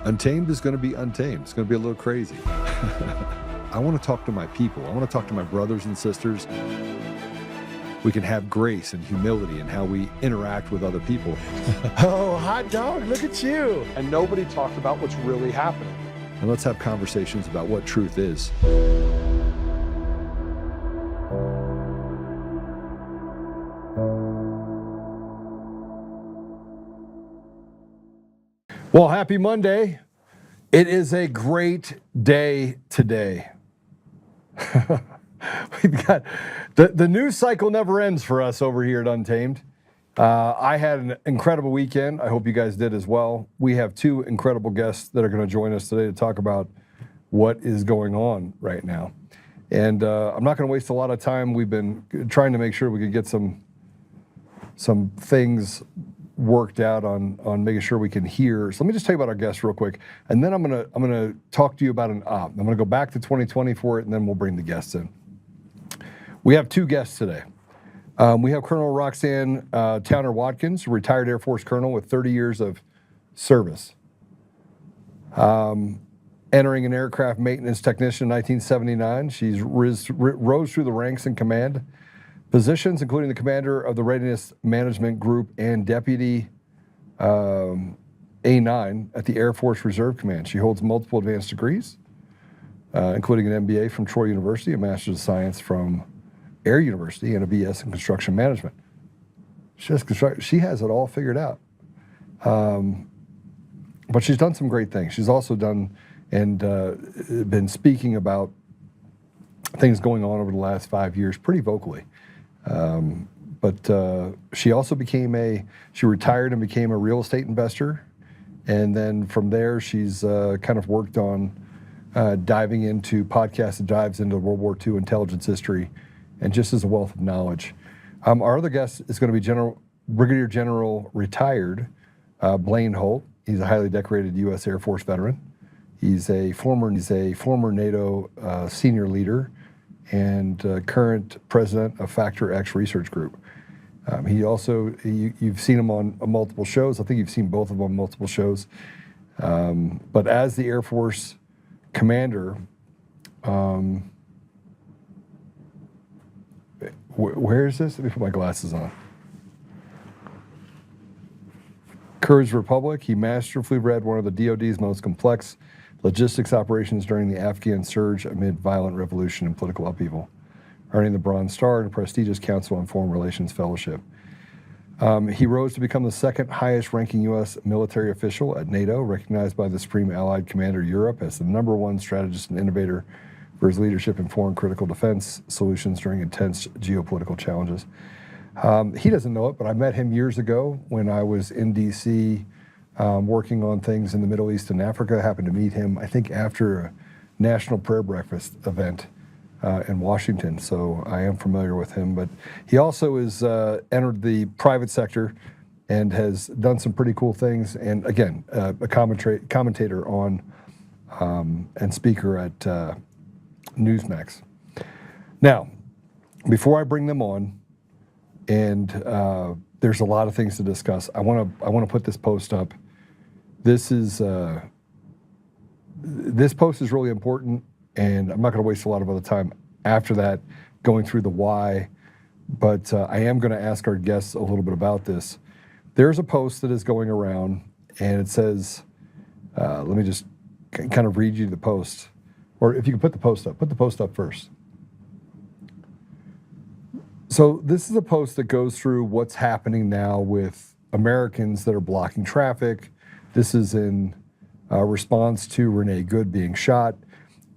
Untamed is going to be untamed. It's going to be a little crazy. I want to talk to my people. I want to talk to my brothers and sisters. We can have grace and humility in how we interact with other people. Oh, hot dog, look at you. And nobody talked about what's really happening. And let's have conversations about what truth is. Well, happy Monday. It is a great day today. We've got the news cycle never ends for us over here at Untamed. I had an incredible weekend. I hope you guys did as well. We have two incredible guests that are going to join us today to talk about what is going on right now. And I'm not going to waste a lot of time. We've been trying to make sure we could get some things worked out on making sure we can hear. So let me just tell you about our guests real quick, and then I'm gonna talk to you about an op. I'm gonna go back to 2020 for it, and then we'll bring the guests in. We have two guests today. We have Colonel Roxane Towner Watkins, a retired Air Force colonel with 30 years of service. Entering an aircraft maintenance technician in 1979, she's rose through the ranks in command positions, including the commander of the Readiness Management Group and Deputy A9 at the Air Force Reserve Command. She holds multiple advanced degrees, including an MBA from Troy University, a Master's of Science from Air University, and a BS in Construction Management. She has it all figured out. But she's done some great things. She's also done and been speaking about things going on over the last 5 years pretty vocally. But she also she retired and became a real estate investor. And then from there, she's kind of worked on diving into podcasts that dives into World War II intelligence history and just as a wealth of knowledge. Our other guest is going to be Brigadier General retired Blaine Holt. He's a highly decorated U.S. Air Force veteran. He's a former NATO senior leader and current president of Factor X Research Group. You've seen him on multiple shows. I think you've seen both of them on multiple shows. But as the Air Force commander, where is this? Let me put my glasses on. Courage Republic, he masterfully led one of the DoD's most complex logistics operations during the Afghan surge amid violent revolution and political upheaval, earning the Bronze Star and a prestigious Council on Foreign Relations Fellowship. He rose to become the second highest ranking U.S. military official at NATO, recognized by the Supreme Allied Commander Europe as the #1 strategist and innovator for his leadership in foreign critical defense solutions during intense geopolitical challenges. He doesn't know it, but I met him years ago when I was in D.C., working on things in the Middle East and Africa. I happened to meet him, I think, after a National Prayer Breakfast event in Washington, so I am familiar with him. But he also has entered the private sector and has done some pretty cool things, and again, a commentator on and speaker at Newsmax. Now, before I bring them on, and there's a lot of things to discuss, I want to put this post up. This post is really important, and I'm not going to waste a lot of other time after that going through the why, but I am going to ask our guests a little bit about this. There's a post that is going around, and it says, let me just kind of read you the post, or if you can put the post up first. So this is a post that goes through what's happening now with Americans that are blocking traffic. This is in response to Renee Good being shot.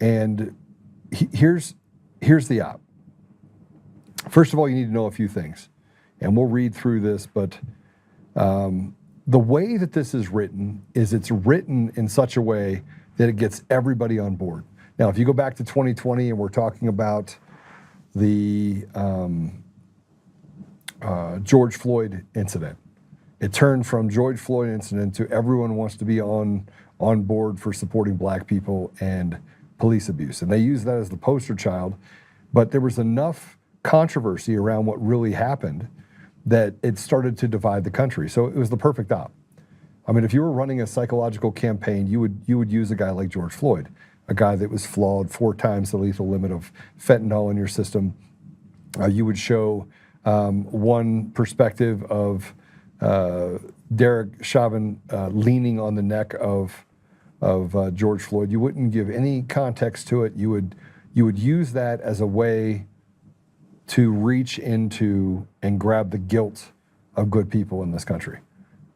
And here's the op. First of all, you need to know a few things. And we'll read through this, but the way that this is written is it's written in such a way that it gets everybody on board. Now, if you go back to 2020 and we're talking about the George Floyd incident, it turned from George Floyd incident to everyone wants to be on board for supporting black people and police abuse. And they used that as the poster child, but there was enough controversy around what really happened that it started to divide the country. So it was the perfect op. I mean, if you were running a psychological campaign, you would use a guy like George Floyd, a guy that was flawed 4 times the lethal limit of fentanyl in your system. You would show one perspective of Derek Chauvin leaning on the neck of George Floyd. You wouldn't give any context to it. You would use that as a way to reach into and grab the guilt of good people in this country.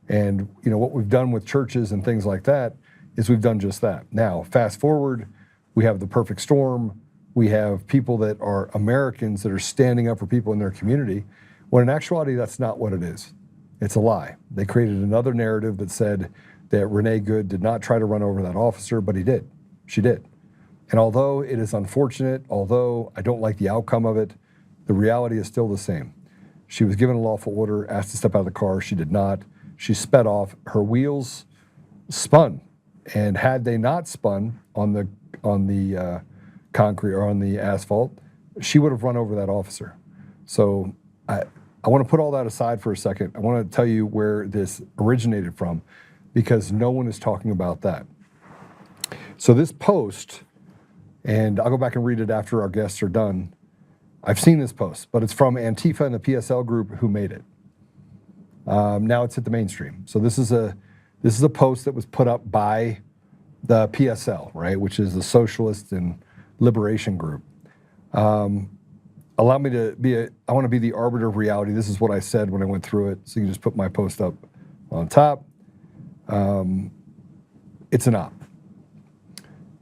And what we've done with churches and things like that is we've done just that. Now, fast forward, we have the perfect storm. We have people that are Americans that are standing up for people in their community, when in actuality, that's not what it is. It's a lie. They created another narrative that said that Renee Good did not try to run over that officer, but he did. She did. And although it is unfortunate, although I don't like the outcome of it, the reality is still the same. She was given a lawful order, asked to step out of the car. She did not. She sped off. Her wheels spun. And had they not spun on the concrete or on the asphalt, she would have run over that officer. So I want to put all that aside for a second. I want to tell you where this originated from, because no one is talking about that. So this post, and I'll go back and read it after our guests are done. I've seen this post, but it's from Antifa and the PSL group who made it. Now it's hit the mainstream. So this is a post that was put up by the PSL, right, which is the Socialist and Liberation Group. Allow me to I want to be the arbiter of reality. This is what I said when I went through it. So you can just put my post up on top. It's an op.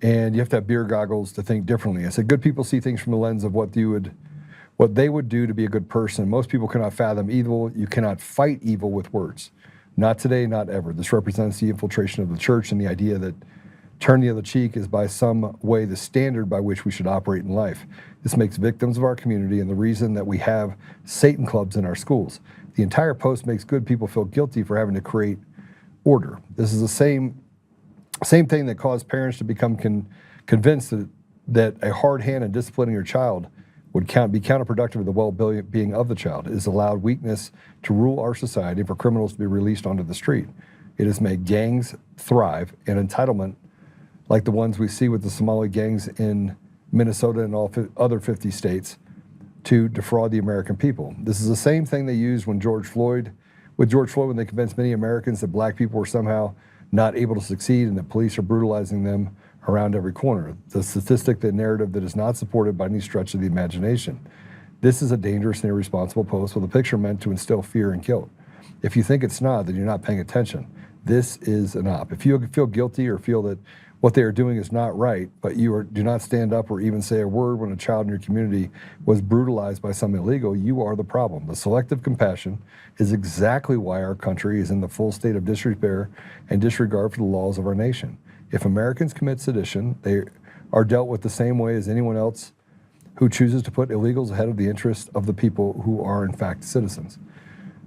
And you have to have beer goggles to think differently. I said, good people see things from the lens of what they would do to be a good person. Most people cannot fathom evil. You cannot fight evil with words. Not today, not ever. This represents the infiltration of the church and the idea that turn the other cheek is by some way the standard by which we should operate in life. This makes victims of our community and the reason that we have Satan clubs in our schools. The entire post makes good people feel guilty for having to create order. This is the same thing that caused parents to become convinced that a hard hand in disciplining your child would be counterproductive to the well-being of the child. It has allowed weakness to rule our society and for criminals to be released onto the street. It has made gangs thrive and entitlement like the ones we see with the Somali gangs in Minnesota and all other 50 states to defraud the American people. This is the same thing they used when George Floyd when they convinced many Americans that black people were somehow not able to succeed and that police are brutalizing them around every corner. The statistic, the narrative that is not supported by any stretch of the imagination. This is a dangerous and irresponsible post with a picture meant to instill fear and guilt. If you think it's not, then you're not paying attention. This is an op. If you feel guilty or feel that what they are doing is not right, but do not stand up or even say a word when a child in your community was brutalized by some illegal, you are the problem. The selective compassion is exactly why our country is in the full state of disrepair and disregard for the laws of our nation. If Americans commit sedition, they are dealt with the same way as anyone else who chooses to put illegals ahead of the interests of the people who are in fact citizens.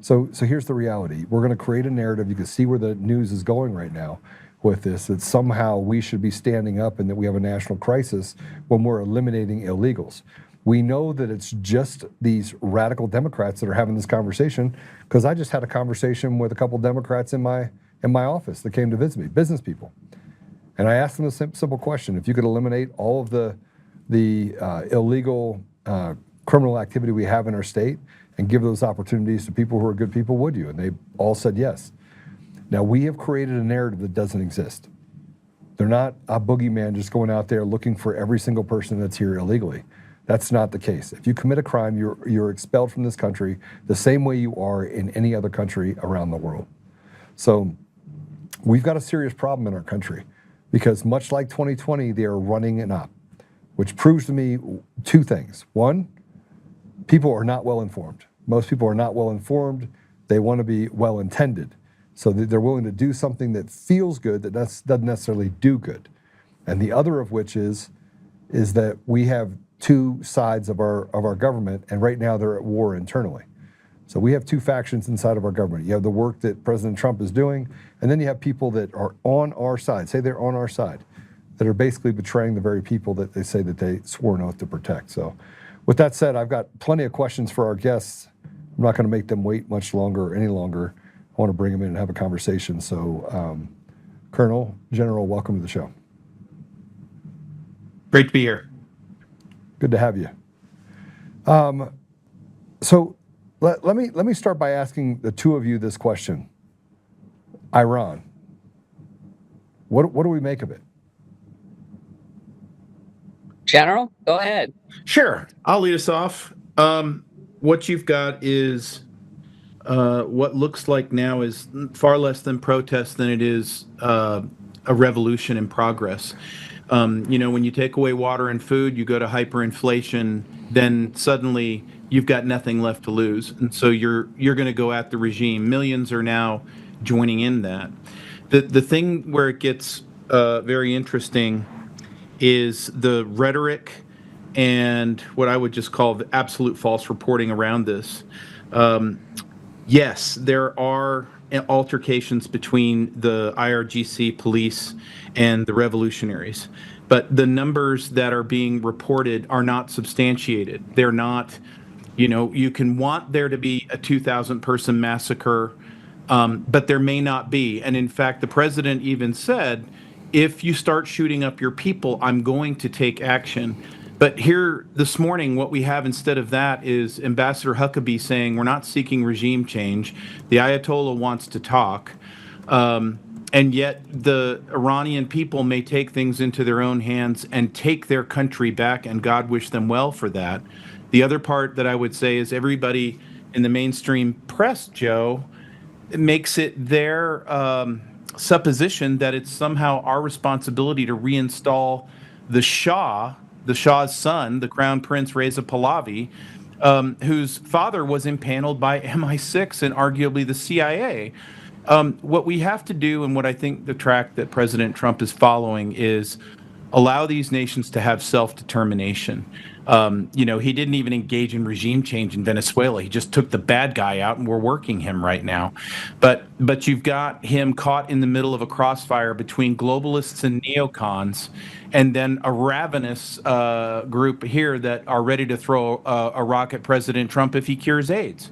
So here's the reality. We're going to create a narrative. You can see where the news is going right now with this, that somehow we should be standing up and that we have a national crisis when we're eliminating illegals. We know that it's just these radical Democrats that are having this conversation, because I just had a conversation with a couple Democrats in my office that came to visit me, business people. And I asked them a simple question. If you could eliminate all of the illegal criminal activity we have in our state and give those opportunities to people who are good people, would you? And they all said yes. Now, we have created a narrative that doesn't exist. They're not a boogeyman just going out there looking for every single person that's here illegally. That's not the case. If you commit a crime, you're expelled from this country the same way you are in any other country around the world. So we've got a serious problem in our country, because much like 2020, they are running an op, which proves to me 2 things. One, people are not well informed. Most people are not well informed. They want to be well intended. So they're willing to do something that feels good that doesn't necessarily do good. And the other of which is that we have 2 sides of our government, and right now they're at war internally. So we have 2 factions inside of our government. You have the work that President Trump is doing, and then you have people that are on our side, say they're on our side, that are basically betraying the very people that they say that they swore an oath to protect. So with that said, I've got plenty of questions for our guests. I'm not going to make them wait much longer or any longer. I want to bring him in and have a conversation. So, Colonel, General, welcome to the show. Great to be here. Good to have you. So let me start by asking the two of you this question. Iran, what do we make of it? General, go ahead. Sure, I'll lead us off. What you've got is what looks like now is far less than protest than it is a revolution in progress. When you take away water and food, you go to hyperinflation, then suddenly you've got nothing left to lose. And so you're going to go at the regime. Millions are now joining in that. The thing where it gets very interesting is the rhetoric and what I would just call the absolute false reporting around this. Yes, there are altercations between the IRGC police and the revolutionaries, but the numbers that are being reported are not substantiated. They're not, you can want there to be a 2,000 person massacre, but there may not be. And in fact, the president even said, if you start shooting up your people, I'm going to take action. But here this morning, what we have instead of that is Ambassador Huckabee saying we're not seeking regime change. The Ayatollah wants to talk. And yet the Iranian people may take things into their own hands and take their country back, and God wish them well for that. The other part that I would say is everybody in the mainstream press, Joe, makes it their supposition that it's somehow our responsibility to reinstall the Shah's son, the Crown Prince Reza Pahlavi, whose father was impaneled by MI6 and arguably the CIA. What we have to do, and what I think the track that President Trump is following, is allow these nations to have self-determination. He didn't even engage in regime change in Venezuela. He just took the bad guy out, and we're working him right now. But you've got him caught in the middle of a crossfire between globalists and neocons, and then a ravenous group here that are ready to throw a rock at President Trump if he cures AIDS.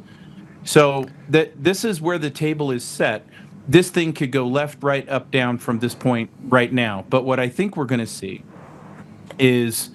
So this is where the table is set. This thing could go left, right, up, down from this point right now. But what I think we're going to see is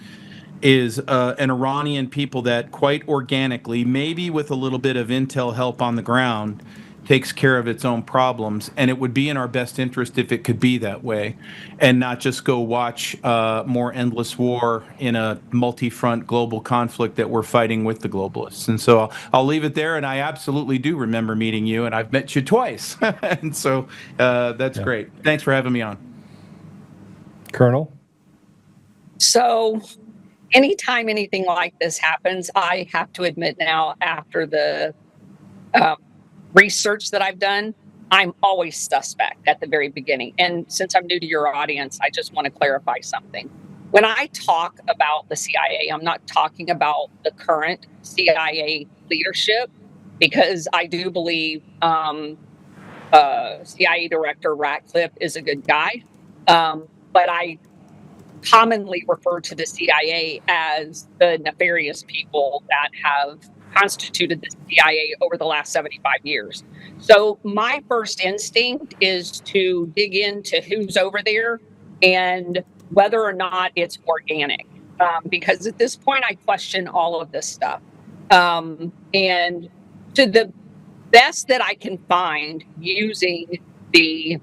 an Iranian people that quite organically, maybe with a little bit of intel help on the ground, takes care of its own problems. And it would be in our best interest if it could be that way, and not just go watch more endless war in a multi-front global conflict that we're fighting with the globalists. And so I'll leave it there. And I absolutely do remember meeting you, and I've met you twice. And so that's great. Thanks for having me on. Colonel? So anytime anything like this happens, I have to admit now, after the research that I've done, I'm always suspect at the very beginning. And since I'm new to your audience, I just want to clarify something. When I talk about the CIA, I'm not talking about the current CIA leadership, because I do believe CIA Director Ratcliffe is a good guy. But I commonly refer to the CIA as the nefarious people that have constituted the CIA over the last 75 years. So my first instinct is to dig into who's over there and whether or not it's organic. Because at this point, I question all of this stuff. And to the best that I can find using the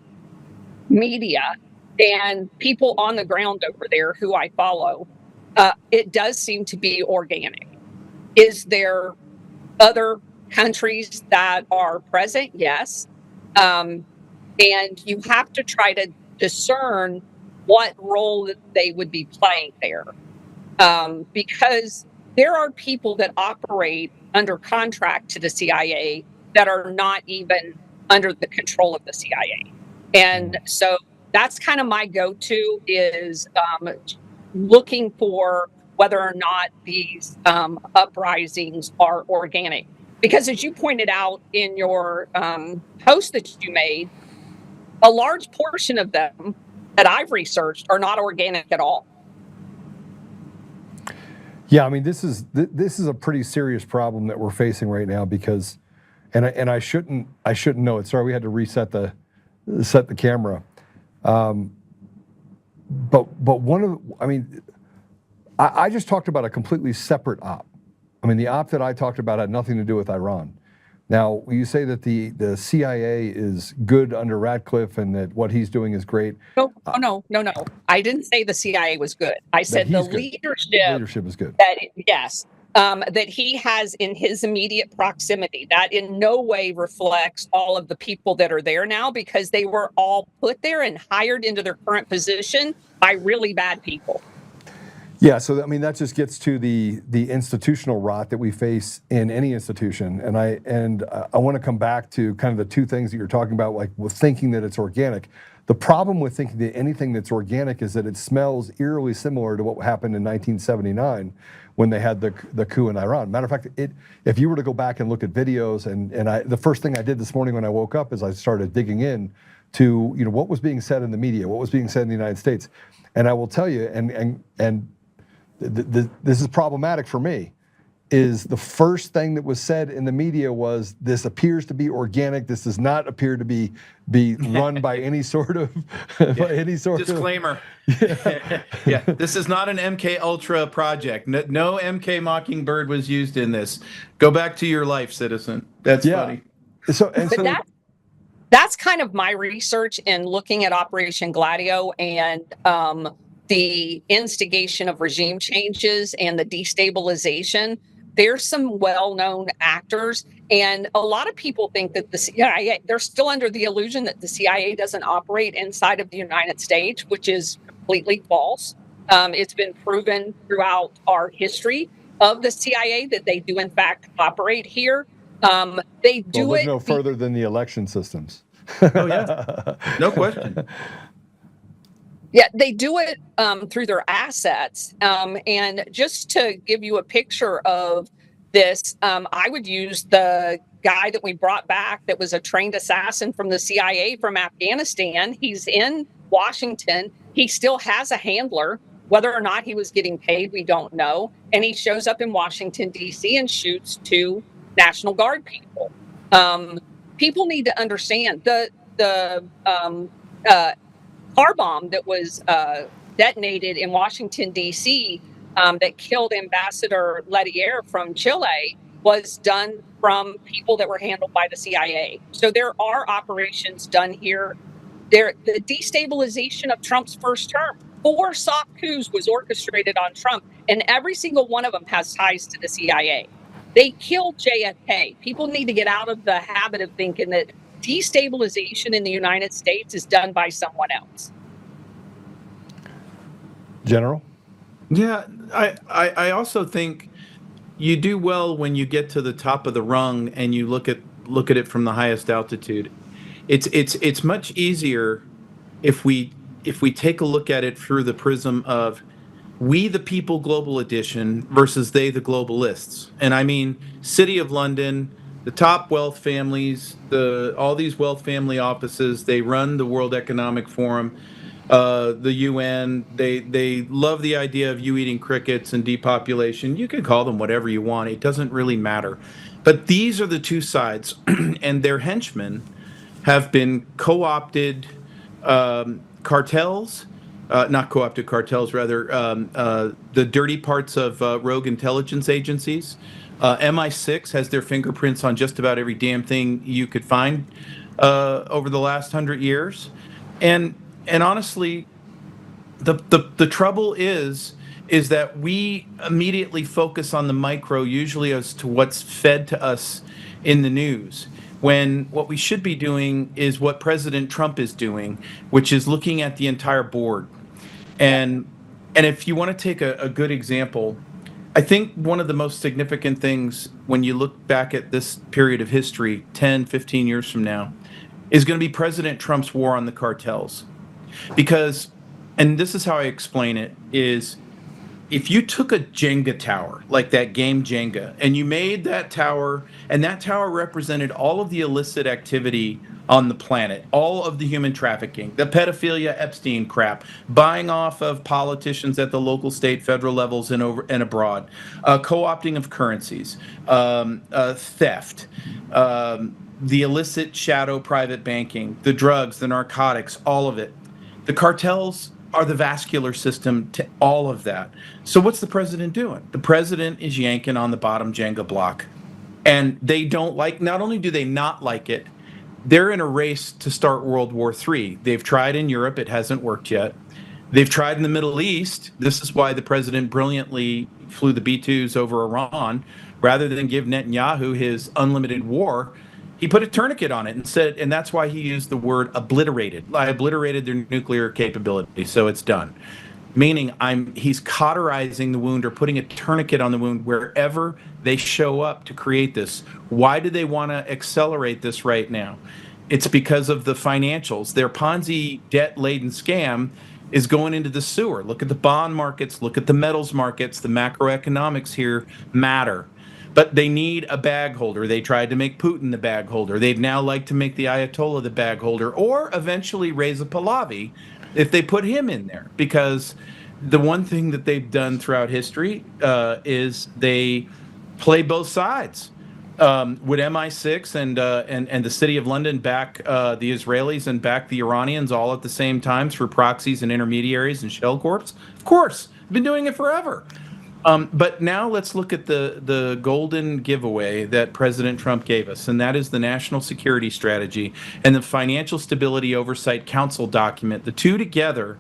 media and people on the ground over there who I follow, it does seem to be organic. Is there other countries that are present? Yes. And you have to try to discern what role that they would be playing there. Because there are people that operate under contract to the CIA that are not even under the control of the CIA. And so that's kind of my go-to, is looking for whether or not these uprisings are organic. Because as you pointed out in your post that you made, a large portion of them that I've researched are not organic at all. Yeah, I mean, this is a pretty serious problem that we're facing right now, because and I shouldn't know it. Sorry, we had to set the camera. But one of, I mean, I just talked about a completely separate op. I mean, the op that I talked about had nothing to do with Iran. Now, you say that the CIA is good under Ratcliffe and that what he's doing is great. No. I didn't say the CIA was good. I said the leadership is good. That he has in his immediate proximity. That in no way reflects all of the people that are there now, because they were all put there and hired into their current position by really bad people. Yeah, so I mean that just gets to the institutional rot that we face in any institution, and I want to come back to kind of the two things that you're talking about, like with thinking that it's organic. The problem with thinking that anything that's organic is that it smells eerily similar to what happened in 1979 when they had the coup in Iran. Matter of fact, if you were to go back and look at videos, and the first thing I did this morning when I woke up is I started digging in to what was being said in the media, what was being said in the United States, and I will tell you, and this is problematic for me, is the first thing that was said in the media was, this appears to be organic. This does not appear to be run by any sort of disclaimer. Yeah, this is not an MK Ultra project. No MK Mockingbird was used in this. Go back to your life, citizen. That's funny. That's kind of my research in looking at Operation Gladio and the instigation of regime changes and the destabilization. There's some well-known actors, and a lot of people think that the CIA, they're still under the illusion that the CIA doesn't operate inside of the United States, which is completely false. It's been proven throughout our history of the CIA that they do in fact operate here. They do look no further than the election systems. Oh yeah, no question. Yeah, they do it through their assets. And just to give you a picture of this, I would use the guy that we brought back that was a trained assassin from the CIA from Afghanistan. He's in Washington. He still has a handler. Whether or not he was getting paid, we don't know. And he shows up in Washington, D.C. and shoots two National Guard people. People need to understand the car bomb that was detonated in Washington, D.C., that killed Ambassador Lettier from Chile was done from people that were handled by the CIA. So there are operations done here. The destabilization of Trump's first term, 4 soft coups was orchestrated on Trump, and every single one of them has ties to the CIA. They killed JFK. People need to get out of the habit of thinking that destabilization in the United States is done by someone else. General? Yeah, I also think you do well when you get to the top of the rung and you look at it from the highest altitude. It's much easier if we take a look at it through the prism of we the people global edition versus they the globalists. And I mean City of London, the top wealth families, all these wealth family offices, they run the World Economic Forum, the UN. They love the idea of you eating crickets and depopulation. You can call them whatever you want. It doesn't really matter. But these are the two sides, and their henchmen have been co-opted cartels, not co-opted cartels, rather the dirty parts of rogue intelligence agencies. MI6 has their fingerprints on just about every damn thing you could find over the last 100 years. And honestly, the trouble is that we immediately focus on the micro, usually as to what's fed to us in the news, when what we should be doing is what President Trump is doing, which is looking at the entire board. And if you want to take a good example, I think one of the most significant things when you look back at this period of history, 10, 15 years from now, is going to be President Trump's war on the cartels. Because, and this is how I explain it, is if you took a Jenga tower, like that game Jenga, and you made that tower, and that tower represented all of the illicit activity on the planet. All of the human trafficking, the pedophilia Epstein crap, buying off of politicians at the local, state, federal levels and over and abroad, co-opting of currencies, theft, the illicit shadow private banking, the drugs, the narcotics, all of it. The cartels are the vascular system to all of that. So what's the president doing? The president is yanking on the bottom Jenga block. And they don't like, not only do they not like it, they're in a race to start World War III. They've tried in Europe, it hasn't worked yet. They've tried in the Middle East. This is why the president brilliantly flew the B-2s over Iran. Rather than give Netanyahu his unlimited war, he put a tourniquet on it and said, and that's why he used the word obliterated. I obliterated their nuclear capability, so it's done. Meaning he's cauterizing the wound or putting a tourniquet on the wound wherever they show up to create this. Why do they want to accelerate this right now? It's because of the financials. Their Ponzi debt-laden scam is going into the sewer. Look at the bond markets, look at the metals markets, the macroeconomics here matter. But they need a bag holder. They tried to make Putin the bag holder. They'd now like to make the Ayatollah the bag holder, or eventually Reza Pahlavi if they put him in there. Because the one thing that they've done throughout history is they play both sides. Would MI6 and the city of London back the Israelis and back the Iranians all at the same time through proxies and intermediaries and shell corps? Of course, been doing it forever. But now let's look at the golden giveaway that President Trump gave us, and that is the National Security Strategy and the Financial Stability Oversight Council document. The two together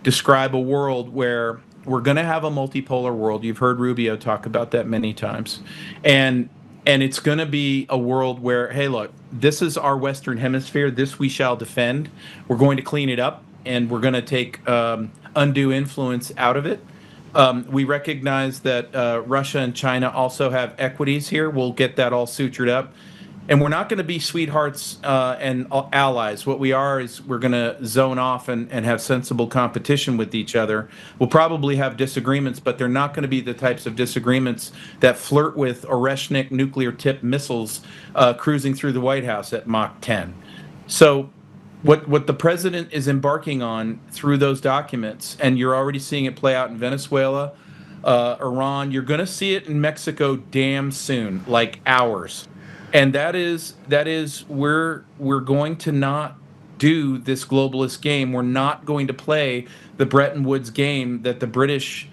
describe a world where we're going to have a multipolar world. You've heard Rubio talk about that many times. And it's going to be a world where, hey, look, this is our Western Hemisphere. This we shall defend. We're going to clean it up, and we're going to take undue influence out of it. We recognize that Russia and China also have equities here. We'll get that all sutured up. And we're not going to be sweethearts and allies. What we are is we're going to zone off and have sensible competition with each other. We'll probably have disagreements, but they're not going to be the types of disagreements that flirt with Oreshnik nuclear-tipped missiles cruising through the White House at Mach 10. So what the president is embarking on through those documents, and you're already seeing it play out in Venezuela, Iran, you're going to see it in Mexico damn soon, like hours. And that is we're going to not do this globalist game. We're not going to play the Bretton Woods game that the British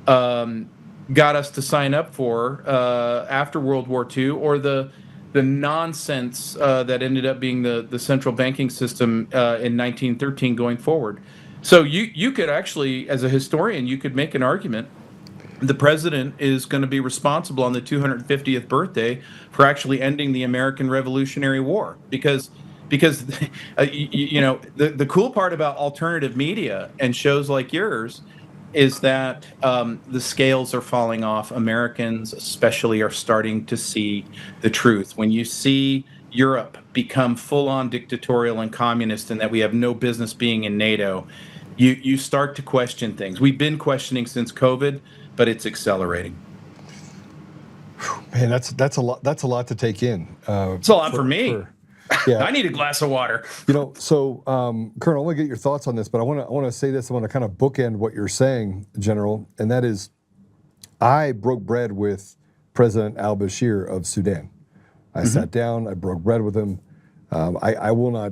got us to sign up for after World War II, or the nonsense that ended up being the central banking system in 1913 going forward. So you could actually, as a historian, you could make an argument the president is going to be responsible on the 250th birthday for actually ending the American Revolutionary War, because you know, the cool part about alternative media and shows like yours is that the scales are falling off. Americans especially are starting to see the truth. When you see Europe become full-on dictatorial and communist, and that we have no business being in NATO, you start to question things. We've been questioning since COVID, but it's accelerating. Man, that's a lot. That's a lot to take in. It's a lot for me. Yeah. I need a glass of water. You know, so Colonel, I want to get your thoughts on this, but I want to say this. I want to kind of bookend what you're saying, General, and that is, I broke bread with President al-Bashir of Sudan. I sat down. I broke bread with him. I will not,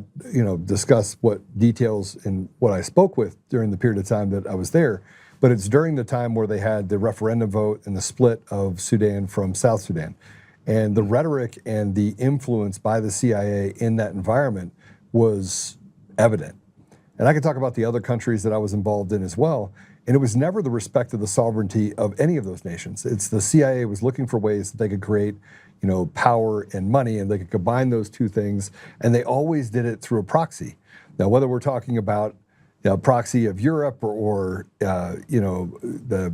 discuss what details and what I spoke with during the period of time that I was there. But it's during the time where they had the referendum vote and the split of Sudan from South Sudan. And the rhetoric and the influence by the CIA in that environment was evident. And I could talk about the other countries that I was involved in as well. And it was never the respect of the sovereignty of any of those nations. It's the CIA was looking for ways that they could create, power and money, and they could combine those two things. And they always did it through a proxy. Now, whether we're talking about proxy of Europe or the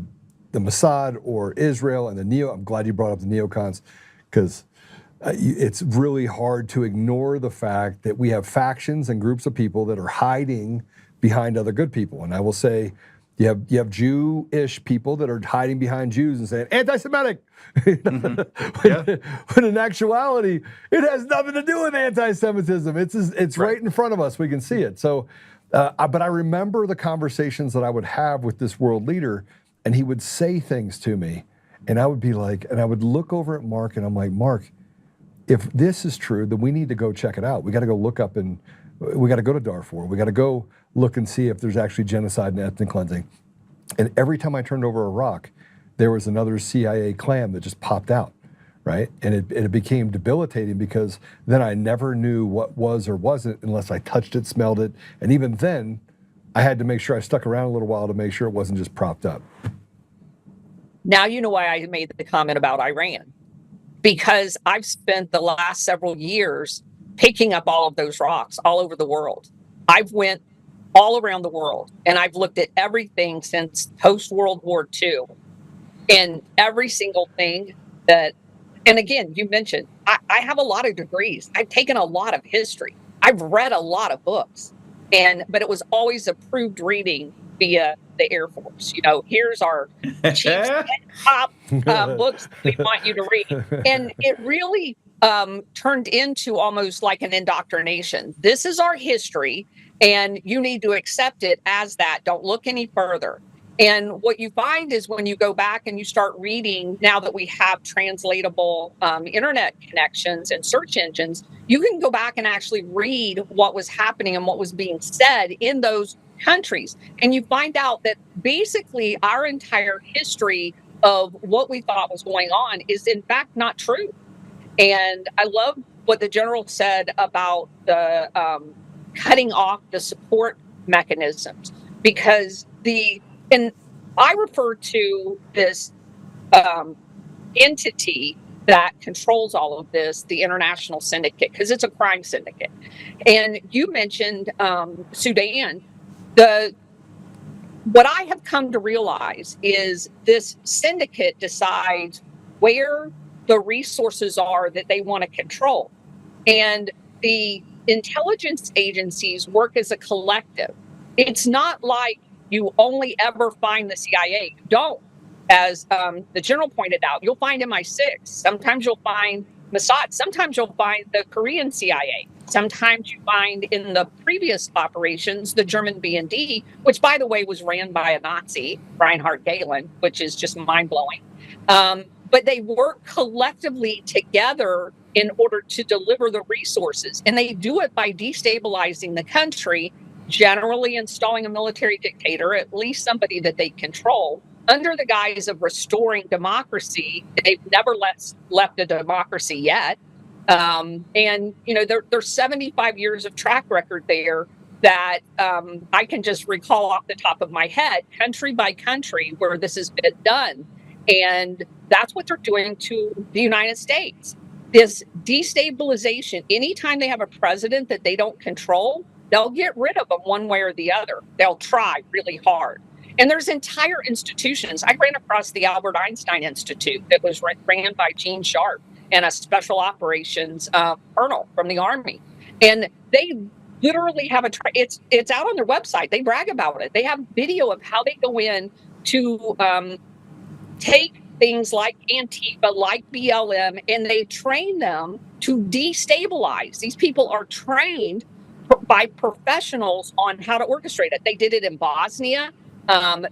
Mossad or Israel and the neo. I'm glad you brought up the neocons, because it's really hard to ignore the fact that we have factions and groups of people that are hiding behind other good people. And I will say, You have Jewish people that are hiding behind Jews and saying anti-Semitic, when in actuality it has nothing to do with anti-Semitism. It's right in front of us. We can see it. So, but I remember the conversations that I would have with this world leader, and he would say things to me, and I would be like, and I would look over at Mark, and I'm like, Mark, if this is true, then we need to go check it out. We got to go look up and we got to go to Darfur. We got to go look and see if there's actually genocide and ethnic cleansing. And every time I turned over a rock, there was another CIA clam that just popped out, right? And it became debilitating because then I never knew what was or wasn't unless I touched it, smelled it. And even then, I had to make sure I stuck around a little while to make sure it wasn't just propped up. Now you know why I made the comment about Iran. Because I've spent the last several years picking up all of those rocks all over the world. I've went all around the world, and I've looked at everything since post-World War II, and every single thing that, and again, you mentioned, I have a lot of degrees. I've taken a lot of history. I've read a lot of books, but it was always approved reading via the Air Force. You know, here's our chief's top books we want you to read. And it really turned into almost like an indoctrination. This is our history, and you need to accept it as that. Don't look any further. And what you find is when you go back and you start reading, now that we have translatable internet connections and search engines, you can go back and actually read what was happening and what was being said in those countries. And you find out that basically our entire history of what we thought was going on is in fact not true. And I love what the general said about the cutting off the support mechanisms, because and I refer to this entity that controls all of this, the international syndicate, because it's a crime syndicate. And you mentioned Sudan. What I have come to realize is this syndicate decides where the resources are that they want to control. And the intelligence agencies work as a collective. It's not like you only ever find the CIA. You don't. As the general pointed out, you'll find MI6. Sometimes you'll find Mossad. Sometimes you'll find the Korean CIA. Sometimes you find in the previous operations, the German BND, which, by the way, was ran by a Nazi, Reinhard Gehlen, which is just mind-blowing. But they work collectively together in order to deliver the resources. And they do it by destabilizing the country, generally installing a military dictator, at least somebody that they control, under the guise of restoring democracy. They've never left a democracy yet. And, you know, there's 75 years of track record there that I can just recall off the top of my head, country by country, where this has been done. And that's what they're doing to the United States. This destabilization, anytime they have a president that they don't control, they'll get rid of them one way or the other. They'll try really hard. And there's entire institutions. I ran across the Albert Einstein Institute that was ran by Gene Sharp and a special operations colonel from the Army. And they literally have it's out on their website. They brag about it. They have video of how they go in to take things like Antifa, like BLM, and they train them to destabilize. These people are trained by professionals on how to orchestrate it. They did it in Bosnia.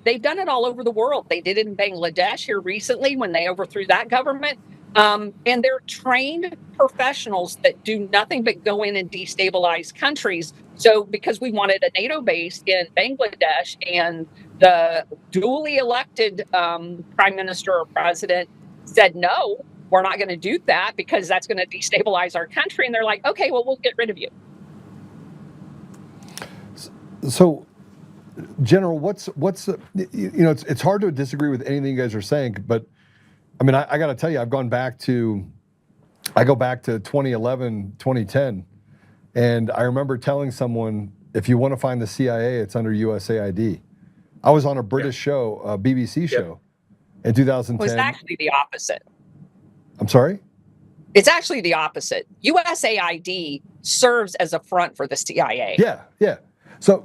They've done it all over the world. They did it in Bangladesh here recently when they overthrew that government. And they're trained professionals that do nothing but go in and destabilize countries. So because we wanted a NATO base in Bangladesh, and the duly elected prime minister or president said, no, we're not going to do that because that's going to destabilize our country. And they're like, okay, well, we'll get rid of you. So, General, what's you know, it's hard to disagree with anything you guys are saying, but I mean, I got to tell you, I go back to 2011, 2010, and I remember telling someone, if you want to find the CIA, it's under USAID. I was on a British show, a BBC show, in 2010. It was actually the opposite. I'm sorry? It's actually the opposite. USAID serves as a front for the CIA. Yeah. So,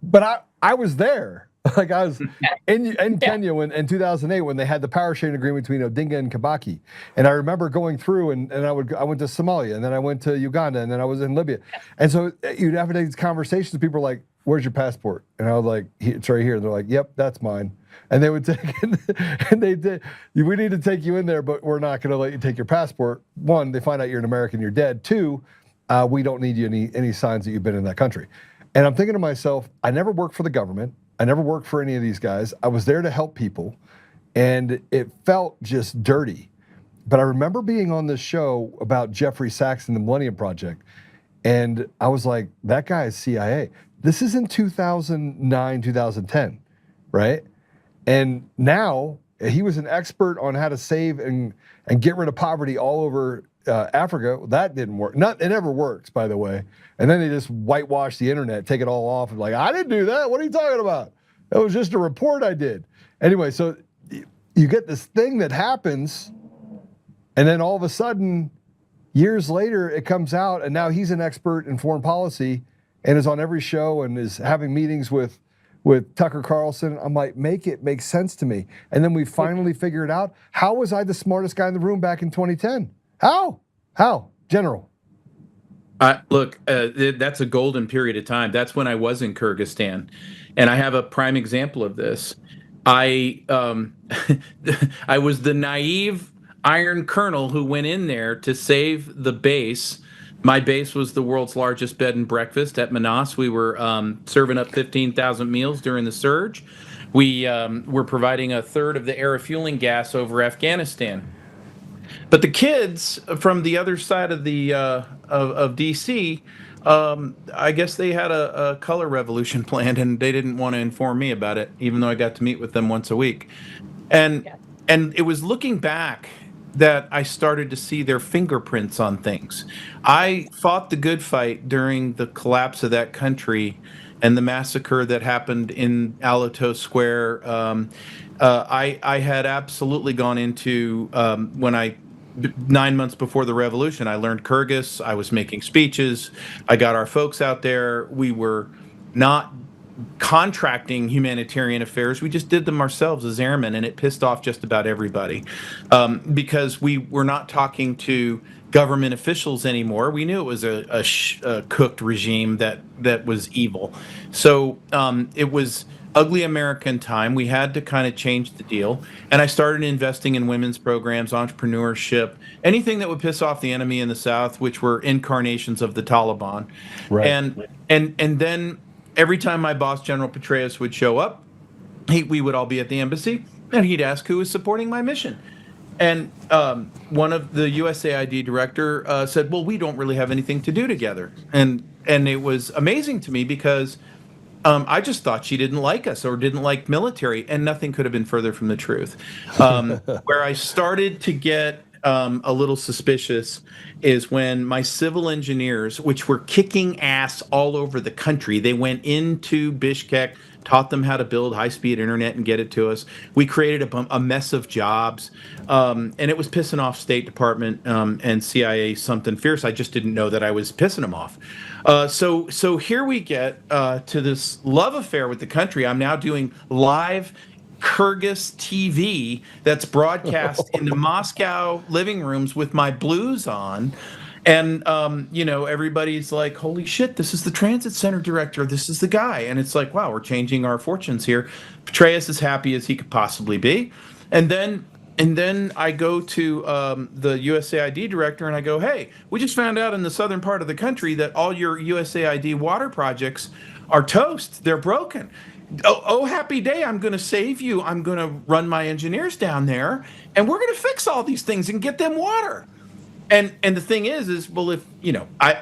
but I was there. Like I was in Kenya in 2008 when they had the power sharing agreement between Odinga and Kibaki, and I remember going through and I went to Somalia, and then I went to Uganda, and then I was in Libya, and so you'd have these conversations with people like, "Where's your passport?" And I was like, "It's right here." And they're like, "Yep, that's mine." And they would take it, and they did. We need to take you in there, but we're not going to let you take your passport. One, they find out you're an American, you're dead. Two, we don't need you any signs that you've been in that country. And I'm thinking to myself, I never worked for the government. I never worked for any of these guys. I was there to help people, and it felt just dirty. But I remember being on this show about Jeffrey Sachs and the Millennium Project, and I was like, that guy is CIA. This is in 2009, 2010, right? And now he was an expert on how to save and get rid of poverty all over Africa. That didn't work. It never works, by the way. And then they just whitewash the internet, take it all off, and like, I didn't do that. What are you talking about? That was just a report I did. Anyway, so you get this thing that happens, and then all of a sudden, years later, it comes out, and now he's an expert in foreign policy and is on every show and is having meetings with Tucker Carlson. I'm like, make it make sense to me. And then we finally figure it out. How was I the smartest guy in the room back in 2010? How? General? Look, that's a golden period of time. That's when I was in Kyrgyzstan. And I have a prime example of this. I was the naive Iron Colonel who went in there to save the base. My base was the world's largest bed and breakfast at Manas. We were serving up 15,000 meals during the surge. We were providing a third of the air refueling gas over Afghanistan. But the kids from the other side of the of DC, I guess they had a color revolution planned, and they didn't want to inform me about it, even though I got to meet with them once a week. And it was looking back that I started to see their fingerprints on things. I fought the good fight during the collapse of that country and the massacre that happened in Alito Square. I had absolutely gone into, 9 months before the revolution, I learned Kyrgyz. I was making speeches. I got our folks out there. We were not contracting humanitarian affairs. We just did them ourselves as airmen, and it pissed off just about everybody because we were not talking to government officials anymore. We knew it was a cooked regime that was evil. So it was ugly American time. We had to kind of change the deal. And I started investing in women's programs, entrepreneurship, anything that would piss off the enemy in the South, which were incarnations of the Taliban. Right. And then every time my boss, General Petraeus, would show up, we would all be at the embassy, and he'd ask who was supporting my mission. And one of the USAID director said, well, we don't really have anything to do together. And it was amazing to me because I just thought she didn't like us or didn't like military, and nothing could have been further from the truth. Where I started to get a little suspicious is when my civil engineers, which were kicking ass all over the country, they went into Bishkek, taught them how to build high-speed internet and get it to us. We created a mess of jobs, and it was pissing off State Department and CIA something fierce. I just didn't know that I was pissing them off. So here we get to this love affair with the country. I'm now doing live Kyrgyz TV that's broadcast in the Moscow living rooms with my blues on. And, everybody's like, holy shit, this is the transit center director. This is the guy. And it's like, wow, we're changing our fortunes here. Petraeus is happy as he could possibly be. And then I go to the USAID director and I go, hey, we just found out in the southern part of the country that all your USAID water projects are toast. They're broken. Oh, happy day. I'm going to save you. I'm going to run my engineers down there, and we're going to fix all these things and get them water. And the thing is well, if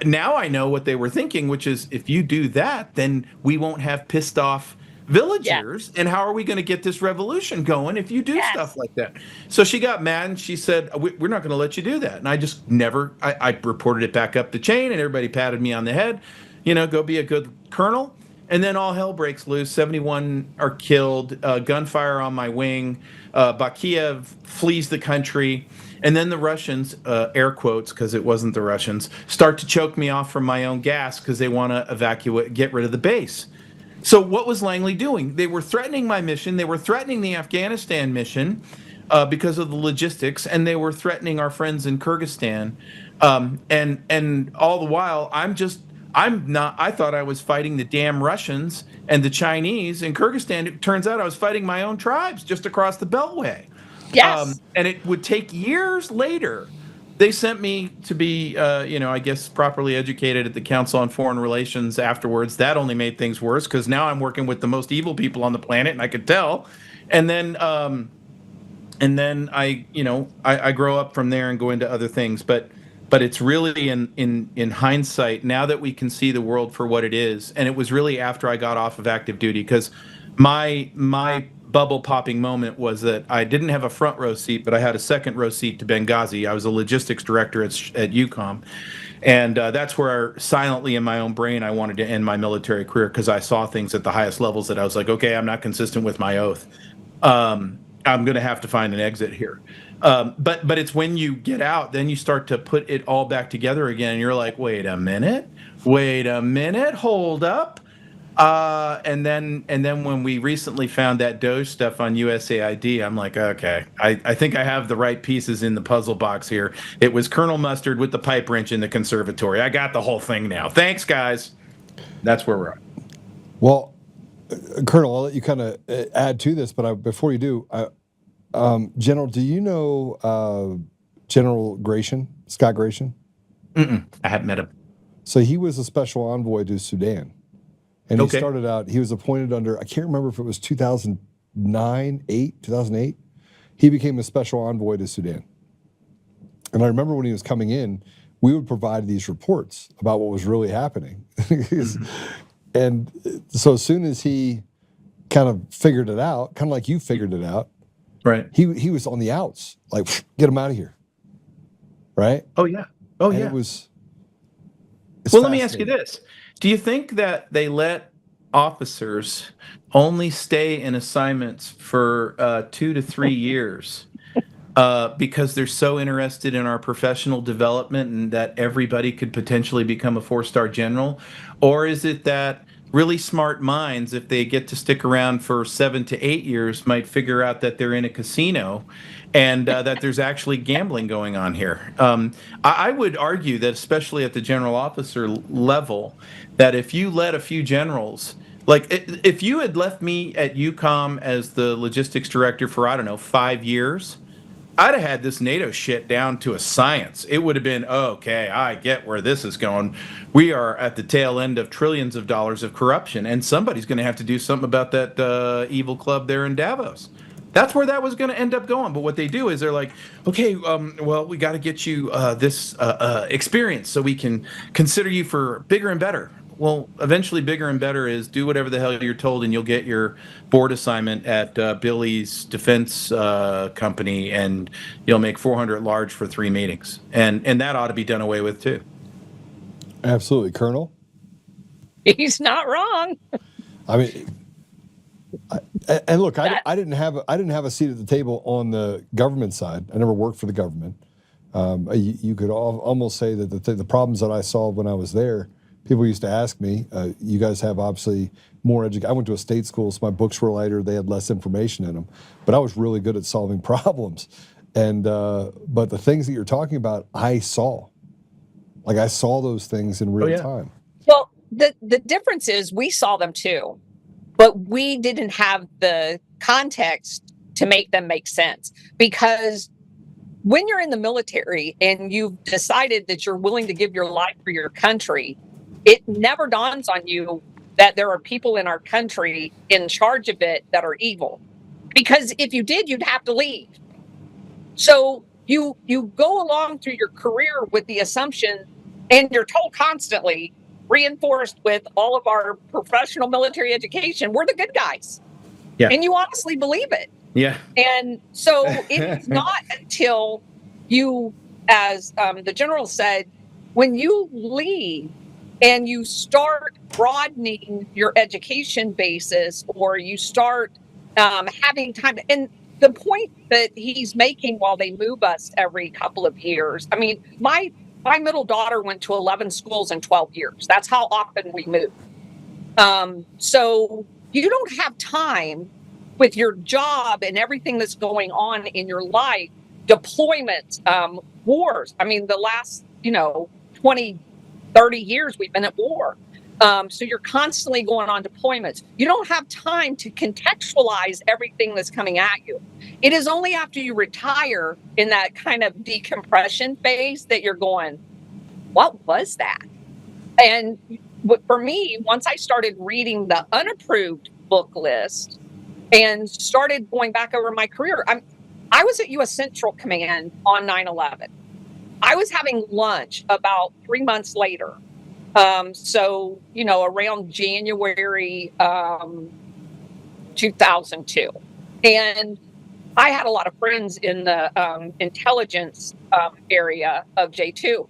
now I know what they were thinking, which is if you do that, then we won't have pissed off villagers. Yeah. And how are we going to get this revolution going if you do stuff like that? So she got mad and she said, we're not going to let you do that. And I just I reported it back up the chain, and everybody patted me on the head, go be a good colonel. And then all hell breaks loose. 71 are killed, gunfire on my wing. Bakiev flees the country. And then the Russians, air quotes, because it wasn't the Russians, start to choke me off from my own gas because they want to get rid of the base. So what was Langley doing? They were threatening my mission. They were threatening the Afghanistan mission because of the logistics, and they were threatening our friends in Kyrgyzstan. And all the while, I'm not. I thought I was fighting the damn Russians and the Chinese in Kyrgyzstan. It turns out I was fighting my own tribes just across the Beltway. Yes. And it would take years later. They sent me to be, I guess, properly educated at the Council on Foreign Relations afterwards. That only made things worse because now I'm working with the most evil people on the planet, and I could tell. And then I grow up from there and go into other things. But it's really in hindsight, now that we can see the world for what it is, and it was really after I got off of active duty, because my bubble popping moment was that I didn't have a front row seat, but I had a second row seat to Benghazi. I was a logistics director at UCOM. And that's where silently in my own brain, I wanted to end my military career, because I saw things at the highest levels that I was like, okay, I'm not consistent with my oath. I'm going to have to find an exit here. But it's when you get out, then you start to put it all back together again. And you're like, wait a minute, hold up. And then when we recently found that Doge stuff on USAID, I'm like, okay, I think I have the right pieces in the puzzle box here. It was Colonel Mustard with the pipe wrench in the conservatory. I got the whole thing now. Thanks, guys. That's where we're at. Well, Colonel, I'll let you kind of add to this, but before you do, General, do you know General Gratian, Scott Gratian? I haven't met him. So he was a special envoy to Sudan. And he started out, he was appointed under, I can't remember if it was 2008. He became a special envoy to Sudan. And I remember when he was coming in, we would provide these reports about what was really happening. And so as soon as he kind of figured it out, kind of like you figured it out, right? He was on the outs, like, get him out of here, right? Oh, yeah. And it was... Well, let me ask you this. Do you think that they let officers only stay in assignments for 2 to 3 years because they're so interested in our professional development and that everybody could potentially become a 4-star general? Or is it that really smart minds, if they get to stick around for 7 to 8 years, might figure out that they're in a casino and that there's actually gambling going on here? I would argue that, especially at the general officer level, that if you let a few generals, like if you had left me at UCOM as the logistics director for, I don't know, 5 years, I'd have had this NATO shit down to a science. It would have been, okay, I get where this is going. We are at the tail end of trillions of dollars of corruption, and somebody's going to have to do something about that evil club there in Davos. That's where that was going to end up going. But what they do is they're like, okay, well, we got to get you this experience so we can consider you for bigger and better. Well, eventually bigger and better is do whatever the hell you're told, and you'll get your board assignment at Billy's defense company, and you'll make 400 large for 3 meetings. And that ought to be done away with too. Absolutely. Colonel? He's not wrong. I mean, and look, I didn't have a seat at the table on the government side. I never worked for the government. You could almost say that the problems that I solved when I was there, people used to ask me, you guys have obviously more education. I went to a state school, so my books were lighter. They had less information in them. But I was really good at solving problems. And but the things that you're talking about, I saw. Like, I saw those things in real time. Well, the difference is we saw them too, but we didn't have the context to make them make sense. Because when you're in the military and you've decided that you're willing to give your life for your country, it never dawns on you that there are people in our country in charge of it that are evil. Because if you did, you'd have to leave. So you go along through your career with the assumption, and you're told constantly, reinforced with all of our professional military education, we're the good guys. Yeah. And you honestly believe it. Yeah. And so it's not until you, as the general said, when you leave, and you start broadening your education basis, or you start having time. And the point that he's making while they move us every couple of years, I mean, my middle daughter went to 11 schools in 12 years. That's how often we move. So you don't have time with your job and everything that's going on in your life, deployments, wars. I mean, the last, 20, 30 years we've been at war. So you're constantly going on deployments. You don't have time to contextualize everything that's coming at you. It is only after you retire in that kind of decompression phase that you're going, what was that? And for me, once I started reading the unapproved book list and started going back over my career, I was at U.S. Central Command on 9/11. I was having lunch about 3 months later. So, around January 2002. And I had a lot of friends in the intelligence area of J2,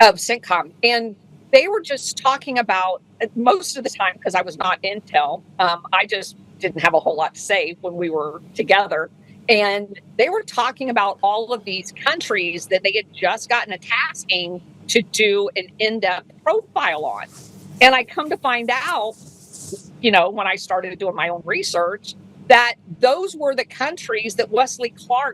of CENTCOM. And they were just talking about, most of the time, because I was not intel, I just didn't have a whole lot to say when we were together. And they were talking about all of these countries that they had just gotten a tasking to do an in-depth profile on. And I come to find out, when I started doing my own research, that those were the countries that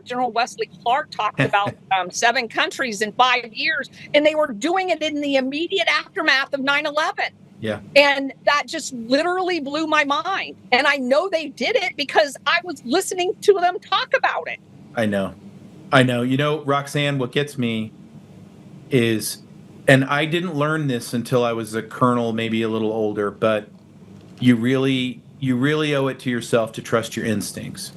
General Wesley Clark talked about, 7 countries in 5 years, and they were doing it in the immediate aftermath of 9/11. Yeah. And that just literally blew my mind. And I know they did it because I was listening to them talk about it. I know. Roxane, what gets me is, and I didn't learn this until I was a colonel, maybe a little older, but you really owe it to yourself to trust your instincts.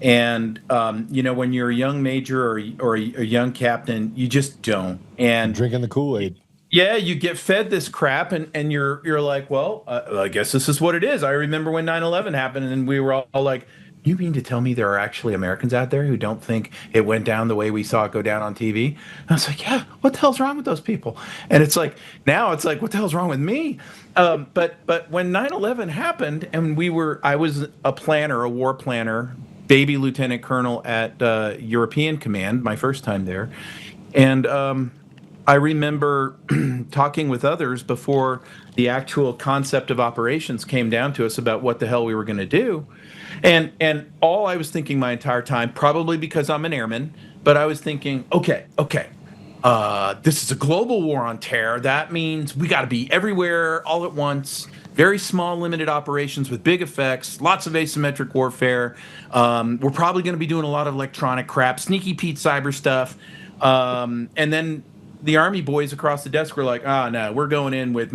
And when you're a young major or a young captain, you just don't. And drinking the Kool-Aid. Yeah, you get fed this crap, and you're like, well, I guess this is what it is. I remember when 9/11 happened, and we were all like, you mean to tell me there are actually Americans out there who don't think it went down the way we saw it go down on TV? And I was like, yeah, what the hell's wrong with those people? And it's like, now it's like, what the hell's wrong with me? But when 9/11 happened, and I was a war planner, baby lieutenant colonel at European Command, my first time there. And I remember talking with others before the actual concept of operations came down to us about what the hell we were going to do. And all I was thinking my entire time, probably because I'm an airman, but I was thinking, okay, this is a global war on terror. That means we got to be everywhere all at once. Very small, limited operations with big effects, lots of asymmetric warfare. We're probably going to be doing a lot of electronic crap, sneaky Pete cyber stuff. And then the Army boys across the desk were like, no, we're going in with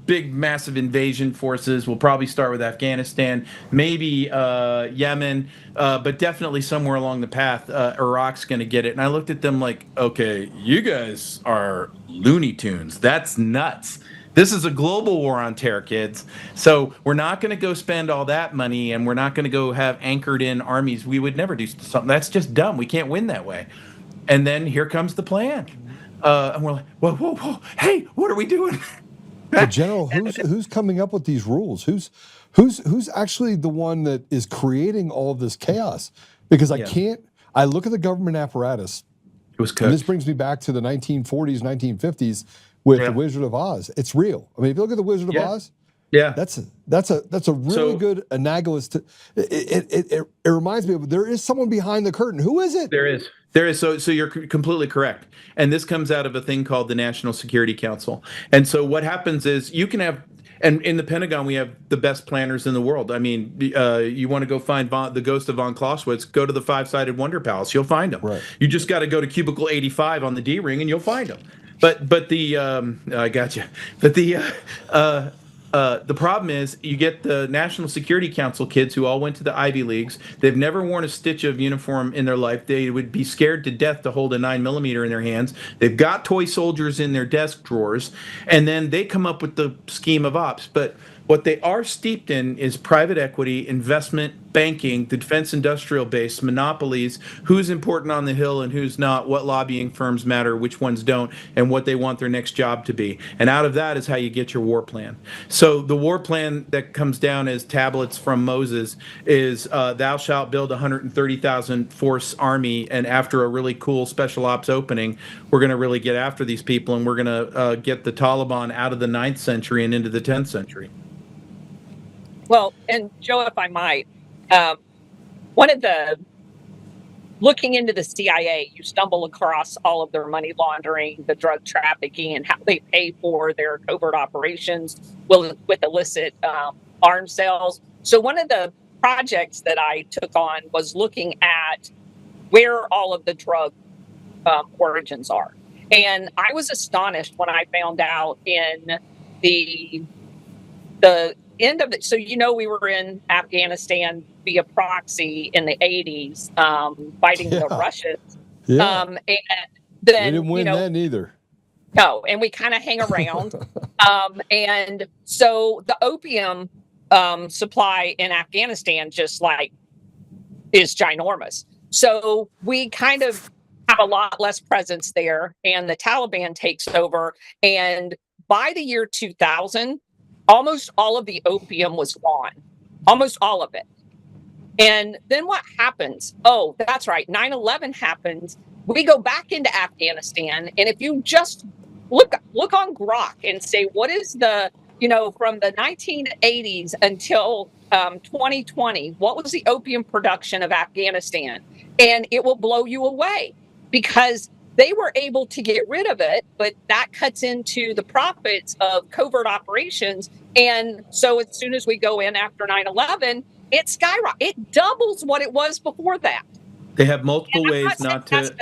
big, massive invasion forces. We'll probably start with Afghanistan, maybe Yemen, but definitely somewhere along the path, Iraq's going to get it. And I looked at them like, okay, you guys are Looney Tunes. That's nuts. This is a global war on terror, kids. So we're not going to go spend all that money, and we're not going to go have anchored in armies. We would never do something. That's just dumb. We can't win that way. And then here comes the plan. And we're like, whoa, hey, what are we doing? But General, who's coming up with these rules? Who's actually the one that is creating all of this chaos? Because I look at the government apparatus. It was cooked. And this brings me back to the 1940s, 1950s with the Wizard of Oz. It's real. I mean, if you look at the Wizard of Oz, that's a really good analogous to it reminds me of, there is someone behind the curtain. Who is it? There is. So you're completely correct. And this comes out of a thing called the National Security Council. And so what happens is you can have, and in the Pentagon, we have the best planners in the world. I mean, you want to go find the ghost of von Clausewitz, go to the 5-sided Wonder Palace. You'll find him. Right. You just got to go to cubicle 85 on the D-ring and you'll find him. But the I got you. But the problem is you get the National Security Council kids who all went to the Ivy Leagues. They've never worn a stitch of uniform in their life. They would be scared to death to hold a 9mm in their hands. They've got toy soldiers in their desk drawers, and then they come up with the scheme of ops. But what they are steeped in is private equity, investment, banking, the defense industrial base, monopolies, who's important on the Hill and who's not, what lobbying firms matter, which ones don't, and what they want their next job to be. And out of that is how you get your war plan. So the war plan that comes down as tablets from Moses is thou shalt build 130,000 force army, and after a really cool special ops opening, we're going to really get after these people, and we're going to get the Taliban out of the 9th century and into the 10th century. Well, and Joe, if I might, one of the looking into the CIA, you stumble across all of their money laundering, the drug trafficking, and how they pay for their covert operations with illicit arms sales. So one of the projects that I took on was looking at where all of the drug origins are. And I was astonished when I found out in the end of it. So, we were in Afghanistan via proxy in the 80s, fighting the Russians. Yeah. And We then, didn't win then either. no, and we kind of hang around. And so the opium supply in Afghanistan just like is ginormous. So we kind of have a lot less presence there, and the Taliban takes over. And by the year 2000, almost all of the opium was gone, almost all of it. And then what happens? Oh, that's right. 9/11 happens. We go back into Afghanistan. And if you just look on Grok and say, what is from the 1980s until 2020, what was the opium production of Afghanistan? And it will blow you away, because they were able to get rid of it, but that cuts into the profits of covert operations. And so as soon as we go in after 9/11, it skyrockets. It doubles what it was before that. They have multiple ways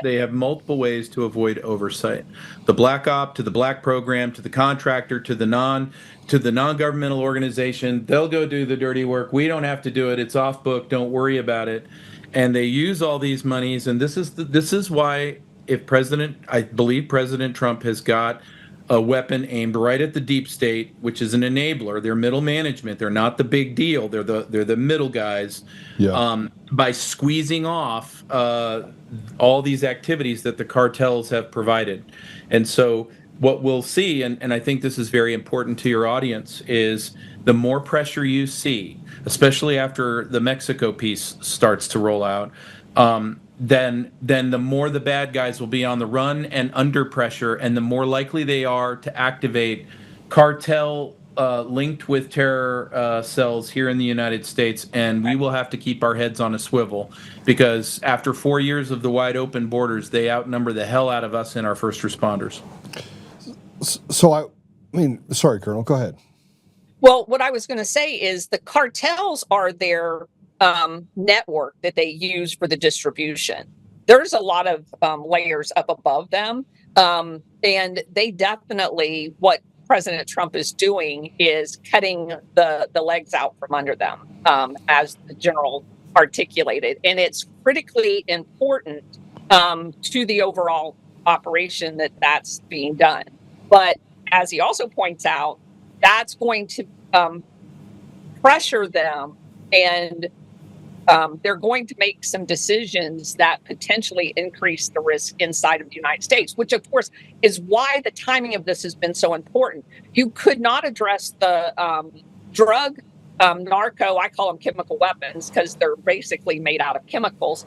they have multiple ways to avoid oversight. The black op to the black program to the contractor to the non-governmental organization, they'll go do the dirty work. We don't have to do it. It's off book. Don't worry about it. And they use all these monies, and this is why I believe President Trump has got a weapon aimed right at the deep state, which is an enabler. They're middle management. They're not the big deal. They're the middle guys. Yeah. By squeezing off all these activities that the cartels have provided. And so what we'll see, and I think this is very important to your audience, is the more pressure you see, especially after the Mexico piece starts to roll out, then the more the bad guys will be on the run and under pressure, and the more likely they are to activate cartel linked with terror cells here in the United States. And we will have to keep our heads on a swivel, because after 4 years of the wide open borders, they outnumber the hell out of us and our first responders. So sorry, Colonel, go ahead. Well, what I was going to say is the cartels are their network that they use for the distribution. There's a lot of layers up above them. And they definitely, what President Trump is doing is cutting the legs out from under them, as the general articulated. And it's critically important to the overall operation that's being done. But as he also points out, that's going to pressure them, and they're going to make some decisions that potentially increase the risk inside of the United States, which, of course, is why the timing of this has been so important. You could not address the drug, narco, I call them chemical weapons because they're basically made out of chemicals.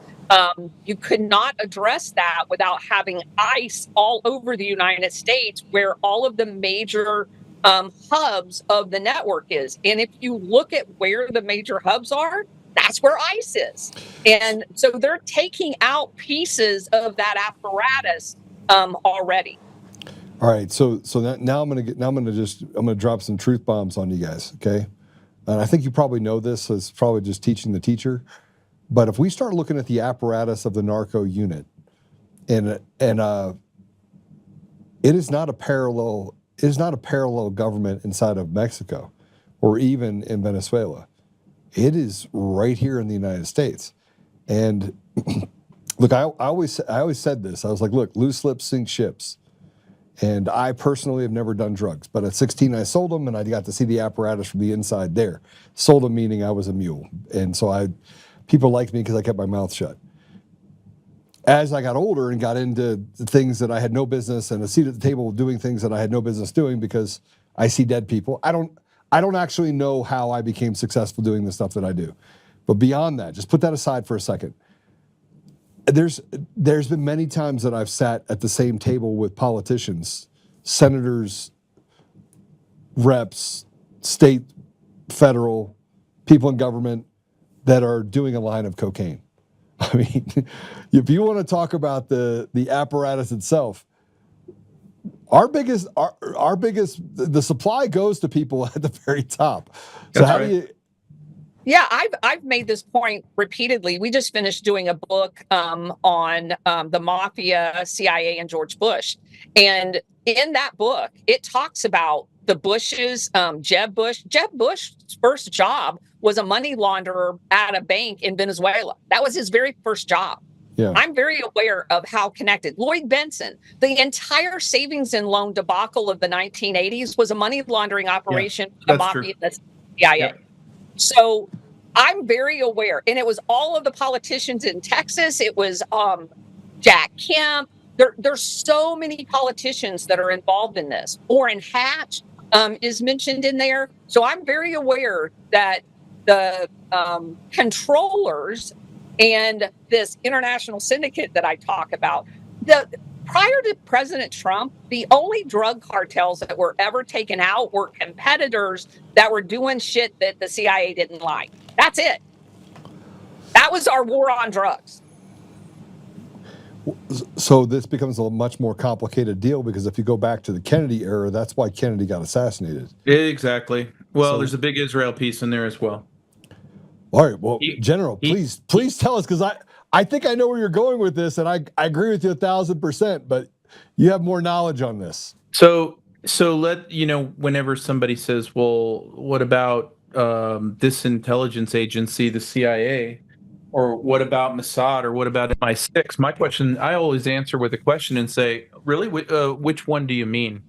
You could not address that without having ICE all over the United States, where all of the major hubs of the network is. And if you look at where the major hubs are, that's where ICE is. And so they're taking out pieces of that apparatus already. All right, so now I'm gonna drop some truth bombs on you guys, okay? And I think you probably know this, so it's probably just teaching the teacher. But if we start looking at the apparatus of the narco unit, and it is not a parallel government inside of Mexico, or even in Venezuela. It is right here in the United States. And look, I always said this. I was like, look, loose lips sink ships. And I personally have never done drugs, but at 16 I sold them, and I got to see the apparatus from the inside there. Sold them meaning I was a mule, and so people liked me because I kept my mouth shut. As I got older and got into things that I had no business, and a seat at the table doing things that I had no business doing because I see dead people, I don't actually know how I became successful doing the stuff that I do. But beyond that, just put that aside for a second. There's been many times that I've sat at the same table with politicians, senators, reps, state, federal, people in government that are doing a line of cocaine. I mean, if you want to talk about the apparatus itself, the supply goes to people at the very top. So That's how right. do you? Yeah, I've made this point repeatedly. We just finished doing a book on the mafia, CIA, and George Bush, and in that book, it talks about the Bushes, Jeb Bush. Jeb Bush's first job was a money launderer at a bank in Venezuela. That was his very first job. Yeah. I'm very aware of how connected. Lloyd Benson, the entire savings and loan debacle of the 1980s was a money laundering operation for the mafia and the CIA. Yep. So I'm very aware. And it was all of the politicians in Texas. It was Jack Kemp. There's so many politicians that are involved in this. Orrin Hatch is mentioned in there. So I'm very aware that the controllers and this international syndicate that I talk about, prior to President Trump, the only drug cartels that were ever taken out were competitors that were doing shit that the CIA didn't like. That's it. That was our war on drugs. So this becomes a much more complicated deal because if you go back to the Kennedy era, that's why Kennedy got assassinated. Exactly. Well, there's a big Israel piece in there as well. All right. Well, General, please tell us, because I think I know where you're going with this, and I agree with you 1,000%, but you have more knowledge on this. So whenever somebody says, well, what about this intelligence agency, the CIA, or what about Mossad, or what about MI6? My question, I always answer with a question and say, really, which one do you mean?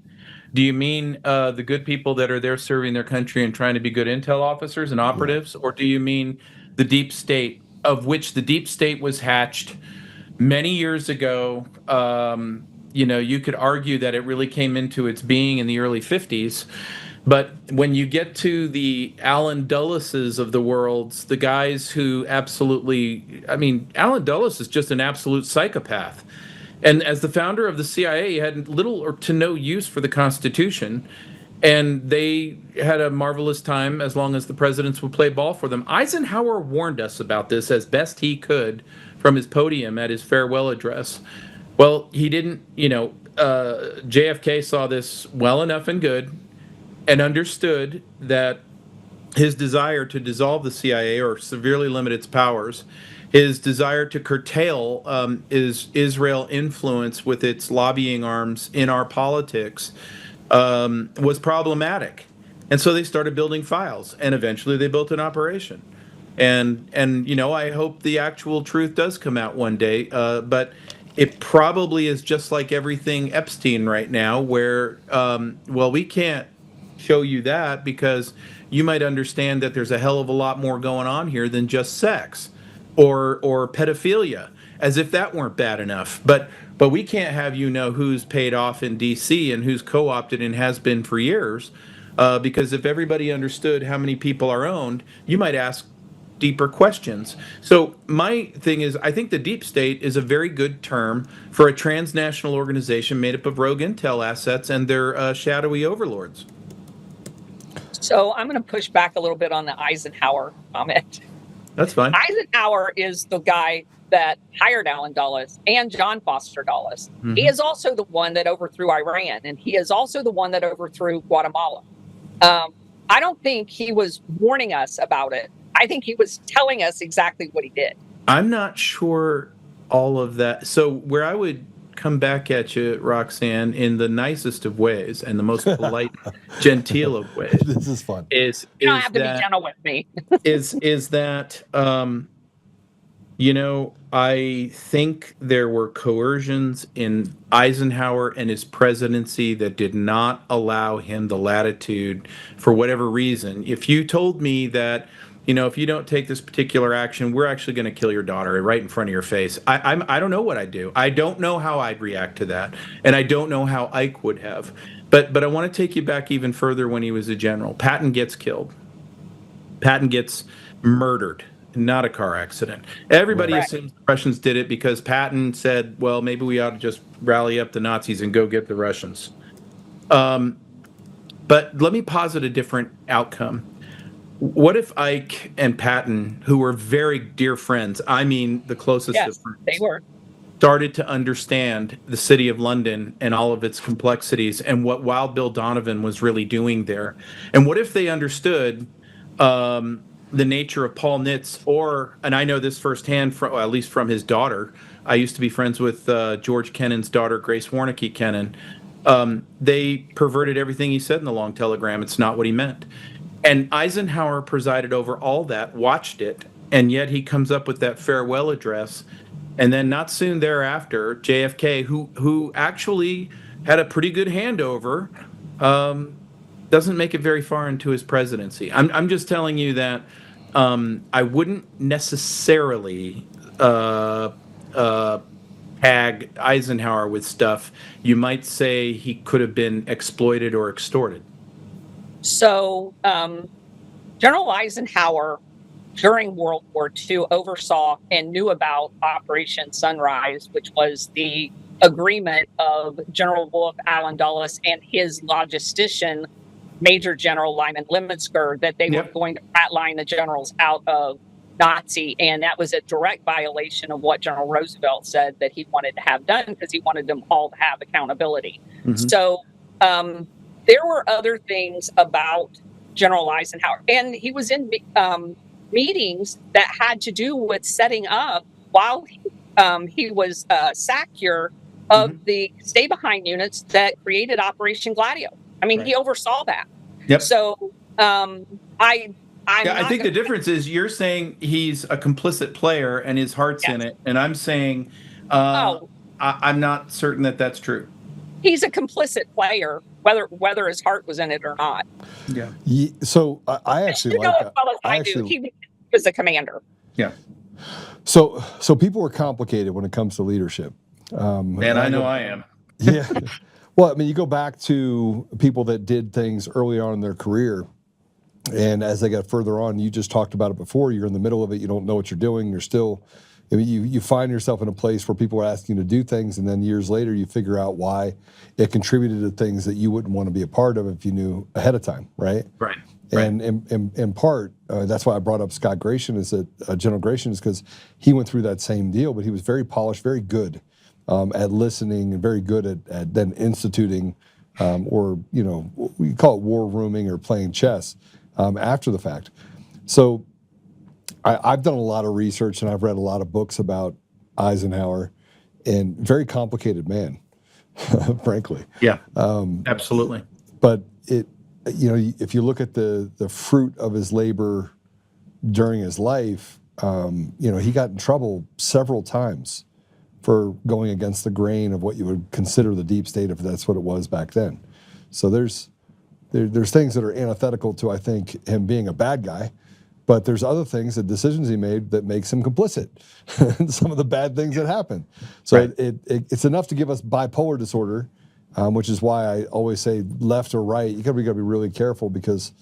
Do you mean the good people that are there serving their country and trying to be good intel officers and operatives? Or do you mean the deep state, of which the deep state was hatched many years ago? You could argue that it really came into its being in the early 50s. But when you get to the Alan Dulleses of the world, the guys who Alan Dulles is just an absolute psychopath. And as the founder of the CIA, he had little or to no use for the Constitution. And they had a marvelous time as long as the presidents would play ball for them. Eisenhower warned us about this as best he could from his podium at his farewell address. Well, he didn't, JFK saw this well enough and good and understood that his desire to dissolve the CIA or severely limit its powers, his desire to curtail Israel influence with its lobbying arms in our politics was problematic. And so they started building files, and eventually they built an operation. And I hope the actual truth does come out one day, but it probably is just like everything Epstein right now, where, we can't show you that because you might understand that there's a hell of a lot more going on here than just sex or pedophilia, as if that weren't bad enough. But we can't have who's paid off in D.C. and who's co-opted and has been for years, because if everybody understood how many people are owned, you might ask deeper questions. So my thing is, I think the deep state is a very good term for a transnational organization made up of rogue intel assets and their shadowy overlords. So I'm going to push back a little bit on the Eisenhower comment. That's fine. Eisenhower is the guy that hired Alan Dulles and John Foster Dulles. Mm-hmm. He is also the one that overthrew Iran, and he is also the one that overthrew Guatemala. I don't think he was warning us about it. I think he was telling us exactly what he did. I'm not sure all of that. So where I would come back at you, Roxane, in the nicest of ways and the most polite, genteel of ways. This is fun. You don't have to be gentle with me. is that, I think there were coercions in Eisenhower and his presidency that did not allow him the latitude for whatever reason. If you told me that, if you don't take this particular action, we're actually going to kill your daughter right in front of your face, I don't know what I'd do. I don't know how I'd react to that. And I don't know how Ike would have. But I want to take you back even further when he was a general. Patton gets killed. Patton gets murdered. Not a car accident. Everybody assumes the Russians did it because Patton said, well, maybe we ought to just rally up the Nazis and go get the Russians. But let me posit a different outcome. What if Ike and Patton, who were very dear friends, I mean the closest of Yes, friends, they were. started to understand the city of London and all of its complexities and what Wild Bill Donovan was really doing there? And what if they understood the nature of Paul Nitz, and I know this firsthand, from, at least from his daughter. I used to be friends with George Kennan's daughter, Grace Warnicki Kennan. They perverted everything he said in the long telegram. It's not what he meant. And Eisenhower presided over all that, watched it, and yet he comes up with that farewell address. And then not soon thereafter, JFK, who actually had a pretty good handover, doesn't make it very far into his presidency. I'm just telling you that I wouldn't necessarily tag Eisenhower with stuff. You might say he could have been exploited or extorted. So General Eisenhower, during World War II, oversaw and knew about Operation Sunrise, which was the agreement of General Wolfe, Allen Dulles, and his logistician, Major General Lyman Lemonsker, that they were going to flatline the generals out of Nazi. And that was a direct violation of what General Roosevelt said that he wanted to have done, because he wanted them all to have accountability. Mm-hmm. So there were other things about General Eisenhower, and he was in meetings that had to do with setting up, while he was SACURE, of the stay-behind units that created Operation Gladio. I mean, he oversaw that. Yep. So I think the difference is you're saying he's a complicit player and his heart's in it, and I'm saying I'm not certain that that's true. He's a complicit player, whether his heart was in it or not. Yeah. So I actually as well as I do. He was a commander. Yeah. So people are complicated when it comes to leadership. And I know I am. Yeah. Well, I mean, you go back to people that did things early on in their career, and as they got further on, you just talked about it before, you're in the middle of it, you don't know what you're doing, you're still, I mean, you find yourself in a place where people are asking you to do things, and then years later you figure out why it contributed to things that you wouldn't want to be a part of if you knew ahead of time, right? Right. And in part, that's why I brought up Scott Gration, General Gration, is because he went through that same deal, but he was very polished, very good at listening, and very good at then instituting, or, you know, we call it war rooming or playing chess after the fact. So I've done a lot of research, and I've read a lot of books about Eisenhower, and very complicated man, frankly. Yeah, absolutely. But you know, if you look at the fruit of his labor during his life, you know, he got in trouble several times for going against the grain of what you would consider the deep state, if that's what it was back then. So there's things that are antithetical to, I think, him being a bad guy, but there's other things, the decisions he made, that makes him complicit in some of the bad things that happen. So it's enough to give us bipolar disorder, which is why I always say left or right. You gotta be really careful, because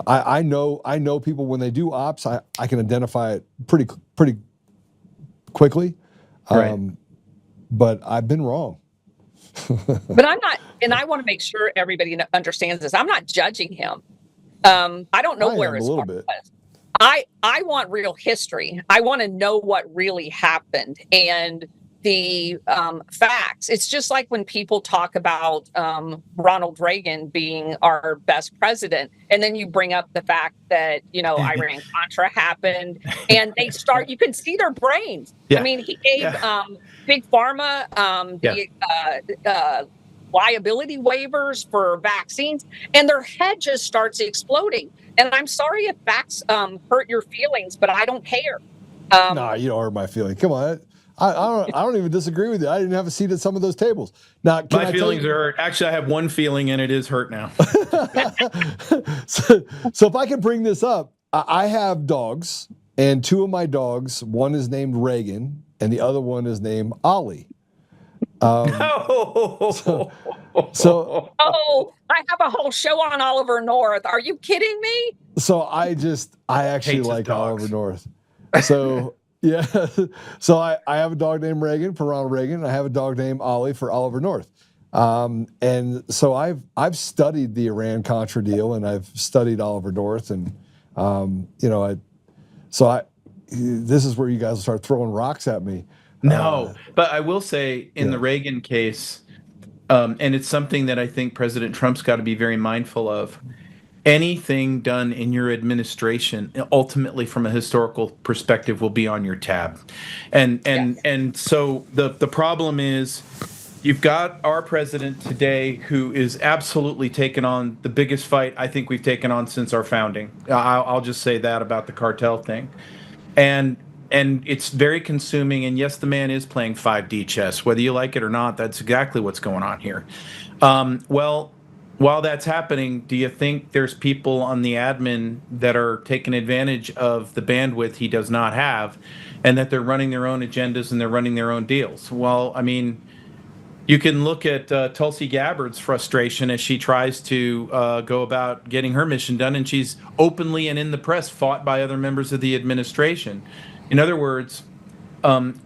I know people when they do ops, I can identify it pretty quickly. But I've been wrong. But I'm not, and I want to make sure everybody understands this. I'm not judging him. I don't know where his heart was. I want real history. I want to know what really happened and the facts. It's just like when people talk about Ronald Reagan being our best president, and then you bring up the fact that, you know, Iran-Contra happened, and they start, you can see their brains. Yeah. I mean, he gave Big Pharma the liability waivers for vaccines, and their head just starts exploding. And I'm sorry if facts hurt your feelings, but I don't care. Nah, you don't hurt my feelings. Come on. I don't even disagree with you. I didn't have a seat at some of those tables. Now, my feelings are hurt. Actually, I have one feeling, and it is hurt now. So if I can bring this up, I have dogs, and two of my dogs, one is named Reagan, and the other one is named Ollie. So I have a whole show on Oliver North. Are you kidding me? So I actually like Oliver North. So yeah, so I have a dog named Reagan for Ronald Reagan, and I have a dog named Ollie for Oliver North. And so I've studied the Iran-Contra deal, and I've studied Oliver North, and This is where you guys will start throwing rocks at me. No, but I will say in yeah. the Reagan case, and it's something that I think President Trump's got to be very mindful of. Anything done in your administration, ultimately from a historical perspective, will be on your tab. And so the problem is, you've got our president today who is absolutely taken on the biggest fight I think we've taken on since our founding. I'll just say that about the cartel thing. And it's very consuming. And yes, the man is playing 5D chess, whether you like it or not. That's exactly what's going on here. Well, while that's happening, do you think there's people on the admin that are taking advantage of the bandwidth he does not have, and that they're running their own agendas and they're running their own deals? Well, I mean, you can look at Tulsi Gabbard's frustration as she tries to go about getting her mission done, and she's openly and in the press fought by other members of the administration. In other words,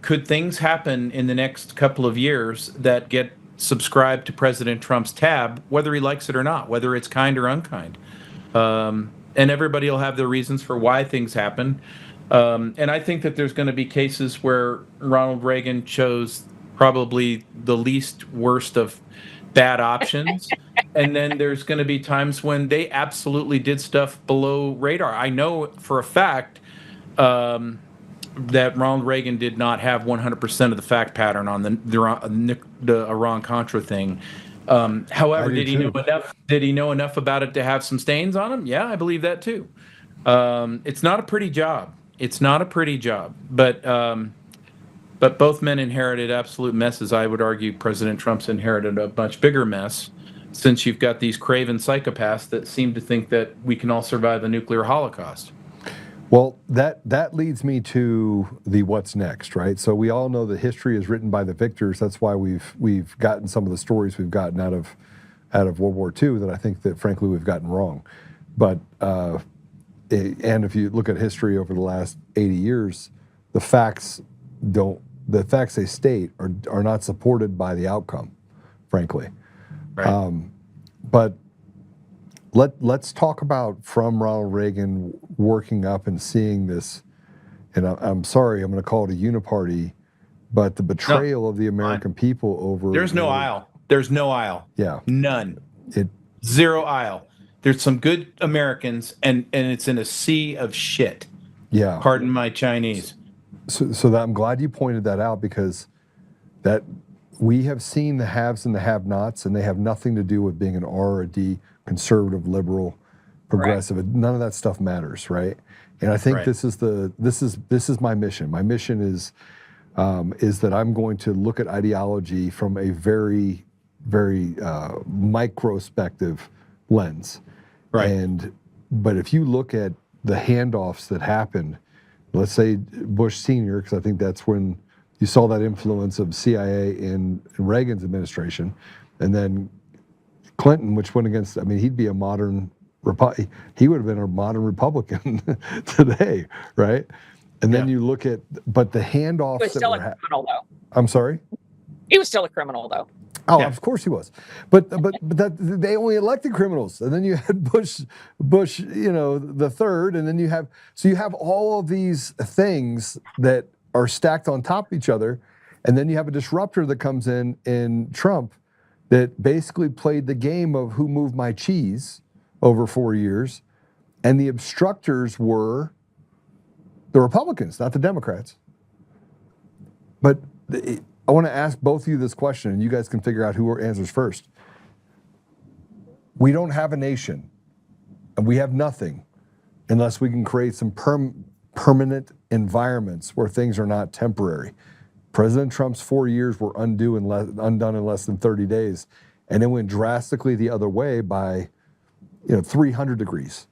could things happen in the next couple of years that get subscribed to President Trump's tab, whether he likes it or not, whether it's kind or unkind? And everybody will have their reasons for why things happen. And I think that there's going to be cases where Ronald Reagan chose probably the least worst of bad options. And then there's going to be times when they absolutely did stuff below radar. I know for a fact that Ronald Reagan did not have 100% of the fact pattern on the Iran-Contra thing. However, did he know enough? Did he know enough about it to have some stains on him? Yeah, I believe that too. It's not a pretty job. It's not a pretty job. But both men inherited absolute messes. I would argue President Trump's inherited a much bigger mess, since you've got these craven psychopaths that seem to think that we can all survive a nuclear holocaust. Well, that leads me to the what's next, right? So we all know that history is written by the victors. That's why we've gotten some of the stories we've gotten out of World War II that I think that frankly we've gotten wrong. But and if you look at history over the last 80 years, the facts they state are not supported by the outcome, frankly. Right. But let's talk about from Ronald Reagan working up and seeing this, and I'm sorry, I'm going to call it a uniparty, but the betrayal of the American people over... There's no aisle. There's no aisle. Yeah. None. Zero aisle. There's some good Americans, and it's in a sea of shit. Yeah. Pardon my Chinese. So that I'm glad you pointed that out, because that we have seen the haves and the have-nots, and they have nothing to do with being an R or a D, conservative, liberal, progressive. Right. None of that stuff matters, right? And I think this is my mission. My mission is that I'm going to look at ideology from a very, very microspective lens. Right. But if you look at the handoffs that happened, let's say Bush Sr., because I think that's when you saw that influence of CIA in Reagan's administration, and then Clinton, which went against, I mean, he'd be a modern, he would have been a modern Republican today, right? And then you look at, but the handoffs He was still a criminal, though. I'm sorry? He was still a criminal, though. Oh, of course he was. But that they only elected criminals, and then you had Bush, the third, and then you have all of these things that are stacked on top of each other, and then you have a disruptor that comes in Trump, that basically played the game of who moved my cheese over 4 years, and the obstructors were the Republicans, not the Democrats. But I want to ask both of you this question, and you guys can figure out who answers first. We don't have a nation, and we have nothing unless we can create some permanent environments where things are not temporary. President Trump's 4 years were undone in less than 30 days, and it went drastically the other way by 300 degrees,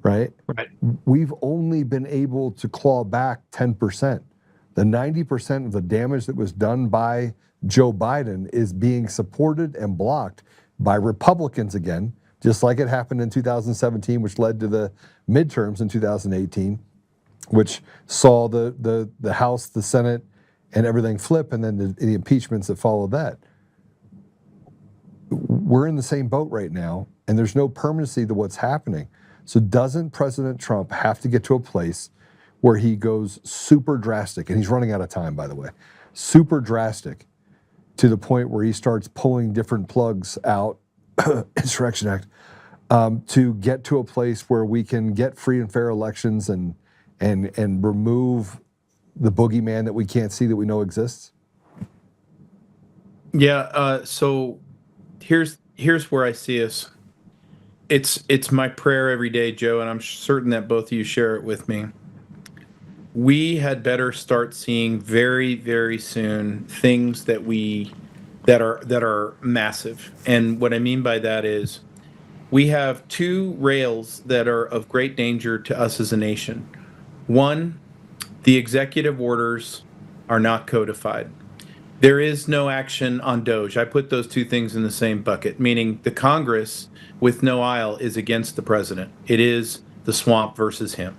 right? Right. We've only been able to claw back 10%. The 90% of the damage that was done by Joe Biden is being supported and blocked by Republicans again, just like it happened in 2017, which led to the midterms in 2018, which saw the House, the Senate, and everything flip, and then the impeachments that followed that. We're in the same boat right now, and there's no permanency to what's happening. So doesn't President Trump have to get to a place where he goes super drastic, and he's running out of time, by the way, super drastic to the point where he starts pulling different plugs out, Insurrection Act, to get to a place where we can get free and fair elections and remove the boogeyman that we can't see that we know exists? Yeah. So here's where I see us. It's my prayer every day, Joe, and I'm certain that both of you share it with me. We had better start seeing very, very soon things that are massive. And what I mean by that is we have two rails that are of great danger to us as a nation. One, the executive orders are not codified. There is no action on Doge. I put those two things in the same bucket, meaning the Congress with no aisle is against the president. It is the swamp versus him.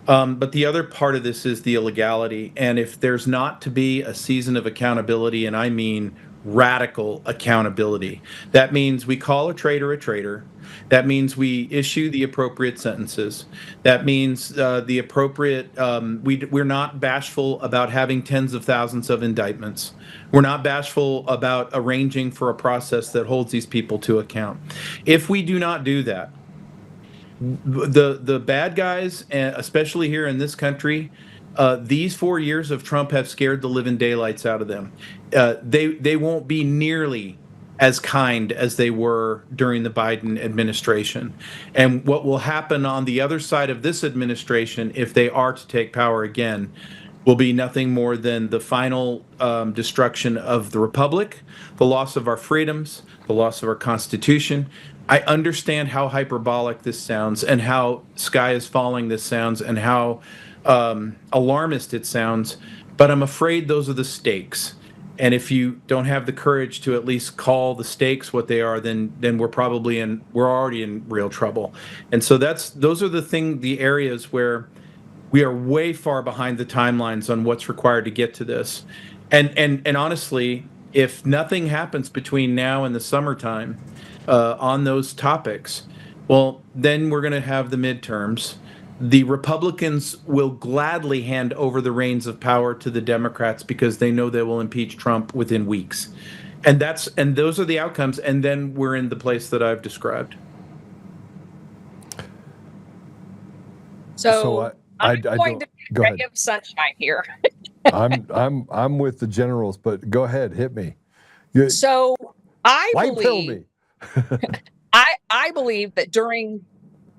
But the other part of this is the illegality. And if there's not to be a season of accountability, and I mean radical accountability, that means we call a traitor a traitor. That means we issue the appropriate sentences. That means the appropriate, we're not bashful about having tens of thousands of indictments. We're not bashful about arranging for a process that holds these people to account. If we do not do that, the bad guys, especially here in this country, these 4 years of Trump have scared the living daylights out of them. They won't be nearly as kind as they were during the Biden administration. And what will happen on the other side of this administration, if they are to take power again, will be nothing more than the final destruction of the republic, the loss of our freedoms, the loss of our Constitution. I understand how hyperbolic this sounds and how sky is falling this sounds and how alarmist it sounds, but I'm afraid those are the stakes. And if you don't have the courage to at least call the stakes what they are, then we're already in real trouble. And so those are the areas where we are way far behind the timelines on what's required to get to this. And honestly, if nothing happens between now and the summertime on those topics, well, then we're going to have the midterms. The Republicans will gladly hand over the reins of power to the Democrats because they know they will impeach Trump within weeks. And those are the outcomes. And then we're in the place that I've described. So I'm going to be go a ahead. ray of sunshine here. I'm with the generals, but go ahead, hit me. So I White pill believe me. I believe that during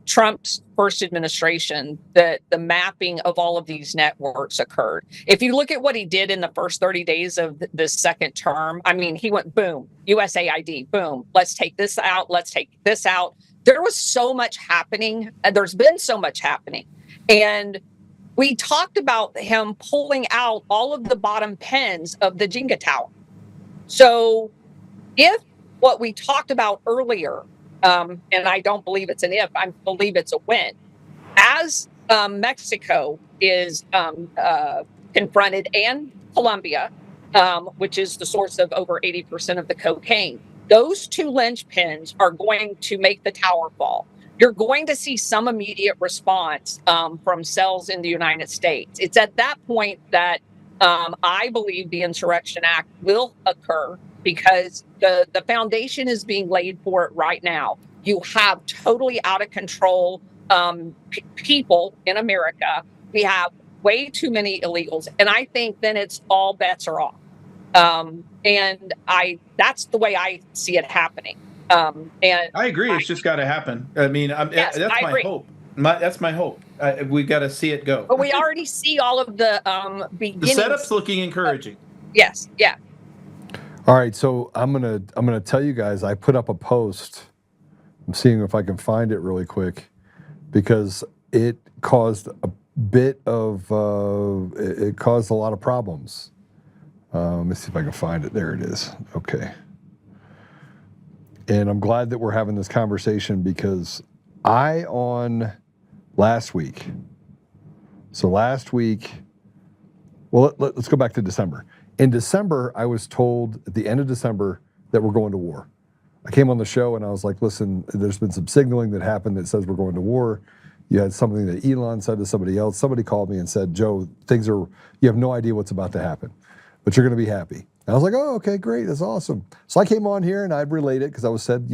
Trump's first administration, that the mapping of all of these networks occurred. If you look at what he did in the first 30 days of the second term, I mean, he went boom, USAID, boom, let's take this out, let's take this out. There was so much happening, and there's been so much happening. And we talked about him pulling out all of the bottom pins of the Jenga tower. So if what we talked about earlier, and I don't believe it's an if, I believe it's a when, as Mexico is confronted, and Colombia, which is the source of over 80% of the cocaine, those two linchpins are going to make the tower fall. You're going to see some immediate response from cells in the United States. It's at that point that I believe the Insurrection Act will occur, because the foundation is being laid for it right now. You have totally out of control people in America. We have way too many illegals, and I think then it's all bets are off. And that's the way I see it happening. And I agree. It's just got to happen. I mean, yes, that's my hope. That's my hope. We've got to see it go. But we already see all of the beginnings. The setup's looking encouraging. Yes. Yeah. All right, so I'm gonna tell you guys, I put up a post. I'm seeing if I can find it really quick, because it caused a bit of it caused a lot of problems. Let me see if I can find it. There it is. Okay. And I'm glad that we're having this conversation, because last week, well, let's go back to December. In December, I was told at the end of December that we're going to war. I came on the show and I was like, listen, there's been some signaling that happened that says we're going to war. You had something that Elon said to somebody else. Somebody called me and said, Joe, you have no idea what's about to happen, but you're going to be happy. And I was like, oh, okay, great. That's awesome. So I came on here and I'd relate it because I said,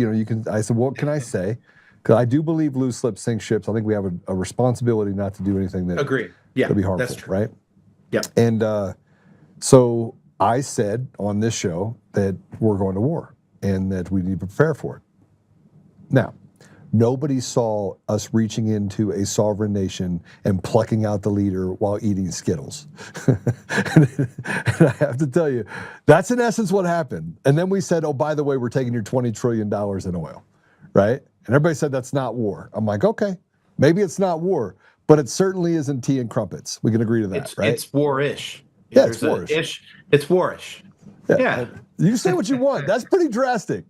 I said, what can I say? Because I do believe lose lips sink ships. I think we have a responsibility not to do anything that could be harmful, that's true. right? Yeah. And so I said on this show that we're going to war and that we need to prepare for it. Now, nobody saw us reaching into a sovereign nation and plucking out the leader while eating Skittles. And I have to tell you, that's in essence what happened. And then we said, oh, by the way, we're taking your $20 trillion in oil, right? And everybody said that's not war. I'm like, okay, maybe it's not war, but it certainly isn't tea and crumpets. We can agree to that, right? It's war-ish. Yeah, it's war-ish. It's war-ish. Yeah. You say what you want. That's pretty drastic.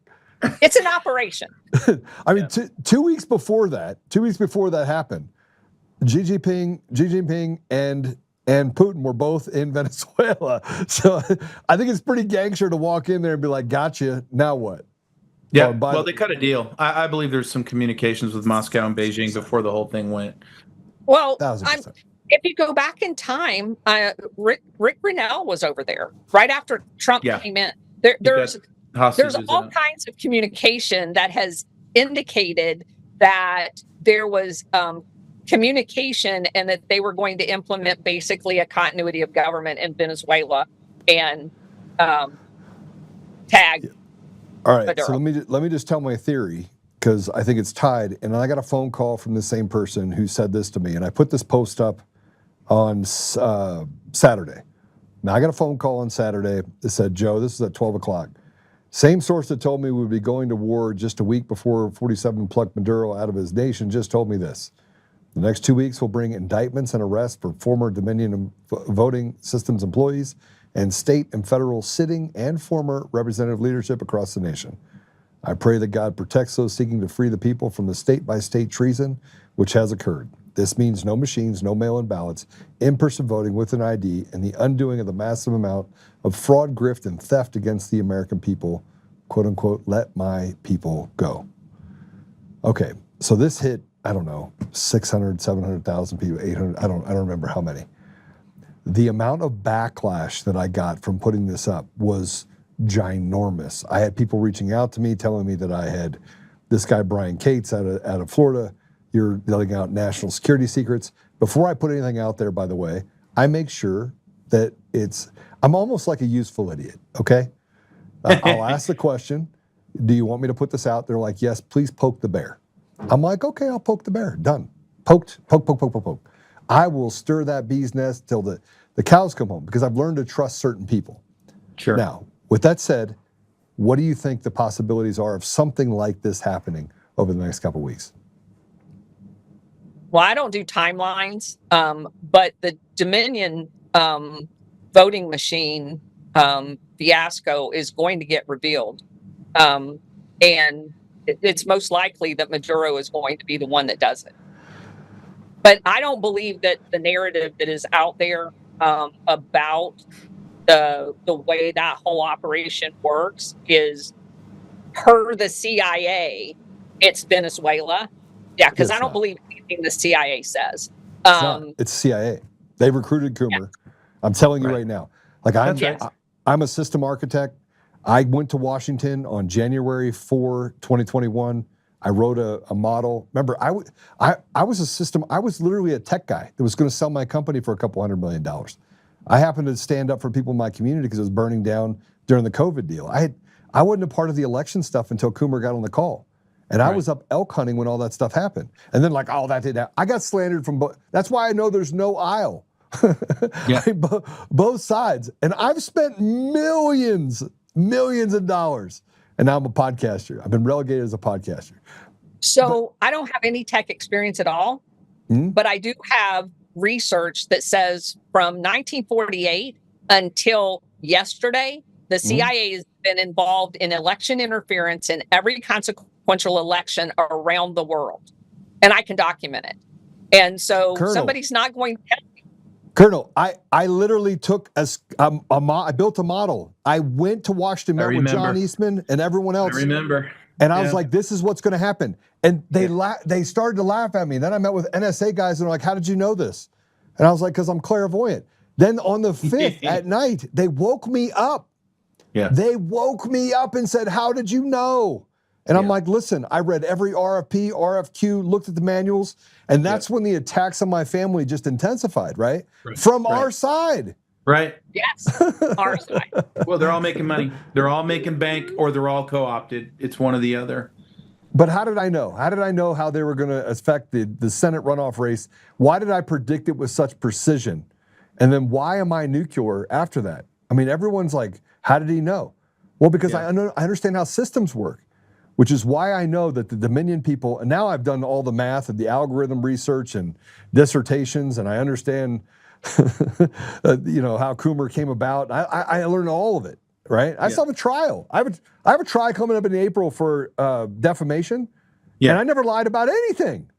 It's an operation. I mean, 2 weeks before that happened, Xi Jinping and Putin were both in Venezuela. So I think it's pretty gangster to walk in there and be like, gotcha, now what? Yeah, well, they cut a deal. I believe there's some communications with Moscow and Beijing before the whole thing went. Well, if you go back in time, Rick Grinnell was over there right after Trump came in. There's all kinds of communication that has indicated that there was communication and that they were going to implement basically a continuity of government in Venezuela and tag. Yeah. All right, Maduro. so let me just tell my theory because I think it's tied. And I got a phone call from the same person who said this to me, and I put this post up on Saturday. Now I got a phone call on Saturday that said, Joe, this is at 12 o'clock. Same source that told me we would be going to war just a week before 47 plucked Maduro out of his nation just told me this. The next 2 weeks will bring indictments and arrests for former Dominion voting systems employees and state and federal sitting and former representative leadership across the nation. I pray that God protects those seeking to free the people from the state-by-state treason which has occurred. This means no machines, no mail-in ballots, in-person voting with an ID, and the undoing of the massive amount of fraud, grift, and theft against the American people, quote unquote, let my people go. Okay, so this hit, I don't know, 600, 700,000 people, 800, I don't remember how many. The amount of backlash that I got from putting this up was ginormous. I had people reaching out to me, telling me that I had this guy, Brian Cates out of Florida, you're letting out national security secrets. Before I put anything out there, by the way, I make sure that I'm almost like a useful idiot, okay? I'll ask the question, do you want me to put this out? They're like, yes, please poke the bear. I'm like, okay, I'll poke the bear, done. Poke. I will stir that bee's nest till the cows come home because I've learned to trust certain people. Sure. Now, with that said, what do you think the possibilities are of something like this happening over the next couple of weeks? Well, I don't do timelines, but the Dominion voting machine fiasco is going to get revealed. And it's most likely that Maduro is going to be the one that does it. But I don't believe that the narrative that is out there about the way that whole operation works is per the CIA, it's Venezuela. Yeah, because I don't believe anything the CIA says. It's CIA. They recruited Coomer. Yeah. I'm telling you right now. Like I'm a system architect. I went to Washington on January 4, 2021. I wrote a model. Remember, I was literally a tech guy that was going to sell my company for $200 million. I happened to stand up for people in my community because it was burning down during the COVID deal. I wasn't a part of the election stuff until Coomer got on the call. And I was up elk hunting when all that stuff happened. And then that didn't happen. I got slandered from both. That's why I know there's no aisle. Yeah. Both sides. And I've spent millions of dollars. And now I'm a podcaster. I've been relegated as a podcaster. So I don't have any tech experience at all, but I do have research that says from 1948 until yesterday, the CIA has been involved in election interference in every consequential election around the world. And I can document it. And so somebody's not going to tell me. Colonel, I literally took I built a model. I went to Washington, met with John Eastman and everyone else. I remember. And I was like, this is what's going to happen. And they started to laugh at me. Then I met with NSA guys and they're like, how did you know this? And I was like, because I'm clairvoyant. Then on the 5th at night, they woke me up. Yeah. They woke me up and said, how did you know? And I'm like, listen, I read every RFP, RFQ, looked at the manuals, and that's when the attacks on my family just intensified, right? From our side. Right. Yes, our side. Well, they're all making money. They're all making bank, or they're all co-opted. It's one or the other. But how did I know? How did I know how they were going to affect the Senate runoff race? Why did I predict it with such precision? And then why am I nuclear after that? I mean, everyone's like, how did he know? Well, because I understand how systems work, which is why I know that the Dominion people, and now I've done all the math and the algorithm research and dissertations, and I understand how Coomer came about. I learned all of it, right? I still have a trial. I have a trial coming up in April for defamation, and I never lied about anything.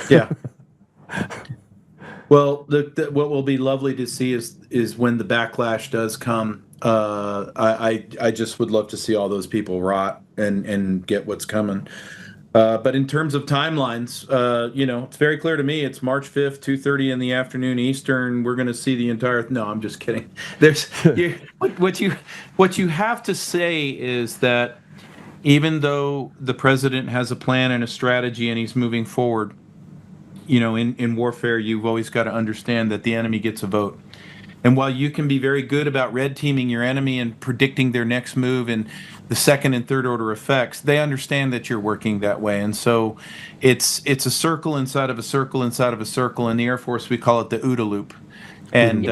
Yeah. Well, what will be lovely to see is when the backlash does come. I just would love to see all those people rot and get what's coming. But in terms of timelines, it's very clear to me. It's March 5th, 2:30 in the afternoon Eastern. We're going to see the entire. No, I'm just kidding. What you have to say is that even though the president has a plan and a strategy and he's moving forward, in warfare, you've always got to understand that the enemy gets a vote. And while you can be very good about red teaming your enemy and predicting their next move and the second and third order effects, they understand that you're working that way. And so it's a circle inside of a circle inside of a circle. In the Air Force, we call it the OODA loop. And,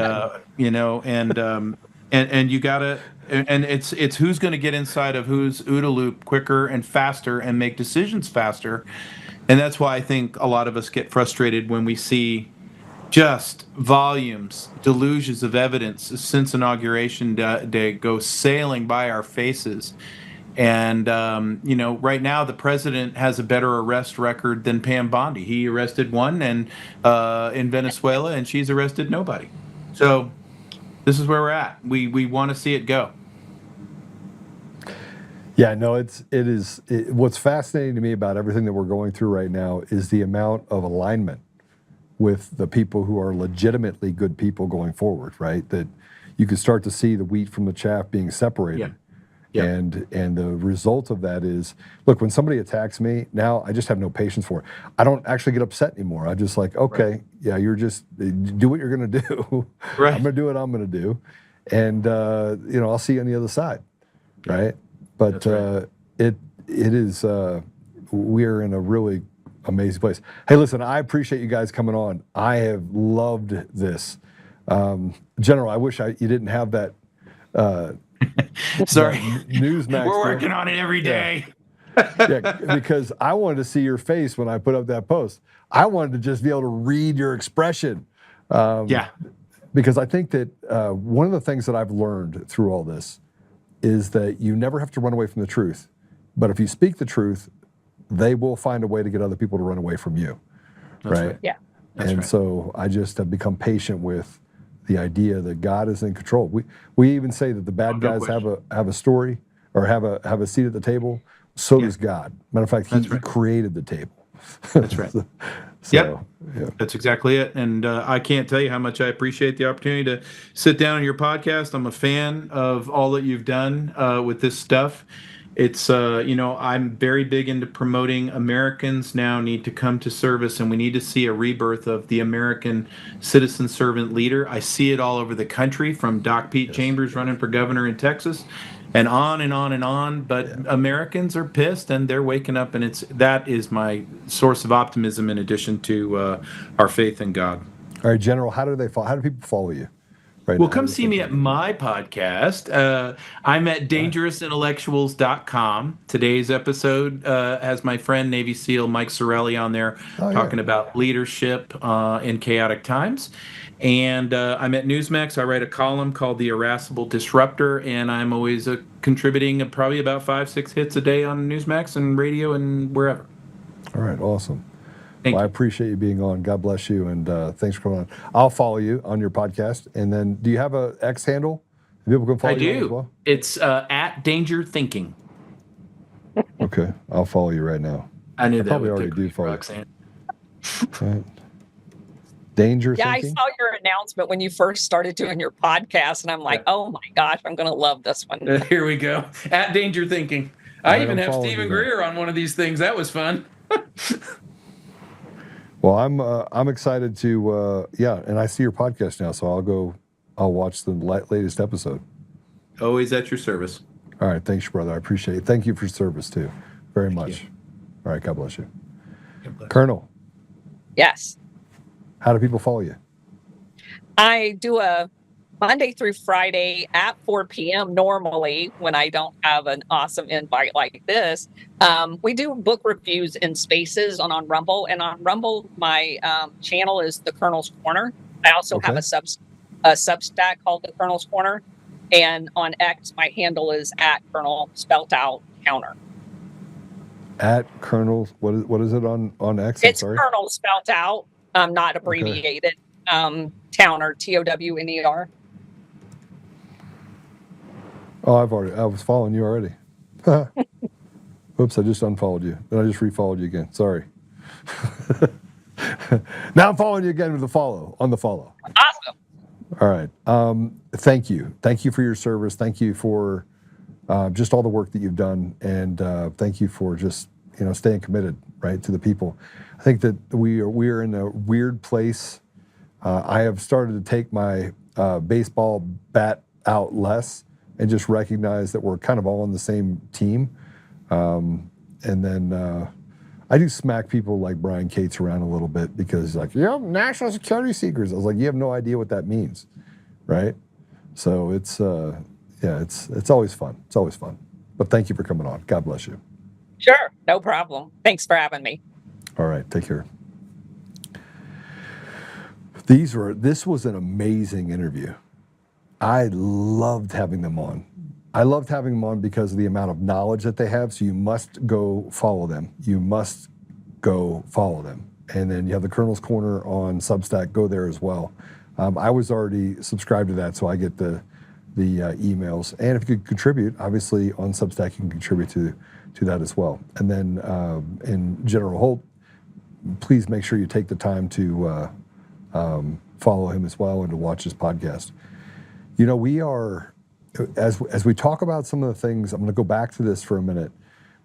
and you gotta, and it's who's going to get inside of whose OODA loop quicker and faster and make decisions faster. And that's why I think a lot of us get frustrated when we see just volumes, deluges of evidence since Inauguration Day go sailing by our faces. And, right now the president has a better arrest record than Pam Bondi. He arrested one and in Venezuela, and she's arrested nobody. So this is where we're at. We want to see it go. Yeah, no, it is. What's fascinating to me about everything that we're going through right now is the amount of alignment with the people who are legitimately good people going forward, right? That you can start to see the wheat from the chaff being separated. Yeah. And the result of that is, look, when somebody attacks me, now I just have no patience for it. I don't actually get upset anymore. I'm just like, okay, yeah, you're just, do what you're going to do. Right. I'm going to do what I'm going to do. And, I'll see you on the other side, right? But it is, we're in a really amazing place. Hey, listen, I appreciate you guys coming on. I have loved this. General, I wish you didn't have that. Sorry. Newsmax. We're working on it every day. Yeah, because I wanted to see your face when I put up that post. I wanted to just be able to read your expression. Because I think that one of the things that I've learned through all this is that you never have to run away from the truth. But if you speak the truth, they will find a way to get other people to run away from you. That's right? Yeah. And so I just have become patient with the idea that God is in control. We even say that the bad guys have a story or have a seat at the table. So does God. Matter of fact, he created the table. That's right. Yeah. That's exactly it. And I can't tell you how much I appreciate the opportunity to sit down on your podcast. I'm a fan of all that you've done with this stuff. It's, I'm very big into promoting Americans now need to come to service, and we need to see a rebirth of the American citizen servant leader. I see it all over the country, from Doc Pete Chambers running for governor in Texas, and on and on and on. But Americans are pissed, and they're waking up, and that is my source of optimism in addition to our faith in God. All right, General, how do people follow you? Right well, come see me at my podcast. I'm at dangerousintellectuals.com. Today's episode has my friend Navy SEAL Mike Sorelli on there talking about leadership in chaotic times. And I'm at Newsmax. I write a column called The Irascible Disruptor, and I'm always contributing probably about 5-6 hits a day on Newsmax and radio and wherever. All right, awesome. Thank you. I appreciate you being on. God bless you, and thanks for coming on. I'll follow you on your podcast. And then, do you have a X handle? People can follow you as well? It's at Danger Thinking. All Okay, I'll follow you right now. I knew I that probably would already tickle do you, follow. Roxane. Right. Danger Yeah, I thinking? saw your announcement when you first started doing your podcast, and I'm like, oh my gosh, I'm going to love this one. Here we go. At Danger Thinking. All I right, even I'm have following Stephen you now. Greer on one of these things. That was fun. Well, I'm excited to and I see your podcast now, so I'll watch the latest episode. Always at your service. All right, thanks, brother. I appreciate it. Thank you for your service too, very Thank much. you. All right, God bless you, God bless. Colonel. Yes. How do people follow you? I do a Monday through Friday at 4 p.m. normally when I don't have an awesome invite like this. We do book reviews in spaces on Rumble. And on Rumble, my channel is The Colonel's Corner. I also have a Substack called The Colonel's Corner. And on X, my handle is at Colonel spelt out Towner. At Colonel, what is it on X? It's Colonel spelt out, not abbreviated. Towner, Towner. Oh, I was following you already. Oops, I just unfollowed you. Then I just refollowed you again. Sorry. Now I'm following you again with the follow. Awesome. All right. Thank you. Thank you for your service. Thank you for just all the work that you've done, and thank you for just staying committed, right, to the people. I think that we are in a weird place. I have started to take my baseball bat out less and just recognize that we're kind of all on the same team. And then I do smack people like Brian Cates around a little bit because he's like, national security secrets. I was like, you have no idea what that means, right? So it's always fun. It's always fun. But thank you for coming on. God bless you. Sure, no problem. Thanks for having me. All right, take care. This was an amazing interview. I loved having them on. I loved having them on because of the amount of knowledge that they have. So you must go follow them. And then you have the Colonel's Corner on Substack. Go there as well. I was already subscribed to that, so I get the emails. And if you could contribute, obviously on Substack you can contribute to that as well. And then in General Holt, please make sure you take the time to follow him as well and to watch his podcast. We are, as we talk about some of the things, I'm going to go back to this for a minute.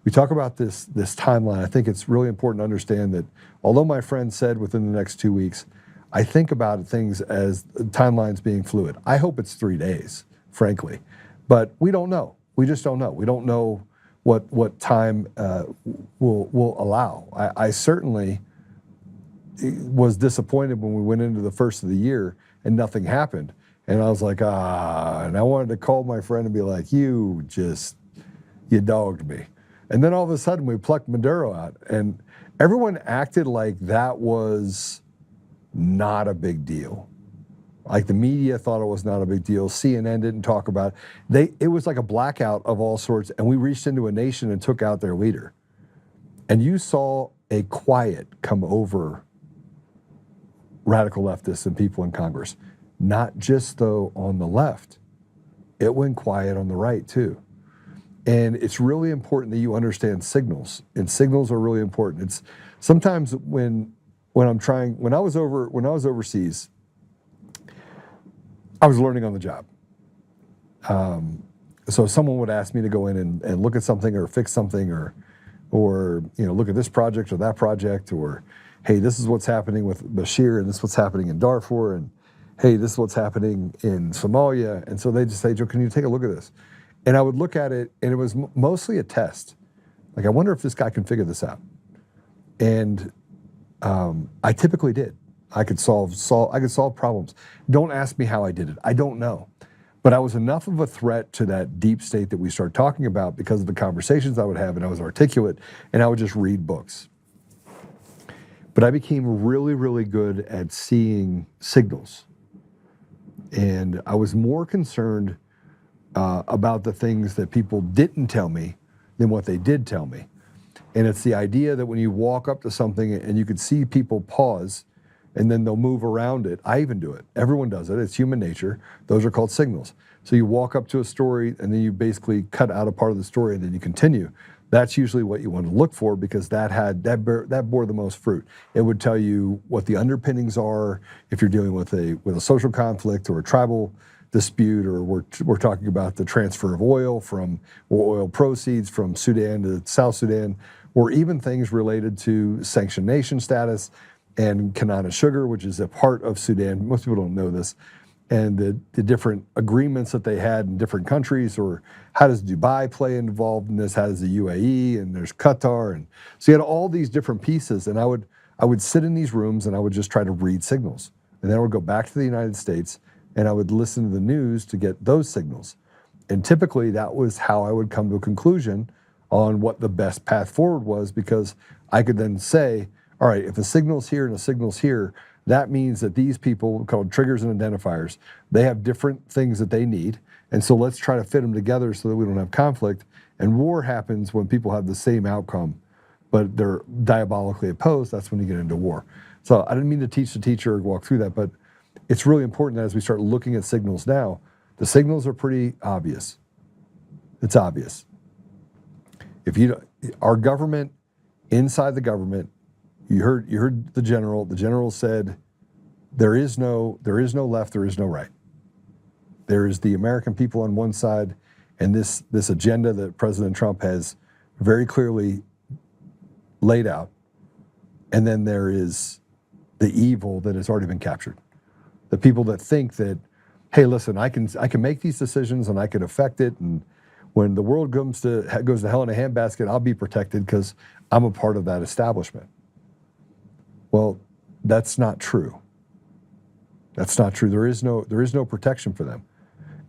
We talk about this timeline. I think it's really important to understand that although my friend said within the next 2 weeks, I think about things as timelines being fluid. I hope it's 3 days, frankly, but we don't know. We just don't know. We don't know what time will allow. I certainly was disappointed when we went into the first of the year and nothing happened. And I was like, and I wanted to call my friend and be like, you dogged me. And then all of a sudden we plucked Maduro out and everyone acted like that was not a big deal. Like the media thought it was not a big deal. CNN didn't talk about it. It was like a blackout of all sorts. And we reached into a nation and took out their leader. And you saw a quiet come over radical leftists and people in Congress. Not just though on the left, it went quiet on the right too. And it's really important that you understand signals, and signals are really important. It's sometimes when I was overseas, I was learning on the job. So someone would ask me to go in and look at something or fix something or look at this project or that project, or hey, this is what's happening with Bashir and this is what's happening in Darfur, and hey, this is what's happening in Somalia. And so they just say, Joe, can you take a look at this? And I would look at it, and it was mostly a test. Like, I wonder if this guy can figure this out. And I typically did. I could solve problems. Don't ask me how I did it. I don't know. But I was enough of a threat to that deep state that we started talking about because of the conversations I would have, and I was articulate, and I would just read books. But I became really, really good at seeing signals. And I was more concerned about the things that people didn't tell me than what they did tell me. And it's the idea that when you walk up to something and you could see people pause and then they'll move around it. I even do it. Everyone does it. It's human nature. Those are called signals. So you walk up to a story and then you basically cut out a part of the story and then you continue. That's usually what you want to look for because that bore the most fruit. It would tell you what the underpinnings are if you're dealing with a social conflict or a tribal dispute, or we're talking about the transfer of oil or oil proceeds from Sudan to South Sudan, or even things related to sanctioned nation status and Kanana sugar, which is a part of Sudan. Most people don't know this. And the different agreements that they had in different countries, or how does Dubai play involved in this? How does the UAE, and there's Qatar, and so you had all these different pieces. And I would sit in these rooms and I would just try to read signals, and then I would go back to the United States and I would listen to the news to get those signals. And typically that was how I would come to a conclusion on what the best path forward was, because I could then say, all right, if a signal's here and a signal's here, that means that these people, called triggers and identifiers, they have different things that they need. And so let's try to fit them together so that we don't have conflict. And war happens when people have the same outcome, but they're diabolically opposed. That's when you get into war. So I didn't mean to teach the teacher or walk through that, but it's really important that as we start looking at signals now, the signals are pretty obvious. It's obvious. Our government, inside the government, you heard the general. The general said, there is no left, there is no right. There is the American people on one side, and this agenda that President Trump has very clearly laid out, and then there is the evil that has already been captured. The people that think that, hey, listen, I can make these decisions and I can affect it, and when the world goes to hell in a handbasket, I'll be protected because I'm a part of that establishment. Well, that's not true. That's not true. There is no protection for them.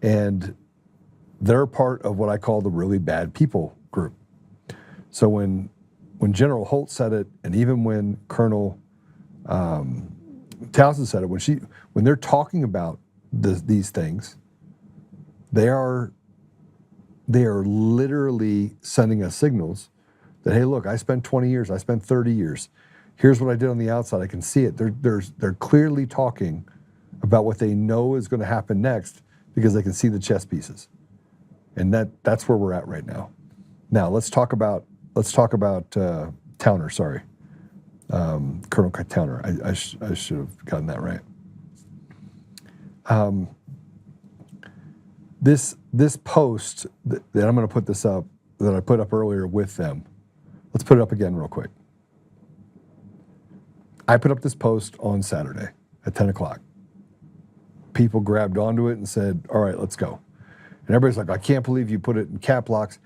And they're part of what I call the really bad people group. So when General Holt said it, and even when Colonel Townsend said it, when they're talking about these things, they are literally sending us signals that, hey, look, I spent 20 years, I spent 30 years. Here's what I did on the outside. I can see it. They're clearly talking about what they know is going to happen next because they can see the chess pieces, and that's where we're at right now. Now let's talk about Towner. Sorry, Colonel Towner. I should have gotten that right. This post that I'm going to put this up, that I put up earlier with them. Let's put it up again real quick. I put up this post on Saturday at 10 o'clock. People grabbed onto it and said, all right, let's go. And everybody's like, I can't believe you put it in cap locks.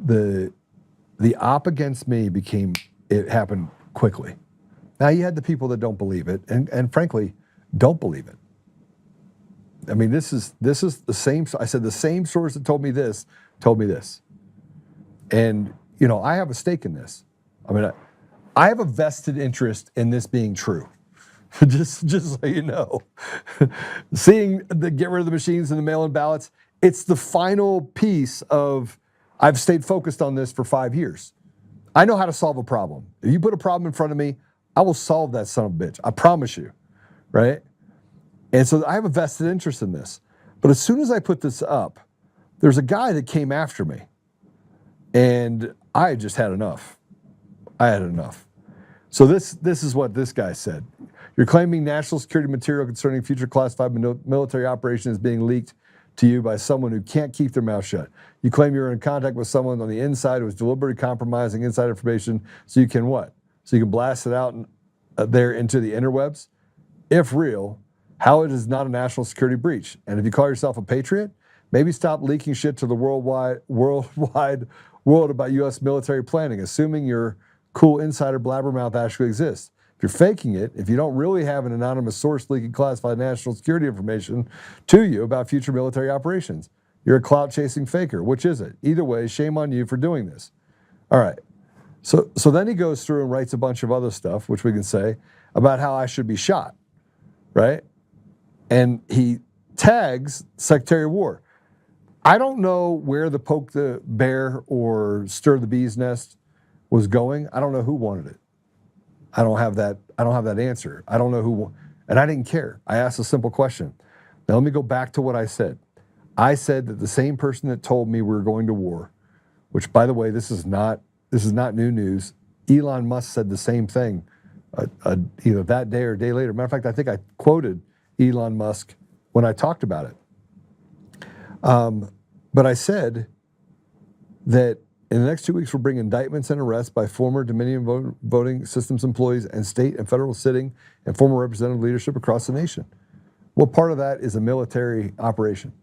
The op against me it happened quickly. Now you had the people that don't believe it and frankly, don't believe it. I mean, this is the same. I said the same source that told me this. And, I have a stake in this. I mean, I have a vested interest in this being true. just so you know. Seeing the get rid of the machines and the mail-in ballots, it's the final piece of, I've stayed focused on this for 5 years. I know how to solve a problem. If you put a problem in front of me, I will solve that son of a bitch. I promise you, right? And so I have a vested interest in this. But as soon as I put this up, there's a guy that came after me. And I just had enough. I had enough. So this is what this guy said. You're claiming national security material concerning future classified military operations is being leaked to you by someone who can't keep their mouth shut. You claim you're in contact with someone on the inside who is deliberately compromising inside information so you can what? So you can blast it out there into the interwebs? If real, how it is not a national security breach. And if you call yourself a patriot, maybe stop leaking shit to the worldwide world about U.S. military planning, assuming your cool insider blabbermouth actually exists. If you're faking it, if you don't really have an anonymous source leaking classified national security information to you about future military operations, you're a clout-chasing faker. Which is it? Either way, shame on you for doing this. All right. So then he goes through and writes a bunch of other stuff, which we can say, about how I should be shot, right? And he tags Secretary of War. I don't know where the poke the bear or stir the bee's nest was going. I don't know who wanted it. I don't have that answer. I don't know who, and I didn't care. I asked a simple question. Now let me go back to what I said. I said that the same person that told me we were going to war which, by the way, this is not new news. Elon Musk said the same thing either that day or a day later. Matter of fact, I think I quoted Elon Musk when I talked about it. But I said that in the next 2 weeks, we'll bring indictments and arrests by former Dominion voting systems employees and state and federal sitting and former representative leadership across the nation. What part of that is a military operation?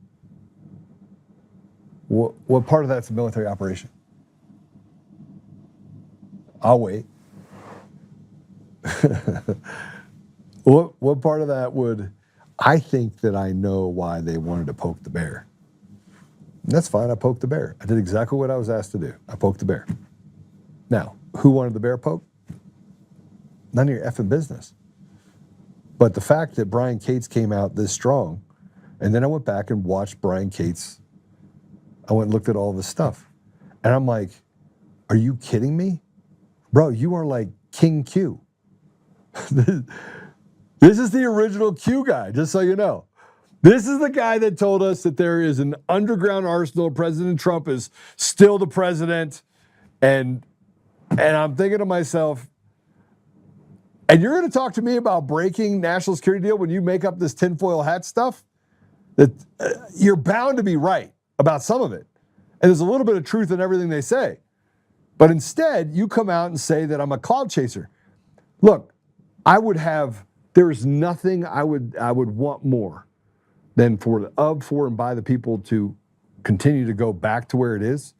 What part of that's a military operation? I'll wait. What part of that would... I think that I know why they wanted to poke the bear. And that's fine, I poked the bear. I did exactly what I was asked to do. I poked the bear. Now, who wanted the bear poke? None of your effing business. But the fact that Brian Cates came out this strong, and then I went back and watched Brian Cates. I went and looked at all this stuff. And I'm like, are you kidding me? Bro, you are like King Q. This is the original Q guy, just so you know. This is the guy that told us that there is an underground arsenal. President Trump is still the president. And I'm thinking to myself, and you're going to talk to me about breaking national security deal when you make up this tinfoil hat stuff? That you're bound to be right about some of it. And there's a little bit of truth in everything they say. But instead, you come out and say that I'm a cloud chaser. Look, there's nothing I would want more than for and by the people to continue to go back to where it is,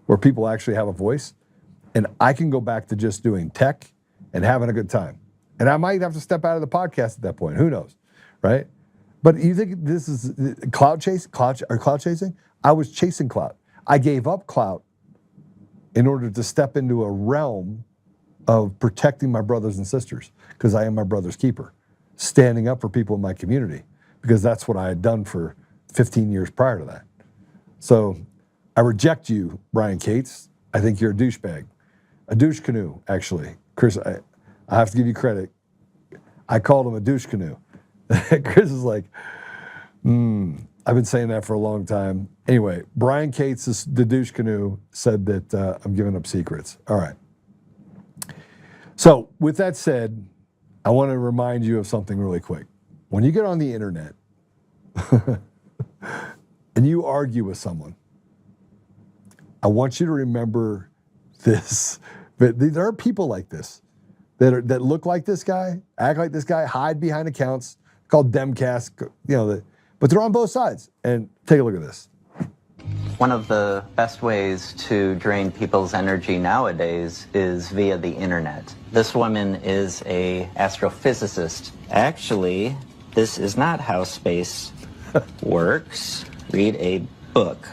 where people actually have a voice. And I can go back to just doing tech and having a good time. And I might have to step out of the podcast at that point. Who knows, right? But you think this is cloud chasing? I was chasing clout. I gave up clout in order to step into a realm of protecting my brothers and sisters, because I am my brother's keeper, standing up for people in my community, because that's what I had done for 15 years prior to that. So I reject you, Brian Cates. I think you're a douchebag. A douche canoe, actually. Chris, I have to give you credit. I called him a douche canoe. Chris is like, I've been saying that for a long time. Anyway, Brian Cates, the douche canoe, said that I'm giving up secrets. All right. So with that said, I want to remind you of something really quick. When you get on the internet and you argue with someone, I want you to remember this. There are people like this that look like this guy, act like this guy, hide behind accounts called Demcast, but they're on both sides. And take a look at this. One of the best ways to drain people's energy nowadays is via the internet. This woman is an astrophysicist. Actually, this is not how space works. Read a book.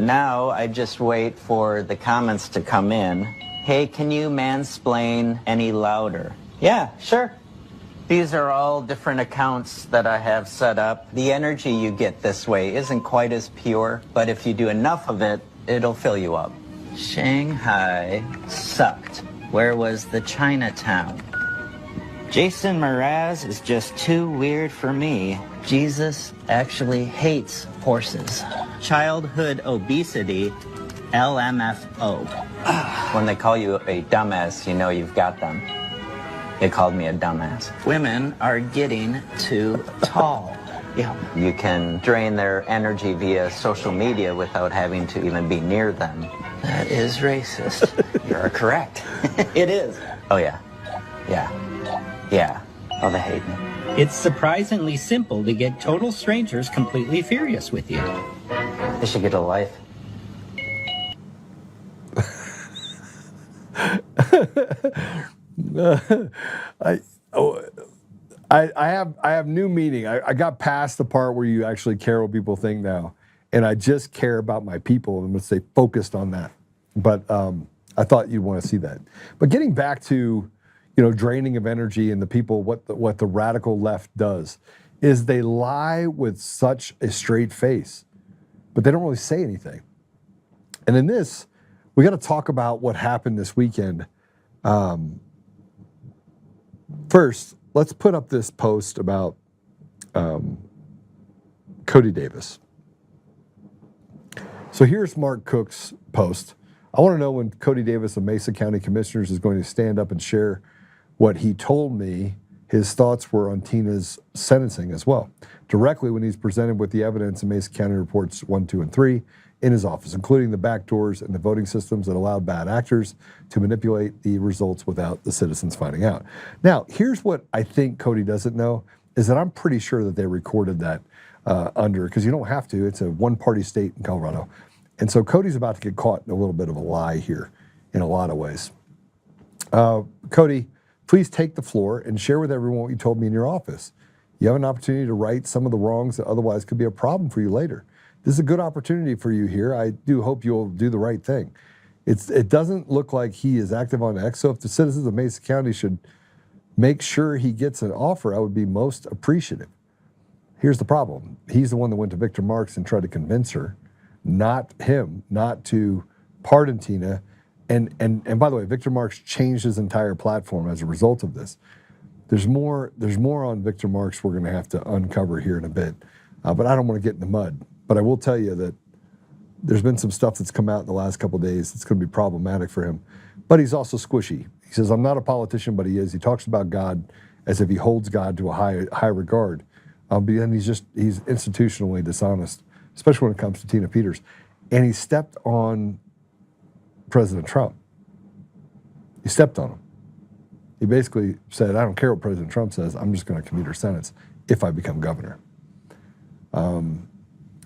Now I just wait for the comments to come in. Hey, can you mansplain any louder? Yeah, sure. These are all different accounts that I have set up. The energy you get this way isn't quite as pure, but if you do enough of it, it'll fill you up. Shanghai sucked. Where was the Chinatown? Jason Mraz is just too weird for me. Jesus actually hates horses. Childhood obesity, LMFO. When they call you a dumbass, you know you've got them. They called me a dumbass. Women are getting too tall. Yeah. You can drain their energy via social media without having to even be near them. That is racist. You're correct. It is. Oh, yeah. Yeah. Yeah. Oh, they hate me. It's surprisingly simple to get total strangers completely furious with you. They should get a life. I have new meaning. I got past the part where you actually care what people think now, and I just care about my people, and I'm going to stay focused on that. But I thought you'd want to see that. But getting back to draining of energy and the people, what the radical left does is they lie with such a straight face, but they don't really say anything. And in this, we got to talk about what happened this weekend. First, let's put up this post about Cody Davis. So here's Mark Cook's post. I want to know when Cody Davis of Mesa County Commissioners is going to stand up and share what he told me his thoughts were on Tina's sentencing as well, directly when he's presented with the evidence in Mesa County Reports 1, 2, and 3 in his office, including the backdoors and the voting systems that allowed bad actors to manipulate the results without the citizens finding out. Now, here's what I think Cody doesn't know, is that I'm pretty sure that they recorded that because you don't have to. It's a one-party state in Colorado. And so Cody's about to get caught in a little bit of a lie here in a lot of ways. Cody, please take the floor and share with everyone what you told me in your office. You have an opportunity to right some of the wrongs that otherwise could be a problem for you later. This is a good opportunity for you here. I do hope you'll do the right thing. It doesn't look like he is active on X, so if the citizens of Mesa County should make sure he gets an offer, I would be most appreciative. Here's the problem. He's the one that went to Victor Marks and tried to convince her, not him, not to pardon Tina. And by the way, Victor Marks changed his entire platform as a result of this. There's more on Victor Marks we're going to have to uncover here in a bit, but I don't want to get in the mud. But I will tell you that there's been some stuff that's come out in the last couple of days that's going to be problematic for him. But he's also squishy. He says, I'm not a politician, but he is. He talks about God as if he holds God to a high regard. And he's institutionally dishonest, especially when it comes to Tina Peters. And he stepped on President Trump. He stepped on him. He basically said, I don't care what President Trump says, I'm just going to commute her sentence if I become governor.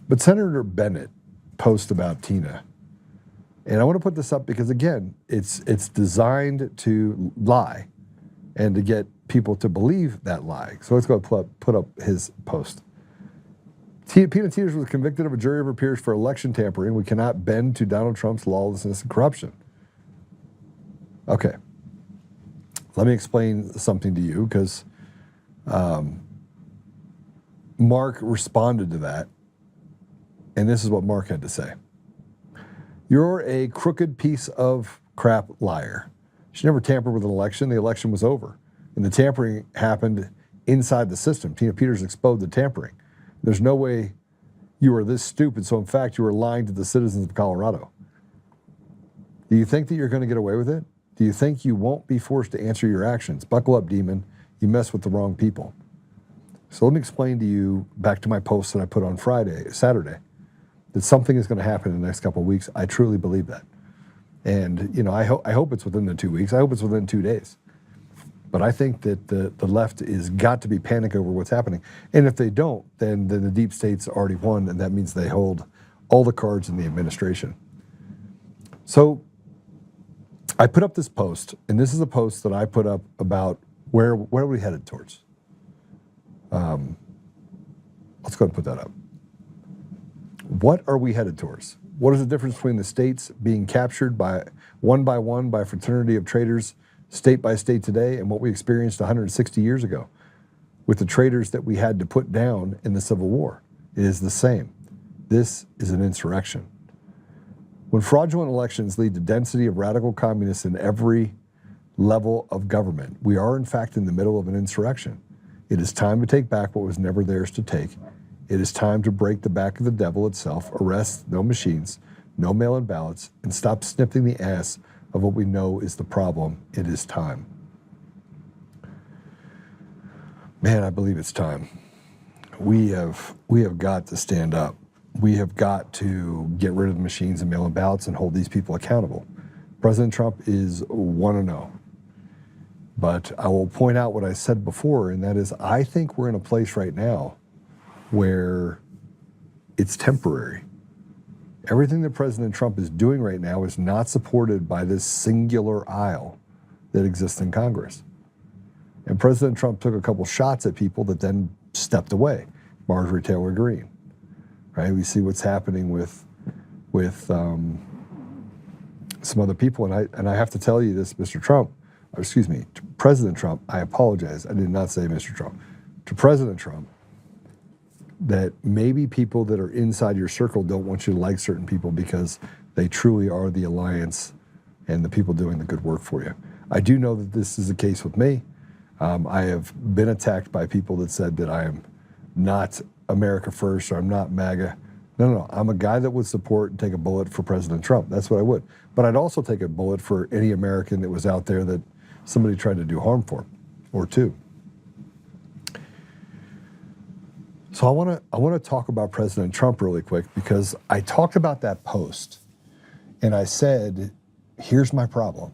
But Senator Bennett posted about Tina. And I want to put this up because, again, it's designed to lie and to get people to believe that lie. So let's go put up his post. Tina Peters was convicted of a jury of her peers for election tampering. We cannot bend to Donald Trump's lawlessness and corruption. Okay. Let me explain something to you because Mark responded to that. And this is what Mark had to say. You're a crooked piece of crap liar. She never tampered with an election. The election was over. And the tampering happened inside the system. Tina Peters exposed the tampering. There's no way you were this stupid. So in fact, you were lying to the citizens of Colorado. Do you think that you're going to get away with it? Do you think you won't be forced to answer your actions? Buckle up, demon. You mess with the wrong people. So let me explain to you, back to my post that I put on Saturday, that something is going to happen in the next couple of weeks. I truly believe that. And, you know, I hope it's within the 2 weeks. I hope it's within 2 days. But I think that the left is got to be panicked over what's happening. And if they don't, then the deep state's already won, and that means they hold all the cards in the administration. So I put up this post, and this is a post that I put up about where are we headed towards. Let's go and put that up. What are we headed towards? What is the difference between the states being captured by one by a fraternity of traitors, state by state today, and what we experienced 160 years ago with the traitors that we had to put down in the Civil War? It is the same. This is an insurrection. When fraudulent elections lead to density of radical communists in every level of government, we are in fact in the middle of an insurrection. It is time to take back what was never theirs to take. It is time to break the back of the devil itself, arrest no machines, no mail-in ballots, and stop sniffing the ass of what we know is the problem. It is time. Man, I believe it's time. We have got to stand up. We have got to get rid of the machines and mail-in ballots and hold these people accountable. President Trump is 1-0. But I will point out what I said before, and that is I think we're in a place right now where it's temporary. Everything that President Trump is doing right now is not supported by this singular aisle that exists in Congress. And President Trump took a couple shots at people that then stepped away. Marjorie Taylor Greene, right? We see what's happening with some other people, and I have to tell you this, Mr. Trump, or excuse me, to President Trump, I apologize. I did not say Mr. Trump. To President Trump, that maybe people that are inside your circle don't want you to like certain people because they truly are the alliance and the people doing the good work for you. I do know that this is the case with me. I have been attacked by people that said that I am not America first or I'm not MAGA. No. I'm a guy that would support and take a bullet for President Trump. That's what I would. But I'd also take a bullet for any American that was out there that somebody tried to do harm for, or to. So I want to talk about President Trump really quick, because I talked about that post and I said, here's my problem.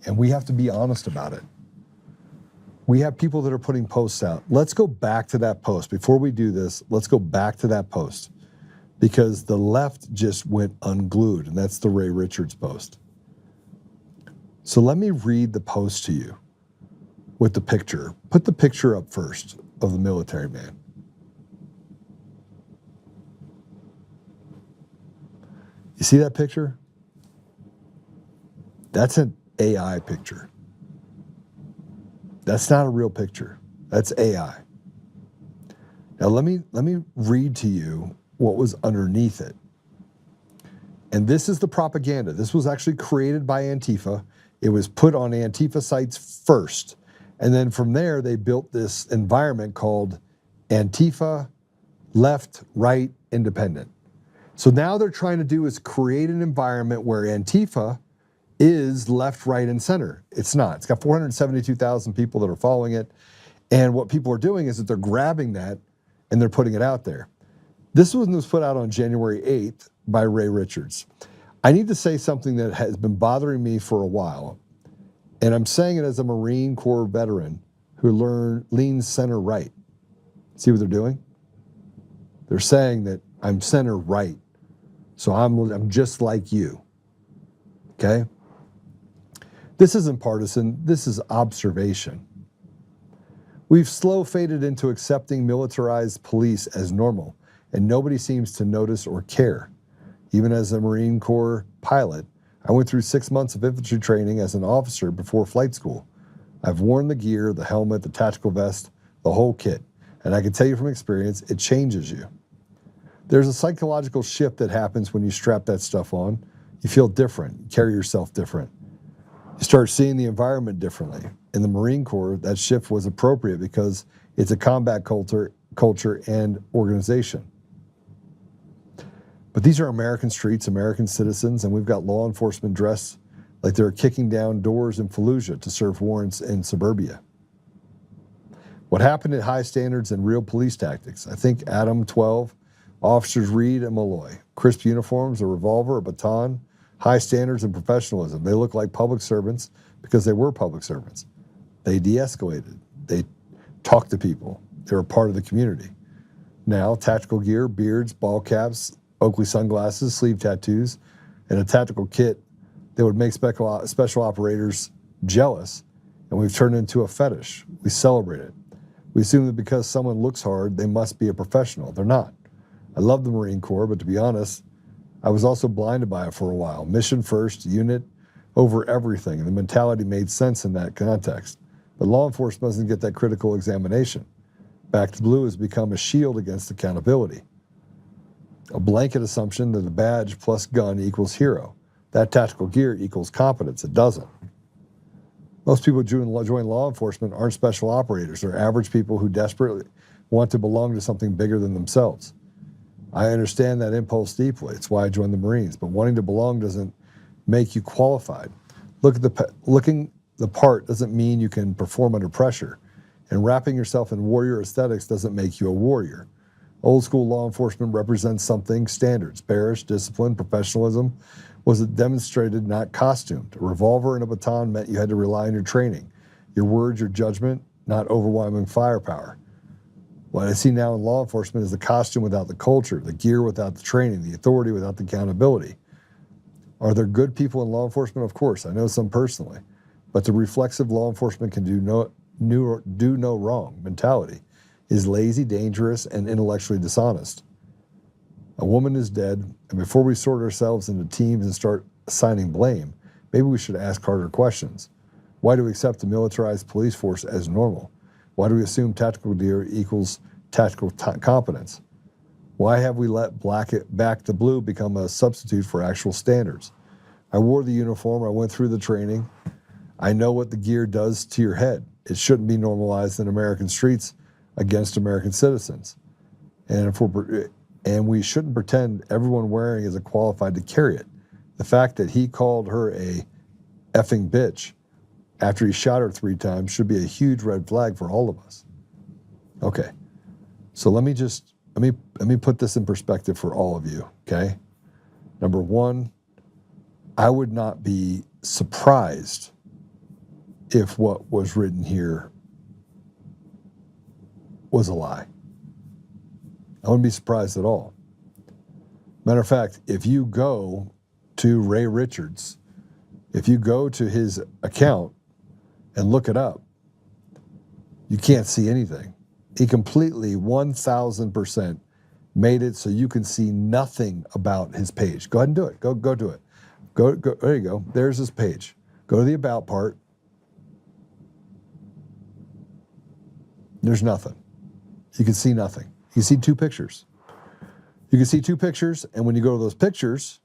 And we have to be honest about it. We have people that are putting posts out. Let's go back to that post. Before we do this, let's go back to that post, because the left just went unglued, and that's the Ray Richards post. So let me read the post to you with the picture. Put the picture up first of the military man. You see that picture? That's an AI picture. That's not a real picture. That's AI. Now let me read to you what was underneath it. And this is the propaganda. This was actually created by Antifa. It was put on Antifa sites first. And then from there, they built this environment called Antifa Left, Right, Independent. So now they're trying to do is create an environment where Antifa is left, right, and center. It's not. It's got 472,000 people that are following it. And what people are doing is that they're grabbing that and they're putting it out there. This one was put out on January 8th by Ray Richards. I need to say something that has been bothering me for a while. And I'm saying it as a Marine Corps veteran who leans center right. See what they're doing? They're saying that I'm center right. So I'm just like you. Okay? This isn't partisan. This is observation. We've slow faded into accepting militarized police as normal, and nobody seems to notice or care. Even as a Marine Corps pilot, I went through 6 months of infantry training as an officer before flight school. I've worn the gear, the helmet, the tactical vest, the whole kit. And I can tell you from experience, it changes you. There's a psychological shift that happens when you strap that stuff on. You feel different, you carry yourself different. You start seeing the environment differently. In the Marine Corps, that shift was appropriate because it's a combat culture and organization. But these are American streets, American citizens, and we've got law enforcement dressed like they're kicking down doors in Fallujah to serve warrants in suburbia. What happened at high standards and real police tactics? I think Adam 12, officers Reed and Malloy, crisp uniforms, a revolver, a baton, high standards and professionalism. They look like public servants because they were public servants. They de-escalated. They talked to people. They were part of the community. Now, tactical gear, beards, ball caps, Oakley sunglasses, sleeve tattoos, and a tactical kit that would make special operators jealous, and we've turned into a fetish. We celebrate it. We assume that because someone looks hard, they must be a professional. They're not. I love the Marine Corps, but to be honest, I was also blinded by it for a while. Mission first, unit over everything, and the mentality made sense in that context. But law enforcement doesn't get that critical examination. Back to Blue has become a shield against accountability. A blanket assumption that a badge plus gun equals hero. That tactical gear equals competence. It doesn't. Most people who join law enforcement aren't special operators. They're average people who desperately want to belong to something bigger than themselves. I understand that impulse deeply. It's why I joined the Marines. But wanting to belong doesn't make you qualified. Looking the part doesn't mean you can perform under pressure. And wrapping yourself in warrior aesthetics doesn't make you a warrior. Old school law enforcement represents something, standards, bearish, discipline, professionalism. Was it demonstrated, not costumed? A revolver and a baton meant you had to rely on your training, your words, your judgment, not overwhelming firepower. What I see now in law enforcement is the costume without the culture, the gear without the training, the authority without the accountability. Are there good people in law enforcement? Of course, I know some personally. But the reflexive law enforcement can do no wrong mentality is lazy, dangerous, and intellectually dishonest. A woman is dead, and before we sort ourselves into teams and start assigning blame, maybe we should ask harder questions. Why do we accept the militarized police force as normal? Why do we assume tactical gear equals tactical competence? Why have we let back to blue become a substitute for actual standards? I wore the uniform, I went through the training. I know what the gear does to your head. It shouldn't be normalized in American streets against American citizens. And if and we shouldn't pretend everyone wearing isn't qualified to carry it. The fact that he called her a effing bitch after he shot her 3 times should be a huge red flag for all of us. Okay, so let me put this in perspective for all of you, okay? Number one, I would not be surprised if what was written here was a lie. I wouldn't be surprised at all. Matter of fact, if you go to Ray Richards, if you go to his account and look it up, you can't see anything. He completely 1,000% made it so you can see nothing about his page. Go ahead and do it. Go do it. Go. There you go. There's his page. Go to the about part. There's nothing. You can see nothing. You can see 2 pictures. You can see 2 pictures, and when you go to those pictures,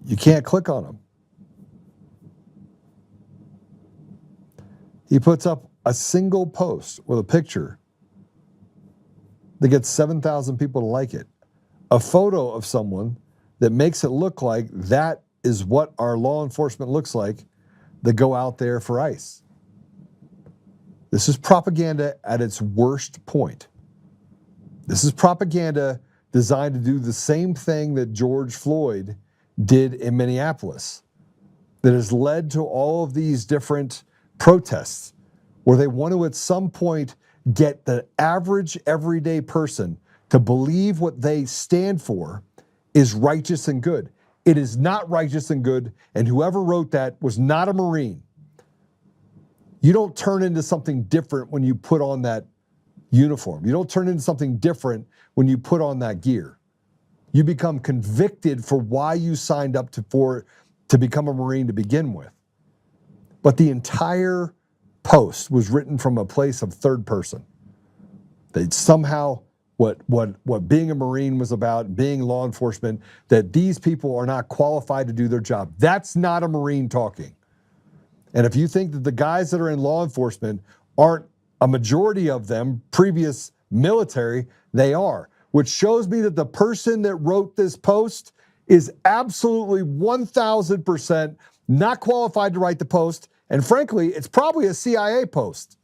you can't click on them. He puts up a single post with a picture that gets 7,000 people to like it. A photo of someone that makes it look like that is what our law enforcement looks like that go out there for ICE. This is propaganda at its worst point. This is propaganda designed to do the same thing that George Floyd did in Minneapolis, that has led to all of these different protests where they want to at some point get the average everyday person to believe what they stand for is righteous and good. It is not righteous and good, and whoever wrote that was not a Marine. You don't turn into something different when you put on that uniform. You don't turn into something different when you put on that gear. You become convicted for why you signed up to become a Marine to begin with. But the entire post was written from a place of third person. They somehow, what being a Marine was about, being law enforcement, that these people are not qualified to do their job. That's not a Marine talking. And if you think that the guys that are in law enforcement aren't a majority of them previous military, they are. Which shows me that the person that wrote this post is absolutely 1,000% not qualified to write the post. And frankly, it's probably a CIA post.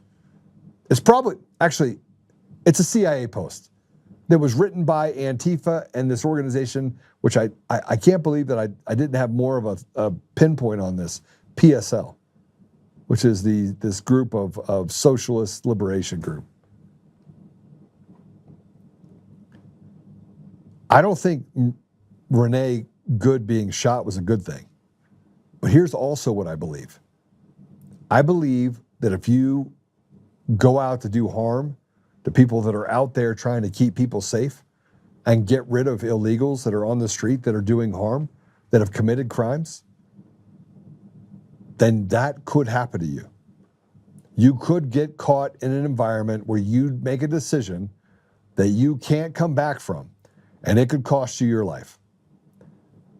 It's a CIA post that was written by Antifa and this organization, which I can't believe that I didn't have more of a pinpoint on this, PSL, which is this group of socialist liberation group. I don't think Renee Good being shot was a good thing. But here's also what I believe. I believe that if you go out to do harm to people that are out there trying to keep people safe and get rid of illegals that are on the street that are doing harm, that have committed crimes, then that could happen to you. You could get caught in an environment where you make a decision that you can't come back from, and it could cost you your life.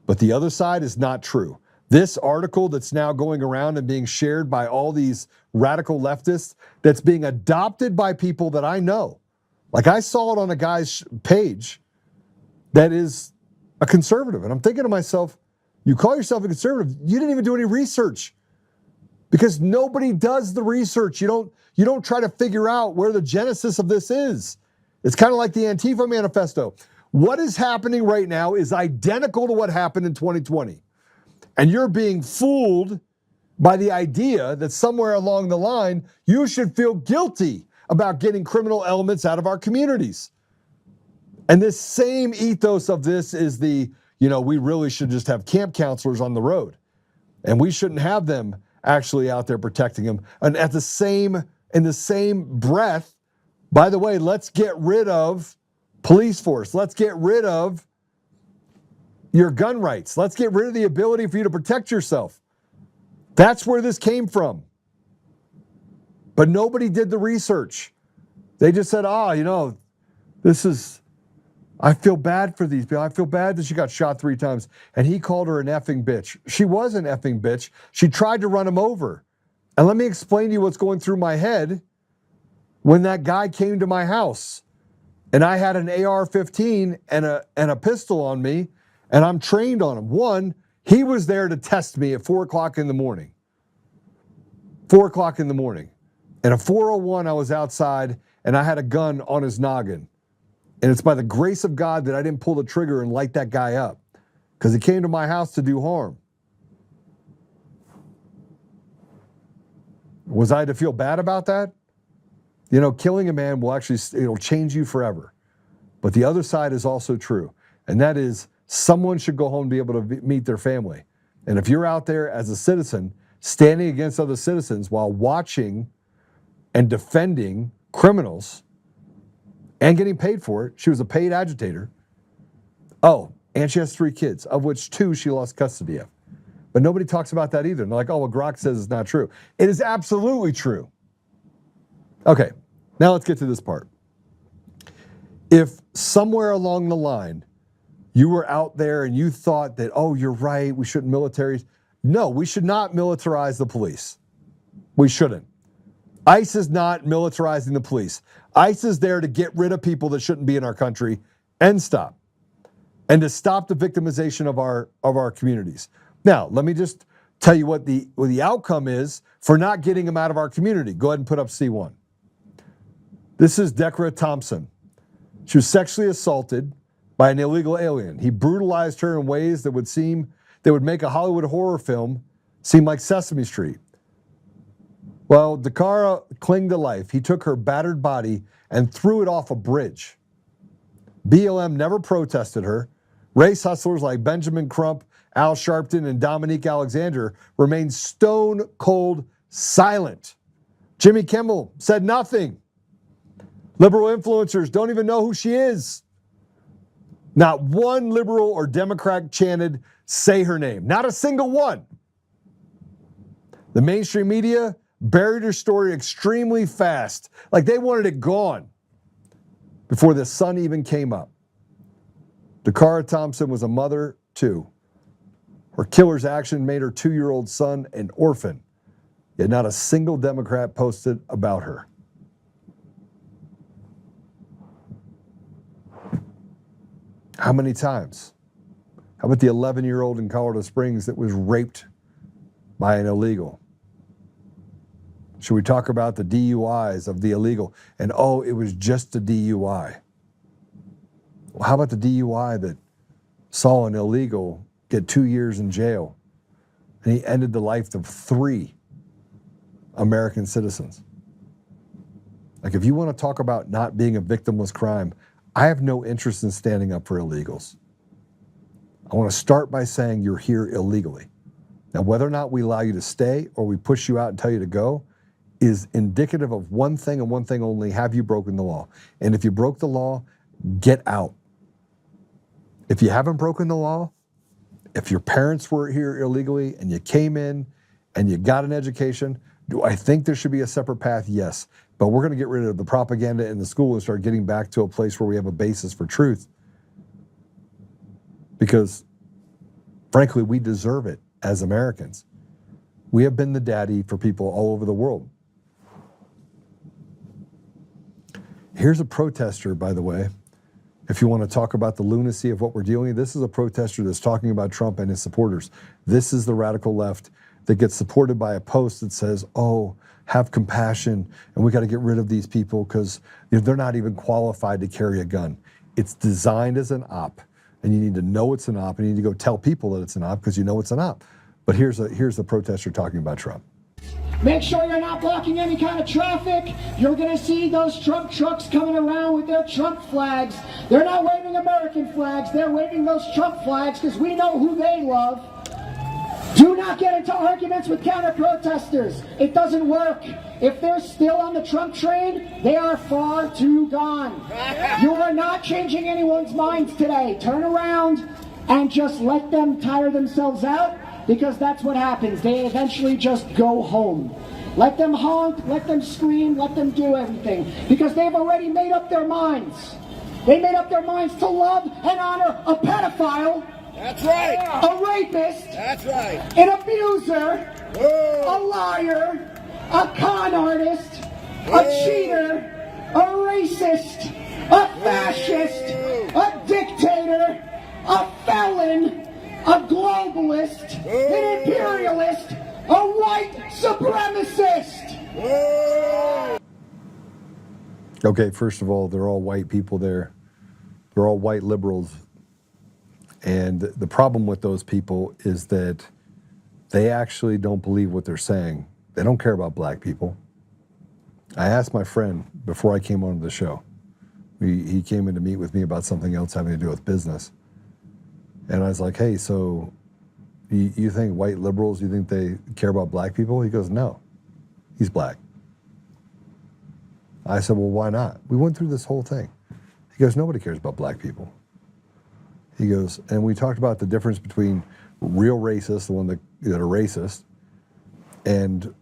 But the other side is not true. This article that's now going around and being shared by all these radical leftists, that's being adopted by people that I know. Like I saw it on a guy's page that is a conservative. And I'm thinking to myself, you call yourself a conservative, you didn't even do any research. Because nobody does the research. You don't try to figure out where the genesis of this is. It's kind of like the Antifa manifesto. What is happening right now is identical to what happened in 2020. And you're being fooled by the idea that somewhere along the line, you should feel guilty about getting criminal elements out of our communities. And this same ethos of this is we really should just have camp counselors on the road. And we shouldn't have them actually out there protecting them. And in the same breath, by the way, let's get rid of police force. Let's get rid of your gun rights. Let's get rid of the ability for you to protect yourself. That's where this came from. But nobody did the research. They just said, I feel bad for these people. I feel bad that she got shot 3 times. And he called her an effing bitch. She was an effing bitch. She tried to run him over. And let me explain to you what's going through my head when that guy came to my house. and I had an AR-15 and a pistol on me, and I'm trained on him. One, he was there to test me at 4 o'clock in the morning. 4 o'clock in the morning. And at 4:01, I was outside, and I had a gun on his noggin. And it's by the grace of God that I didn't pull the trigger and light that guy up, because he came to my house to do harm. Was I to feel bad about that? You know, killing a man will actually, it'll change you forever. But the other side is also true. And that is, someone should go home and be able to meet their family. And if you're out there as a citizen, standing against other citizens while watching and defending criminals and getting paid for it, she was a paid agitator. Oh, and she has 3 kids, of which 2 she lost custody of. But nobody talks about that either. And they're like, oh, well, Grok says it's not true. It is absolutely true. Okay, now let's get to this part. If somewhere along the line you were out there and you thought that, oh, you're right, we shouldn't militarize. No, we should not militarize the police. We shouldn't. ICE is not militarizing the police. ICE is there to get rid of people that shouldn't be in our country and stop. And to stop the victimization of our communities. Now, let me just tell you what the outcome is for not getting them out of our community. Go ahead and put up C1. This is Deborah Thompson. She was sexually assaulted by an illegal alien. He brutalized her in ways that would make a Hollywood horror film seem like Sesame Street. Well, Dakara clung to life. He took her battered body and threw it off a bridge. BLM never protested her. Race hustlers like Benjamin Crump, Al Sharpton, and Dominique Alexander remained stone cold silent. Jimmy Kimmel said nothing. Liberal influencers don't even know who she is. Not one liberal or Democrat chanted, say her name. Not a single one. The mainstream media buried her story extremely fast, like they wanted it gone before the sun even came up. Dakara Thompson was a mother, too. Her killer's action made her 2-year-old son an orphan, yet not a single Democrat posted about her. How many times? How about the 11-year-old in Colorado Springs that was raped by an illegal? Should we talk about the DUIs of the illegal? And oh, it was just a DUI. Well, how about the DUI that saw an illegal get 2 years in jail and he ended the life of 3 American citizens? Like, if you want to talk about not being a victimless crime, I have no interest in standing up for illegals. I want to start by saying you're here illegally. Now, whether or not we allow you to stay or we push you out and tell you to go is indicative of one thing and one thing only: have you broken the law? And if you broke the law, get out. If you haven't broken the law, if your parents were here illegally and you came in and you got an education, do I think there should be a separate path? Yes. But we're going to get rid of the propaganda in the school and start getting back to a place where we have a basis for truth. Because, frankly, we deserve it as Americans. We have been the daddy for people all over the world. Here's a protester, by the way. If you want to talk about the lunacy of what we're dealing with, this is a protester that's talking about Trump and his supporters. This is the radical left that gets supported by a post that says, oh, have compassion, and we got to get rid of these people because they're not even qualified to carry a gun. It's designed as an op, and you need to know it's an op, and you need to go tell people that it's an op because you know it's an op. But here's the protester talking about Trump. Make sure you're not blocking any kind of traffic. You're going to see those Trump trucks coming around with their Trump flags. They're not waving American flags. They're waving those Trump flags because we know who they love. Do not get into arguments with counter-protesters. It doesn't work. If they're still on the Trump train, they are far too gone. You are not changing anyone's minds today. Turn around and just let them tire themselves out, because that's what happens. They eventually just go home. Let them honk, let them scream, let them do everything, because they've already made up their minds. They made up their minds to love and honor a pedophile. That's right. A rapist. That's right. An abuser. Whoa. A liar. A con artist. A cheater. A racist. a fascist, a dictator, a felon, a globalist, an imperialist, a white supremacist. Okay, first of all, they're all white people there. They're all white liberals. And the problem with those people is that they actually don't believe what they're saying. They don't care about black people. I asked my friend before I came onto the show. He came in to meet with me about something else having to do with business. And I was like, hey, so you think white liberals, you think they care about black people? He goes, no, he's black. I said, well, why not? We went through this whole thing. He goes, nobody cares about black people. He goes, and we talked about the difference between real racists, the one that are racist, and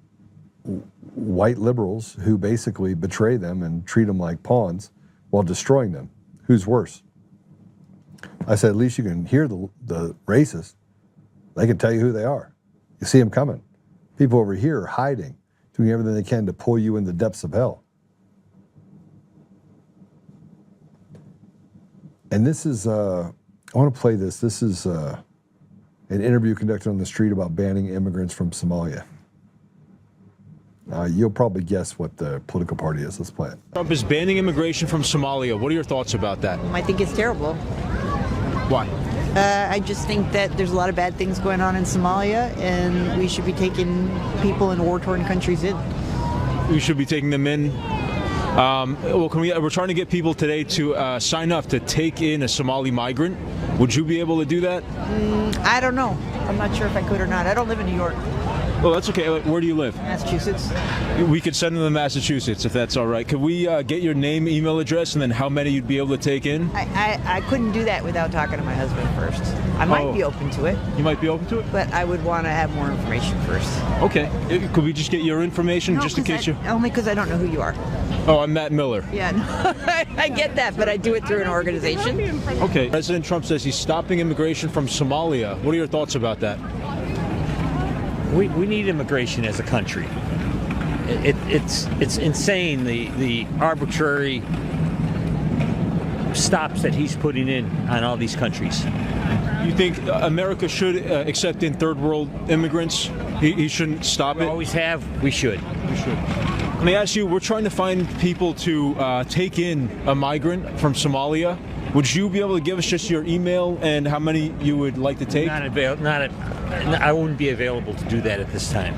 white liberals who basically betray them and treat them like pawns while destroying them. Who's worse? I said, at least you can hear the racists. They can tell you who they are. You see them coming. People over here are hiding, doing everything they can to pull you in the depths of hell. And this is, I want to play this. This is an interview conducted on the street about banning immigrants from Somalia. You'll probably guess what the political party is. Let's play it. Trump is banning immigration from Somalia. What are your thoughts about that? I think it's terrible. Why? I just think that there's a lot of bad things going on in Somalia, and we should be taking people in war-torn countries in. We should be taking them in. Well, we're trying to get people today to sign up to take in a Somali migrant. Would you be able to do that? I don't know. I'm not sure if I could or not. I don't live in New York. Well, that's okay. Where do you live? Massachusetts. We could send them to Massachusetts if that's all right. Could we get your name, email address, and then how many you'd be able to take in? I couldn't do that without talking to my husband first. I might be open to it. You might be open to it? But I would want to have more information first. Okay. Could we just get your information just in case you... Only because I don't know who you are. Oh, I'm Matt Miller. Yeah, no, I get that, but I do it through an organization. Okay. President Trump says he's stopping immigration from Somalia. What are your thoughts about that? We need immigration as a country. It's insane, the arbitrary stops that he's putting in on all these countries. You think America should accept in third world immigrants? He shouldn't stop it? We always have. We should. We should. Let me ask you, we're trying to find people to take in a migrant from Somalia. Would you be able to give us just your email and how many you would like to take? I wouldn't be available to do that at this time.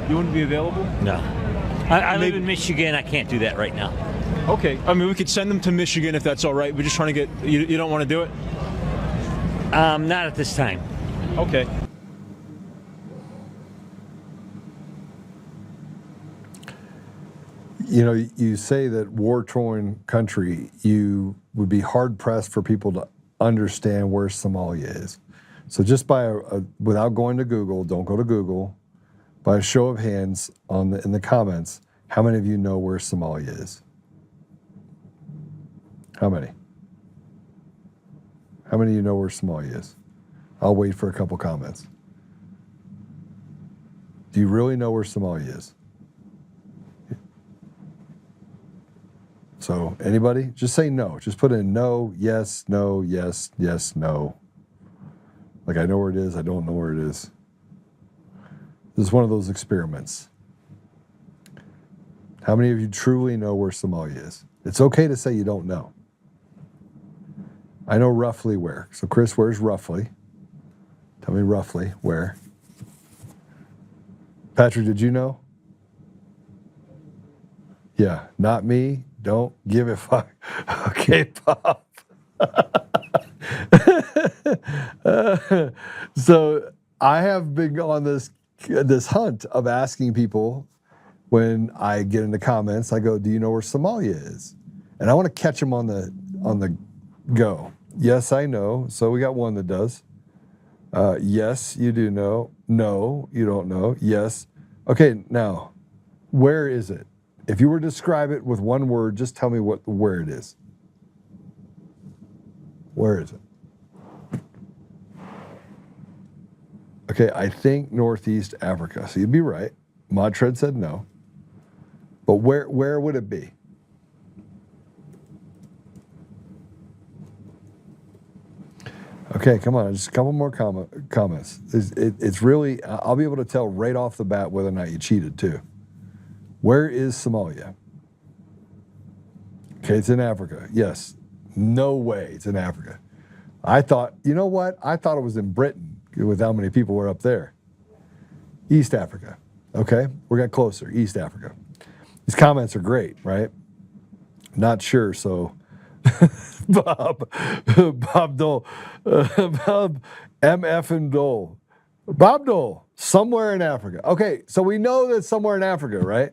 You wouldn't be available? No. I live in Michigan. I can't do that right now. Okay. I mean, we could send them to Michigan if that's all right. We're just trying to get... You don't want to do it? Not at this time. Okay. You know, you say that war-torn country, you would be hard-pressed for people to understand where Somalia is. So just by without going to Google, don't go to Google, by a show of hands in the comments, how many of you know where Somalia is? How many? How many of you know where Somalia is? I'll wait for a couple comments. Do you really know where Somalia is? So anybody? Just say no. Just put in no, yes, yes, no. Like I know where it is, I don't know where it is. This is one of those experiments. How many of you truly know where Somalia is? It's okay to say you don't know. I know roughly where. So Chris, where's roughly? Tell me roughly where. Patrick, did you know? Yeah, not me. Don't give a fuck. Okay, Pop. So I have been on this hunt of asking people when I get into comments. I go, "Do you know where Somalia is?" And I want to catch them on the go. Yes, I know. So we got one that does. Yes, you do know. No, you don't know. Yes. Okay, now, where is it? If you were to describe it with one word, just tell me where it is. Where is it? Okay, I think Northeast Africa. So you'd be right. Modtred said no. But where would it be? Okay, come on, just a couple more comments. It's really, I'll be able to tell right off the bat whether or not you cheated too. Where is Somalia? Okay, it's in Africa. Yes. No way it's in Africa. I thought, you know what? I thought it was in Britain with how many people were up there. East Africa. Okay, we got closer. East Africa. These comments are great, right? Not sure, so Bob Dole, Bob MF and Dole. Bob Dole, somewhere in Africa. Okay, so we know that somewhere in Africa, right?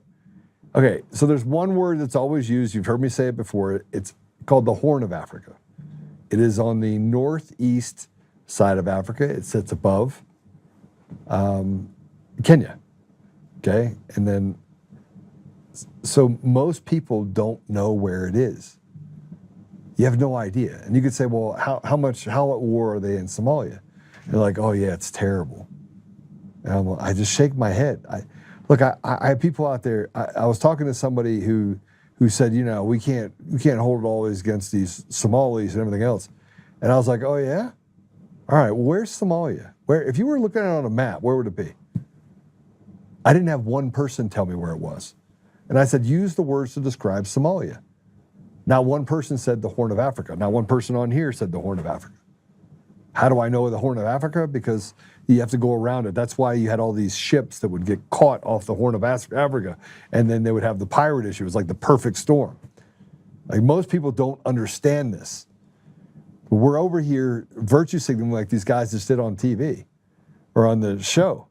Okay, so there's one word that's always used. You've heard me say it before. It's called the Horn of Africa. It is on the northeast side of Africa. It sits above Kenya. Okay, and then, so most people don't know where it is. You have no idea. And you could say, well, how at war are they in Somalia? They're like, oh yeah, it's terrible. And I just shake my head. Look, I have people out there. I was talking to somebody who said, you know, we can't hold it always against these Somalis and everything else. And I was like, oh yeah? All right, well, where's Somalia? Where, if you were looking at it on a map, where would it be? I didn't have one person tell me where it was. And I said, use the words to describe Somalia. Not one person said the Horn of Africa. Not one person on here said the Horn of Africa. How do I know the Horn of Africa? Because you have to go around it. That's why you had all these ships that would get caught off the Horn of Africa, and then they would have the pirate issue. It was like the perfect storm. Like, most people don't understand this. But we're over here virtue signaling like these guys just did on TV or on the show.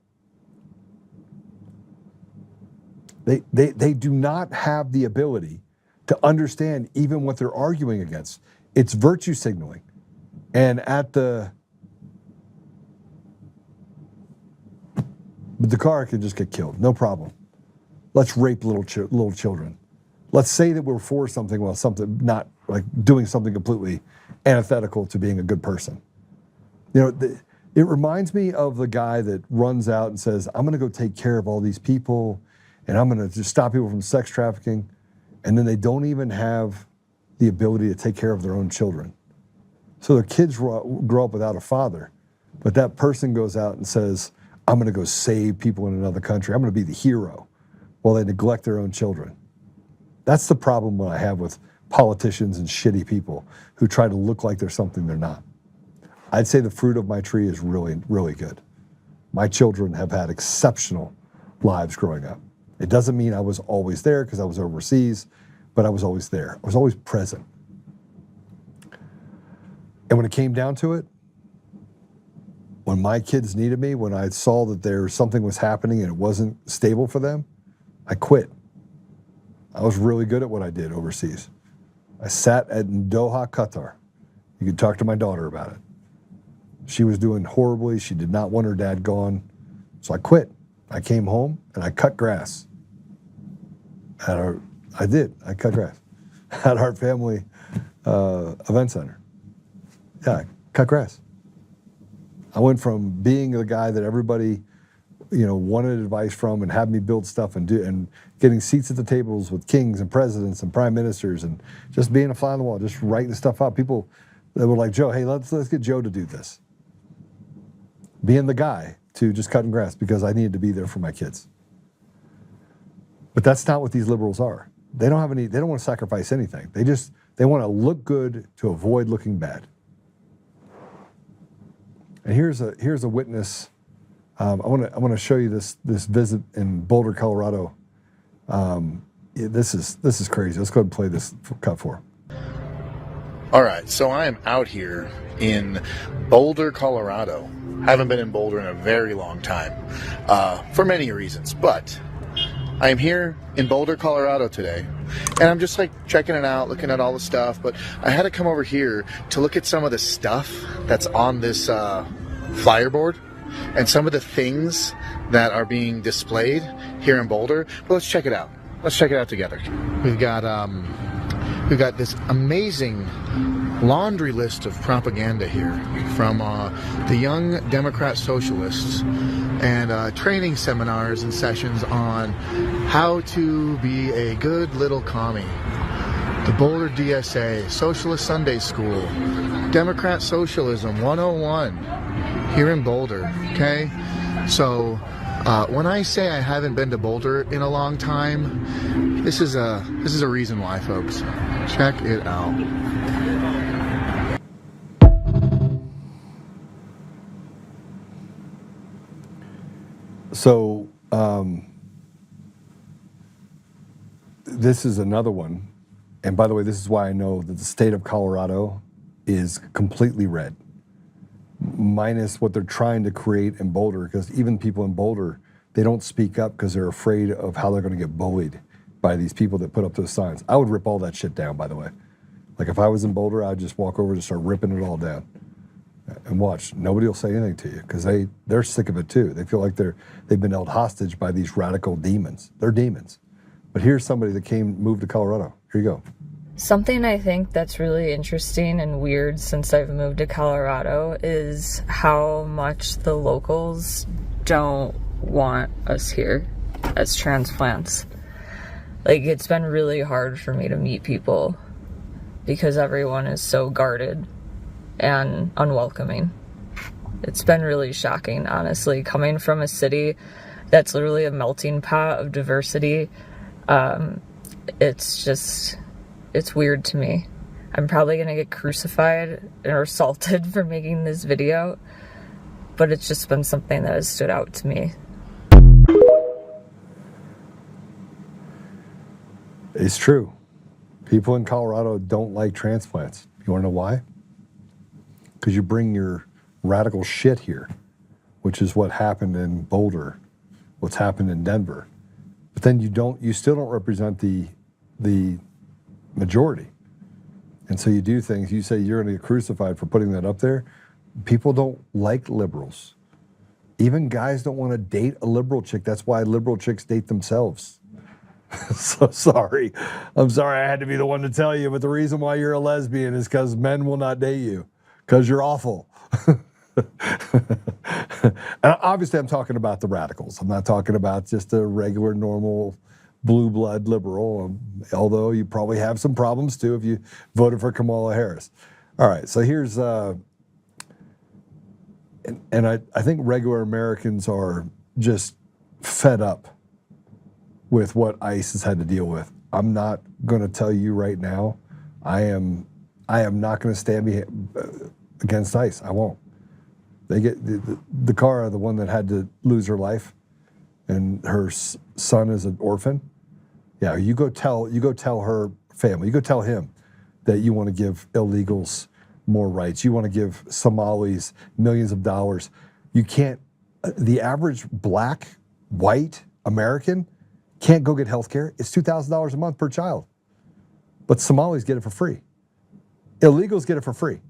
They do not have the ability to understand even what they're arguing against. It's virtue signaling. And the car could just get killed, no problem. Let's rape little children. Let's say that we're for something while something not, like doing something completely antithetical to being a good person. You know, it reminds me of the guy that runs out and says, I'm gonna go take care of all these people and I'm gonna just stop people from sex trafficking. And then they don't even have the ability to take care of their own children. So their kids grow up without a father. But that person goes out and says, I'm gonna go save people in another country. I'm gonna be the hero, while they neglect their own children. That's the problem that I have with politicians and shitty people who try to look like they're something they're not. I'd say the fruit of my tree is really, really good. My children have had exceptional lives growing up. It doesn't mean I was always there because I was overseas, but I was always there. I was always present. And when it came down to it, when my kids needed me, when I saw that something was happening and it wasn't stable for them, I quit. I was really good at what I did overseas. I sat at Doha, Qatar. You could talk to my daughter about it. She was doing horribly. She did not want her dad gone. So I quit. I came home and I cut grass. I cut grass at our family event center. Yeah, I cut grass. I went from being the guy that everybody, you know, wanted advice from and had me build stuff and getting seats at the tables with kings and presidents and prime ministers and just being a fly on the wall, just writing stuff out. People that were like, Joe, hey, let's get Joe to do this. Being the guy to just cutting grass because I needed to be there for my kids. But that's not what these liberals are. They don't want to sacrifice anything. They want to look good to avoid looking bad. And here's a witness. I want to show you this visit in Boulder, Colorado. This is crazy. Let's go ahead and play this cut for. All right, so I am out here in Boulder, Colorado. Haven't been in Boulder in a very long time, for many reasons. But I am here in Boulder, Colorado today, and I'm just like checking it out, looking at all the stuff. But I had to come over here to look at some of the stuff that's on this flyer board and some of the things that are being displayed here in Boulder. But let's check it out. Let's check it out together. We've got this amazing laundry list of propaganda here from the Young Democrat Socialists and training seminars and sessions on how to be a good little commie. The Boulder DSA, Socialist Sunday School, Democrat Socialism 101 here in Boulder, okay? So when I say I haven't been to Boulder in a long time, this is a reason why, folks. Check it out. So this is another one. And by the way, this is why I know that the state of Colorado is completely red, minus what they're trying to create in Boulder, because even people in Boulder, they don't speak up because they're afraid of how they're going to get bullied by these people that put up those signs. I would rip all that shit down, by the way. Like if I was in Boulder, I'd just walk over and start ripping it all down. And watch, nobody will say anything to you because they're sick of it too. They feel like they've been held hostage by these radical demons. They're demons. But here's somebody that moved to Colorado. Here you go. Something I think that's really interesting and weird since I've moved to Colorado is how much the locals don't want us here as transplants. Like, it's been really hard for me to meet people because everyone is so guarded and unwelcoming. It's been really shocking, honestly, coming from a city that's literally a melting pot of diversity. It's weird to me. I'm probably gonna get crucified or assaulted for making this video, but it's just been something that has stood out to me. It's true. People in Colorado don't like transplants. You wanna know why? Because you bring your radical shit here, which is what happened in Boulder, what's happened in Denver. But then you still don't represent the majority. And so you do things, you say you're gonna get crucified for putting that up there. People don't like liberals. Even guys don't wanna date a liberal chick. That's why liberal chicks date themselves. So sorry. I'm sorry I had to be the one to tell you, but the reason why you're a lesbian is because men will not date you, because you're awful. And obviously I'm talking about the radicals. I'm not talking about just a regular, normal, blue blood liberal, although you probably have some problems too if you voted for Kamala Harris. All right, so here's, and I think regular Americans are just fed up with what ICE has had to deal with. I'm not gonna tell you right now, I am not gonna stand against ICE, I won't. They get, the Cara, the one that had to lose her life, and her son is an orphan. Yeah, you go tell her family, you go tell him that you want to give illegals more rights. You want to give Somalis millions of dollars. You can't, the average black, white American can't go get health care. It's $2,000 a month per child. But Somalis get it for free. Illegals get it for free.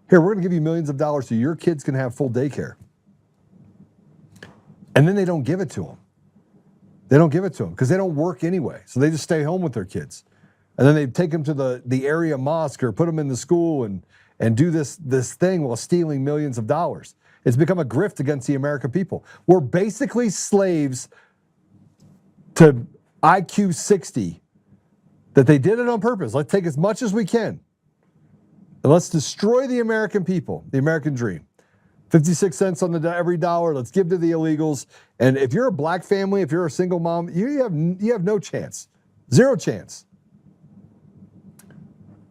Here, we're going to give you millions of dollars so your kids can have full daycare. And then they don't give it to them. They don't give it to them because they don't work anyway. So they just stay home with their kids. And then they take them to the area mosque or put them in the school and do this thing while stealing millions of dollars. It's become a grift against the American people. We're basically slaves to IQ 60 that they did it on purpose. Let's take as much as we can. And let's destroy the American people, the American dream. 56 cents on every dollar, let's give to the illegals. And if you're a black family, if you're a single mom, you have no chance. Zero chance.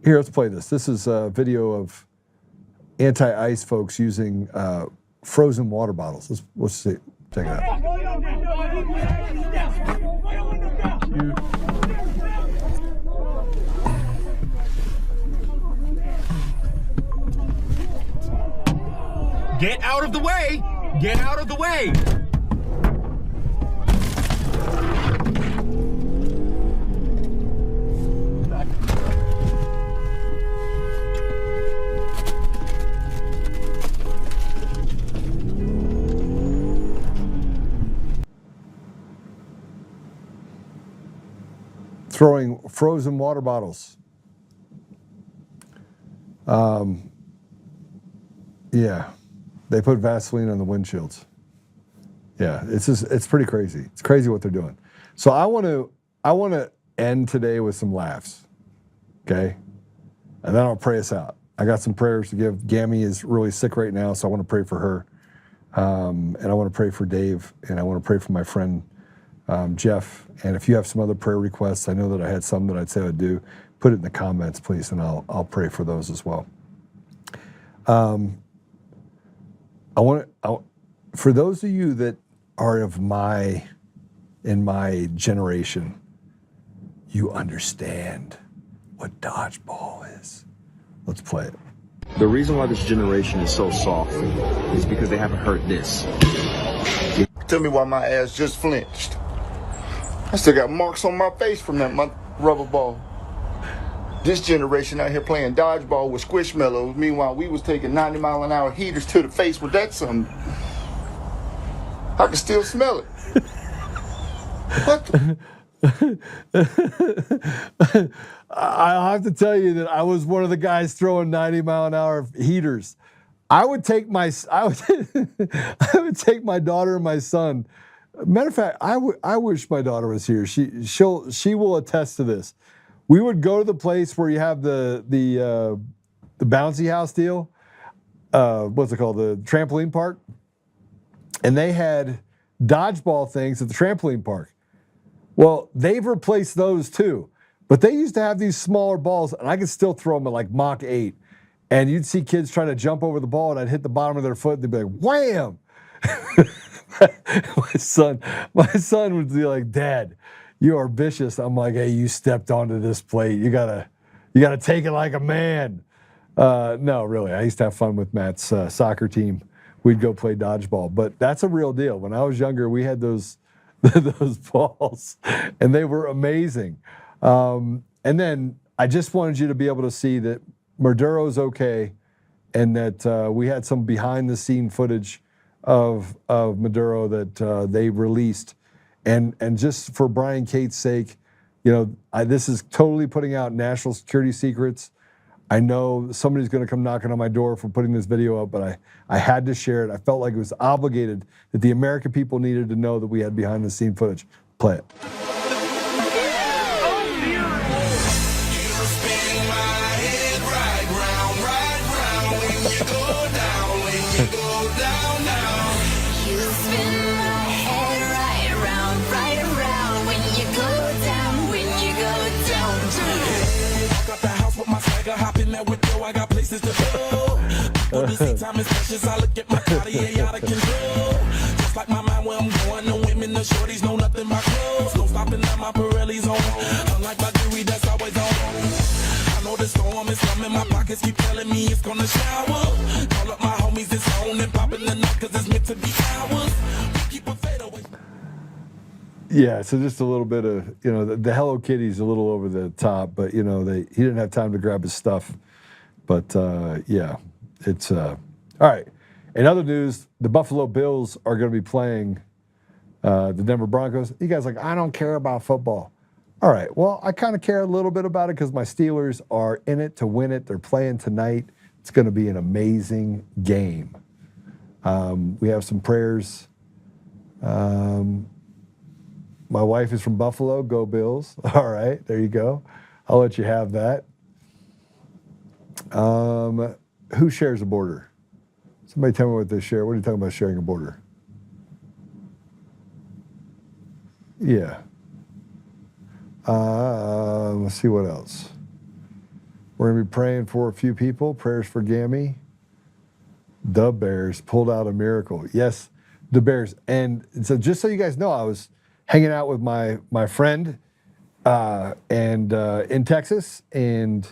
Here, let's play this. This is a video of anti-ICE folks using frozen water bottles. Let's see. Check it out. Get out of the way! Get out of the way! Throwing frozen water bottles. Yeah. They put Vaseline on the windshields. Yeah, it's pretty crazy. It's crazy what they're doing. So I want to end today with some laughs. Okay? And then I'll pray us out. I got some prayers to give. Gammy is really sick right now, so I want to pray for her. And I want to pray for Dave, and I want to pray for my friend Jeff. And if you have some other prayer requests, I know that I had some that I'd say I'd do. Put it in the comments, please, and I'll pray for those as well. For those of you that are in my generation, you understand what dodgeball is. Let's play it. The reason why this generation is so soft is because they haven't heard this. Tell me why my ass just flinched. I still got marks on my face from that rubber ball. This generation out here playing dodgeball with squishmallows. Meanwhile, we was taking 90-mile-an-hour heaters to the face with that something. I can still smell it. What the? I'll have to tell you that I was one of the guys throwing 90-mile-an-hour heaters. I would take my daughter and my son. Matter of fact, I wish my daughter was here. She will attest to this. We would go to the place where you have the bouncy house deal. What's it called? The trampoline park. And they had dodgeball things at the trampoline park. Well, they've replaced those too. But they used to have these smaller balls, and I could still throw them at like Mach 8. And you'd see kids trying to jump over the ball, and I'd hit the bottom of their foot, and they'd be like, wham! my son would be like, Dad, you are vicious. I'm like, hey, you stepped onto this plate. You gotta take it like a man. No, really. I used to have fun with Matt's soccer team. We'd go play dodgeball. But that's a real deal. When I was younger, we had those balls, and they were amazing. And then I just wanted you to be able to see that Maduro's okay, and that we had some behind-the-scene footage of Maduro that they released. And just for Brian Cate's sake, this is totally putting out national security secrets. I know somebody's going to come knocking on my door for putting this video up, but I had to share it. I felt like it was obligated, that the American people needed to know that we had behind-the-scene footage. Play it. I got places to go. But the same time is precious. I look at my Cartier out of control. Just like my mind where I'm going. The women, the shorties know nothing but clothes. No stopping at my Pirelli's on. Unlike my jewelry that's always on. I know the storm is coming. My pockets keep telling me it's gonna shower. Call up my homies, it's on and popping the night cause it's meant to be ours. We keep a fade away. Yeah, so just a little bit of, the Hello Kitty's a little over the top, but, he didn't have time to grab his stuff. But, yeah, it's, all right. In other news, the Buffalo Bills are going to be playing the Denver Broncos. You guys are like, I don't care about football. All right, well, I kind of care a little bit about it because my Steelers are in it to win it. They're playing tonight. It's going to be an amazing game. We have some prayers. My wife is from Buffalo. Go Bills. All right, there you go. I'll let you have that. Who shares a border? Somebody tell me what they share. What are you talking about sharing a border? Yeah. Let's see what else. We're going to be praying for a few people. Prayers for Gammy. The Bears pulled out a miracle. Yes, the Bears. And so just so you guys know, I was hanging out with my friend in Texas, and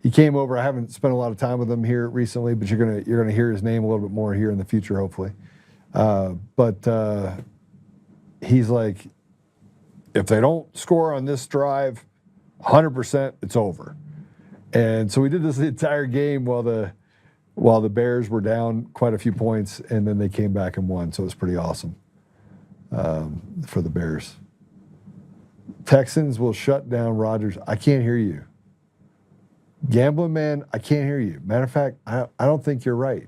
he came over. I haven't spent a lot of time with him here recently, but you're gonna hear his name a little bit more here in the future, hopefully. But he's like, if they don't score on this drive, 100%, it's over. And so we did this the entire game while the Bears were down quite a few points, and then they came back and won. So it was pretty awesome for the Bears. Texans will shut down Rodgers. I can't hear you. Gambling man, I can't hear you. Matter of fact, I don't think you're right.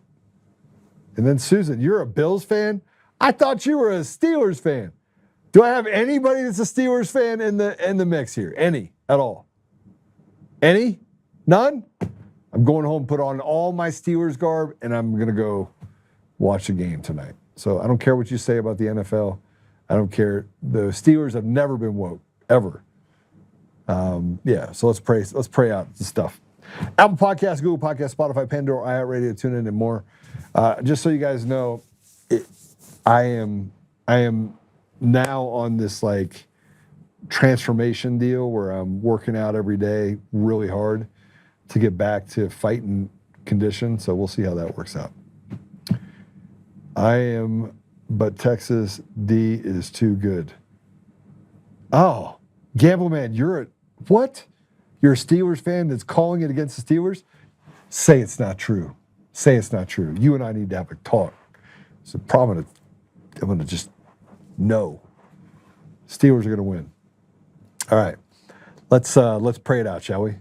And then Susan, you're a Bills fan? I thought you were a Steelers fan. Do I have anybody that's a Steelers fan in the mix here? Any at all? Any? None? I'm going home, put on all my Steelers garb, and I'm going to go watch the game tonight. So I don't care what you say about the NFL. I don't care. The Steelers have never been woke, ever. Yeah, so let's pray out the stuff. Apple Podcasts, Google Podcasts, Spotify, Pandora, iHeartRadio, TuneIn, and more. Just so you guys know, I am now on this like transformation deal where I'm working out every day really hard to get back to fighting condition. So we'll see how that works out. But Texas D is too good. Oh, Gambleman, what? You're a Steelers fan that's calling it against the Steelers? Say it's not true. Say it's not true. You and I need to have a talk. It's a problem. I'm going to just know. Steelers are going to win. All right. Let's pray it out, shall we?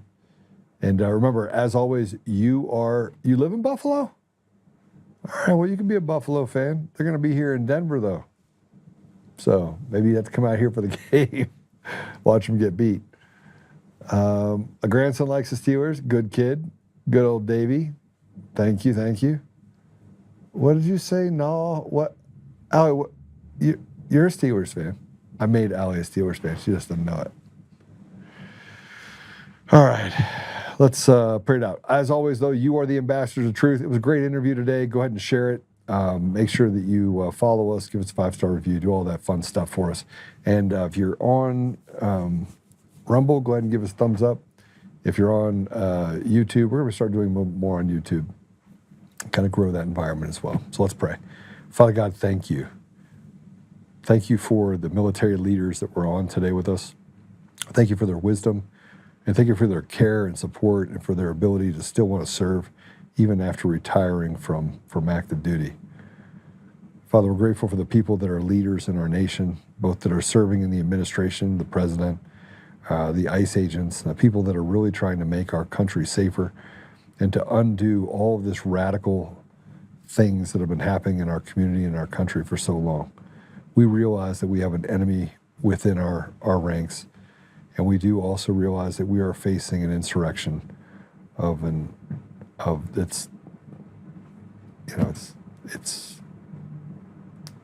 And remember, as always, you live in Buffalo? All right, well, you can be a Buffalo fan. They're going to be here in Denver, though. So maybe you have to come out here for the game. Watch them get beat. A grandson likes the Steelers. Good kid. Good old Davey. Thank you. What did you say? No. What? Allie, you're a Steelers fan. I made Allie a Steelers fan. She just doesn't know it. All right. Let's pray it out. As always, though, you are the ambassadors of truth. It was a great interview today. Go ahead and share it. Make sure that you follow us, give us a 5-star review, do all that fun stuff for us. And if you're on Rumble, go ahead and give us a thumbs up. If you're on YouTube, we're going to start doing more on YouTube. Kind of grow that environment as well. So let's pray. Father God, thank you. Thank you for the military leaders that were on today with us. Thank you for their wisdom. And thank you for their care and support and for their ability to still want to serve even after retiring from active duty. Father, we're grateful for the people that are leaders in our nation, both that are serving in the administration, the president, the ICE agents, the people that are really trying to make our country safer and to undo all of this radical things that have been happening in our community and our country for so long. We realize that we have an enemy within our ranks. And we do also realize that we are facing an insurrection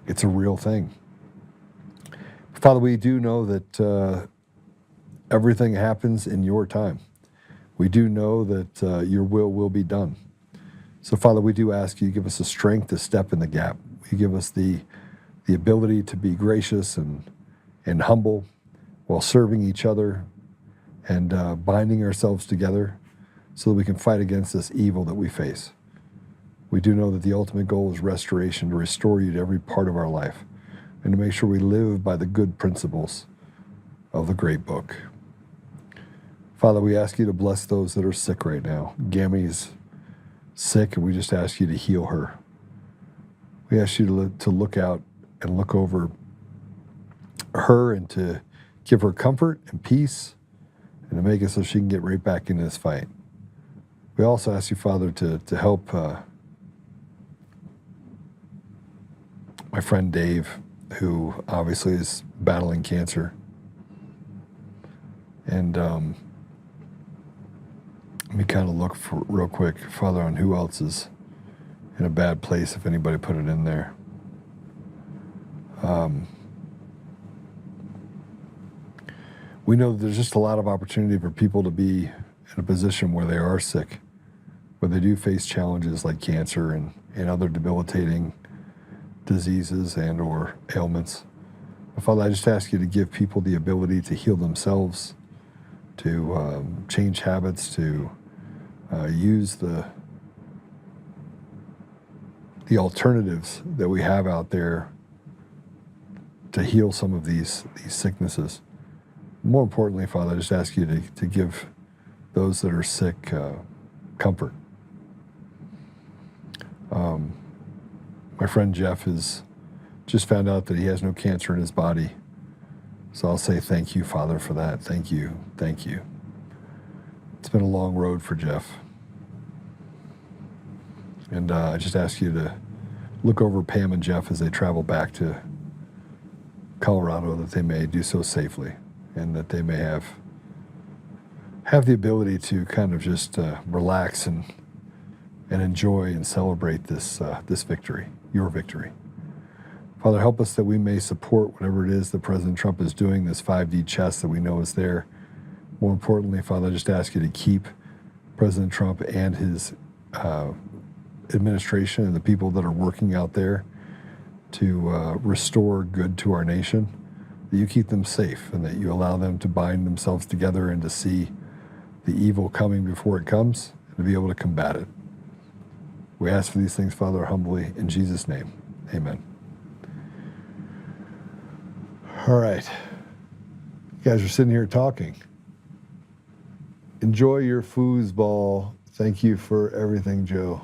it's a real thing. Father, we do know that everything happens in your time. We do know that your will be done. So, Father, we do ask you to give us the strength to step in the gap. You give us the ability to be gracious and humble, while serving each other and binding ourselves together so that we can fight against this evil that we face. We do know that the ultimate goal is restoration, to restore you to every part of our life and to make sure we live by the good principles of the great book. Father, we ask you to bless those that are sick right now. Gammy's sick, and we just ask you to heal her. We ask you to look out and look over her and to give her comfort and peace and to make it so she can get right back into this fight. We also ask you, Father, to help my friend Dave, who obviously is battling cancer. And let me kind of look for real quick, Father, on who else is in a bad place, if anybody put it in there. We know that there's just a lot of opportunity for people to be in a position where they are sick, where they do face challenges like cancer and other debilitating diseases and or ailments. But Father, I just ask you to give people the ability to heal themselves, to change habits, to use the alternatives that we have out there to heal some of these sicknesses. More importantly, Father, I just ask you to give those that are sick comfort. My friend Jeff has just found out that he has no cancer in his body. So I'll say thank you, Father, for that. Thank you. Thank you. It's been a long road for Jeff. And I just ask you to look over Pam and Jeff as they travel back to Colorado, that they may do so safely and that they may have have the ability to kind of just relax and enjoy and celebrate this victory, your victory. Father, help us that we may support whatever it is that President Trump is doing, this 5D chess that we know is there. More importantly, Father, I just ask you to keep President Trump and his administration and the people that are working out there to restore good to our nation, that you keep them safe and that you allow them to bind themselves together and to see the evil coming before it comes and to be able to combat it. We ask for these things, Father, humbly, in Jesus' name. Amen. All right. You guys are sitting here talking. Enjoy your foosball. Thank you for everything, Joe.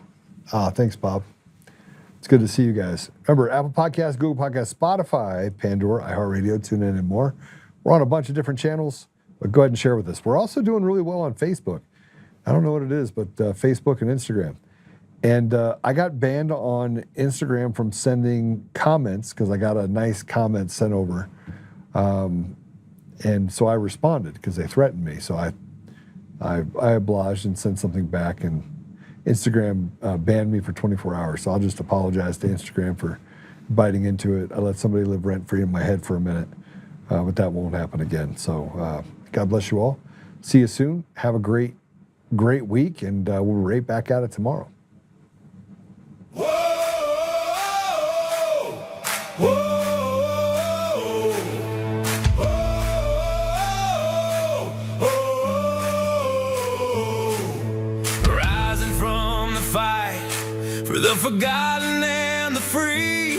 Thanks, Bob. It's good to see you guys. Remember, Apple Podcasts, Google Podcasts, Spotify, Pandora, iHeartRadio, TuneIn, and more. We're on a bunch of different channels, but go ahead and share with us. We're also doing really well on Facebook. I don't know what it is, but Facebook and Instagram. And I got banned on Instagram from sending comments because I got a nice comment sent over. And so I responded because they threatened me. So I obliged and sent something back, and Instagram banned me for 24 hours. So I'll just apologize to Instagram for biting into it. I let somebody live rent-free in my head for a minute, but that won't happen again. So God bless you all. See you soon. Have a great week, and we'll be right back at it tomorrow. The forgotten and the free,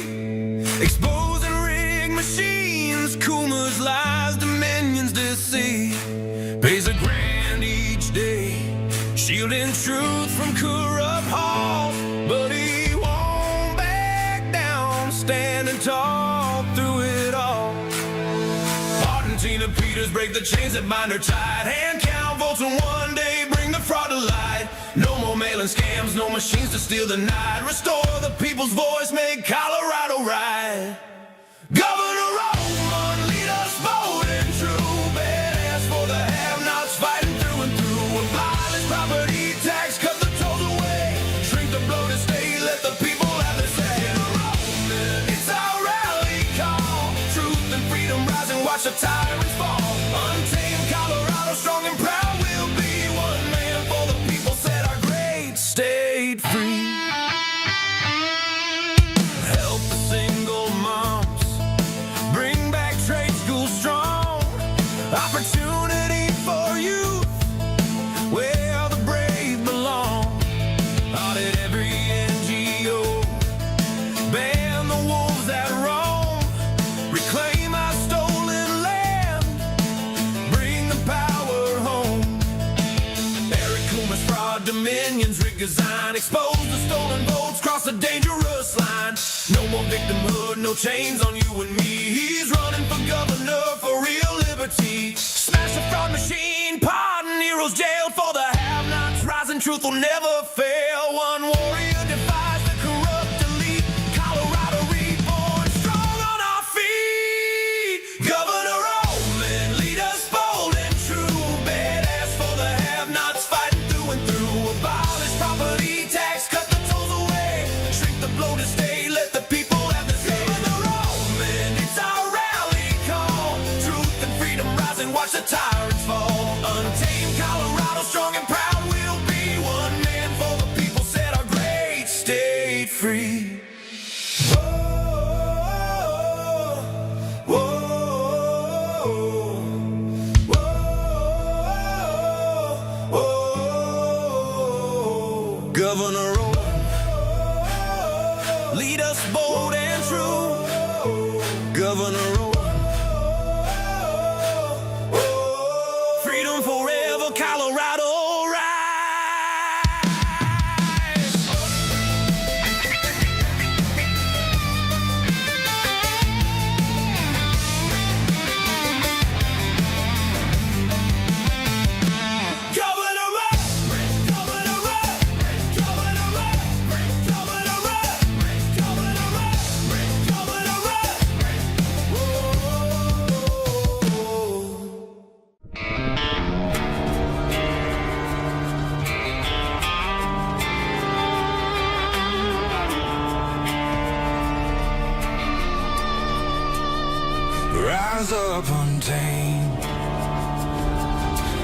exposing rigged machines, Kuma's lies, dominions deceit, pays $1 grand each day, shielding truth from corrupt halls, but he won't back down, standing tall through it all. Argentina Peters break the chains that bind her tight, hand count votes and one day bring the fraud to light. No more mailing scams, no machines to steal the night. Restore the people's voice, make Colorado right. Governor Oltmann, lead us bold and true. Badass for the have-nots, fighting through and through. Abolish property tax, cut the tolls away. Shrink the bloated state, let the people have their say. It's our rally call. Truth and freedom rise and watch the tyrants fall. Untamed Colorado, strong and proud. Stayed free. Help the single moms, bring back trade school strong. Opportunity for youth, where the brave belong. Audit every NGO, ban the wolves that roam. Reclaim our stolen land, bring the power home. Eric Kuma's fraud dominions, design, expose the stolen votes, cross the dangerous line. No more victimhood, no chains on you and me. He's running for governor for real liberty. Smash the fraud machine, pardon heroes jailed for the have-nots. Rising truth will never fail. One warrior defies the corrupt elite. Colorado reborn, strong on our feet. Governor Oltmann, lead us bold and true. Badass for the have-nots, fighting through and through. Property tax, cut the tolls away. Shrink the bloated state, let the people have the say. Governor Oltmann, it's our rally call. Truth and freedom rise and watch the tyrants fall. Untamed Colorado, strong and proud, we'll be one man for the people. Set our great state free. Governor Oltmann, lead us bold and true. Governor Oltmann, freedom forever, Colorado rise. rise up untamed.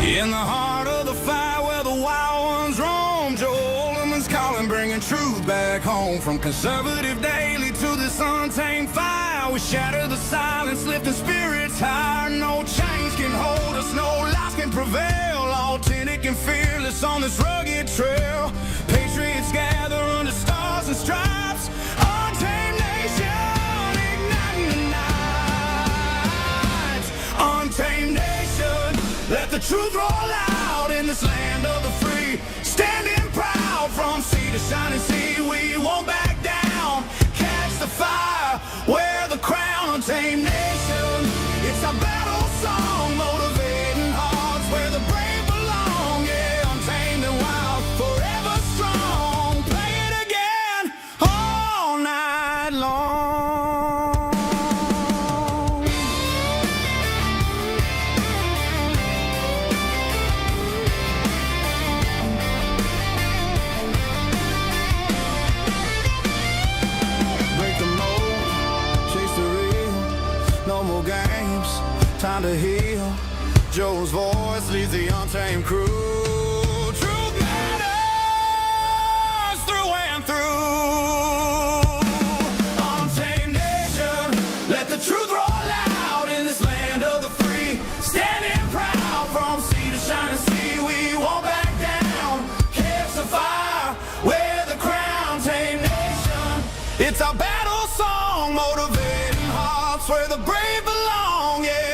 In the heart of the fight where the wild ones roam, Joe Oltmann's calling, bringing truth back home. From conservative daily to this untamed fire, we shatter the silence, lifting spirits higher. No chains can hold us, no lies can prevail. Authentic and fearless on this rugged trail. Patriots gather under stars and stripes. Untamed nation, igniting the night. Untamed nation, let the truth roll out in this land of the free. Standing proud from sea to shining sea, we won't back down. Catch the fire, wear the crown. Untamed nation, it's our battle song, motivating hearts where the brave belong. Yeah, untamed and wild, forever strong. Play it again all night long. Break the mold, chase the real, no more games, time to heal. Joe's voice leads the untamed crew. Truth matters through and through. Untamed nation, let the truth roll out in this land of the free. Standing proud from sea to shining sea, we won't back down. Catch the fire, wear the crown. Tame nation, it's our battle song, motivating hearts where the brave belong. Yeah.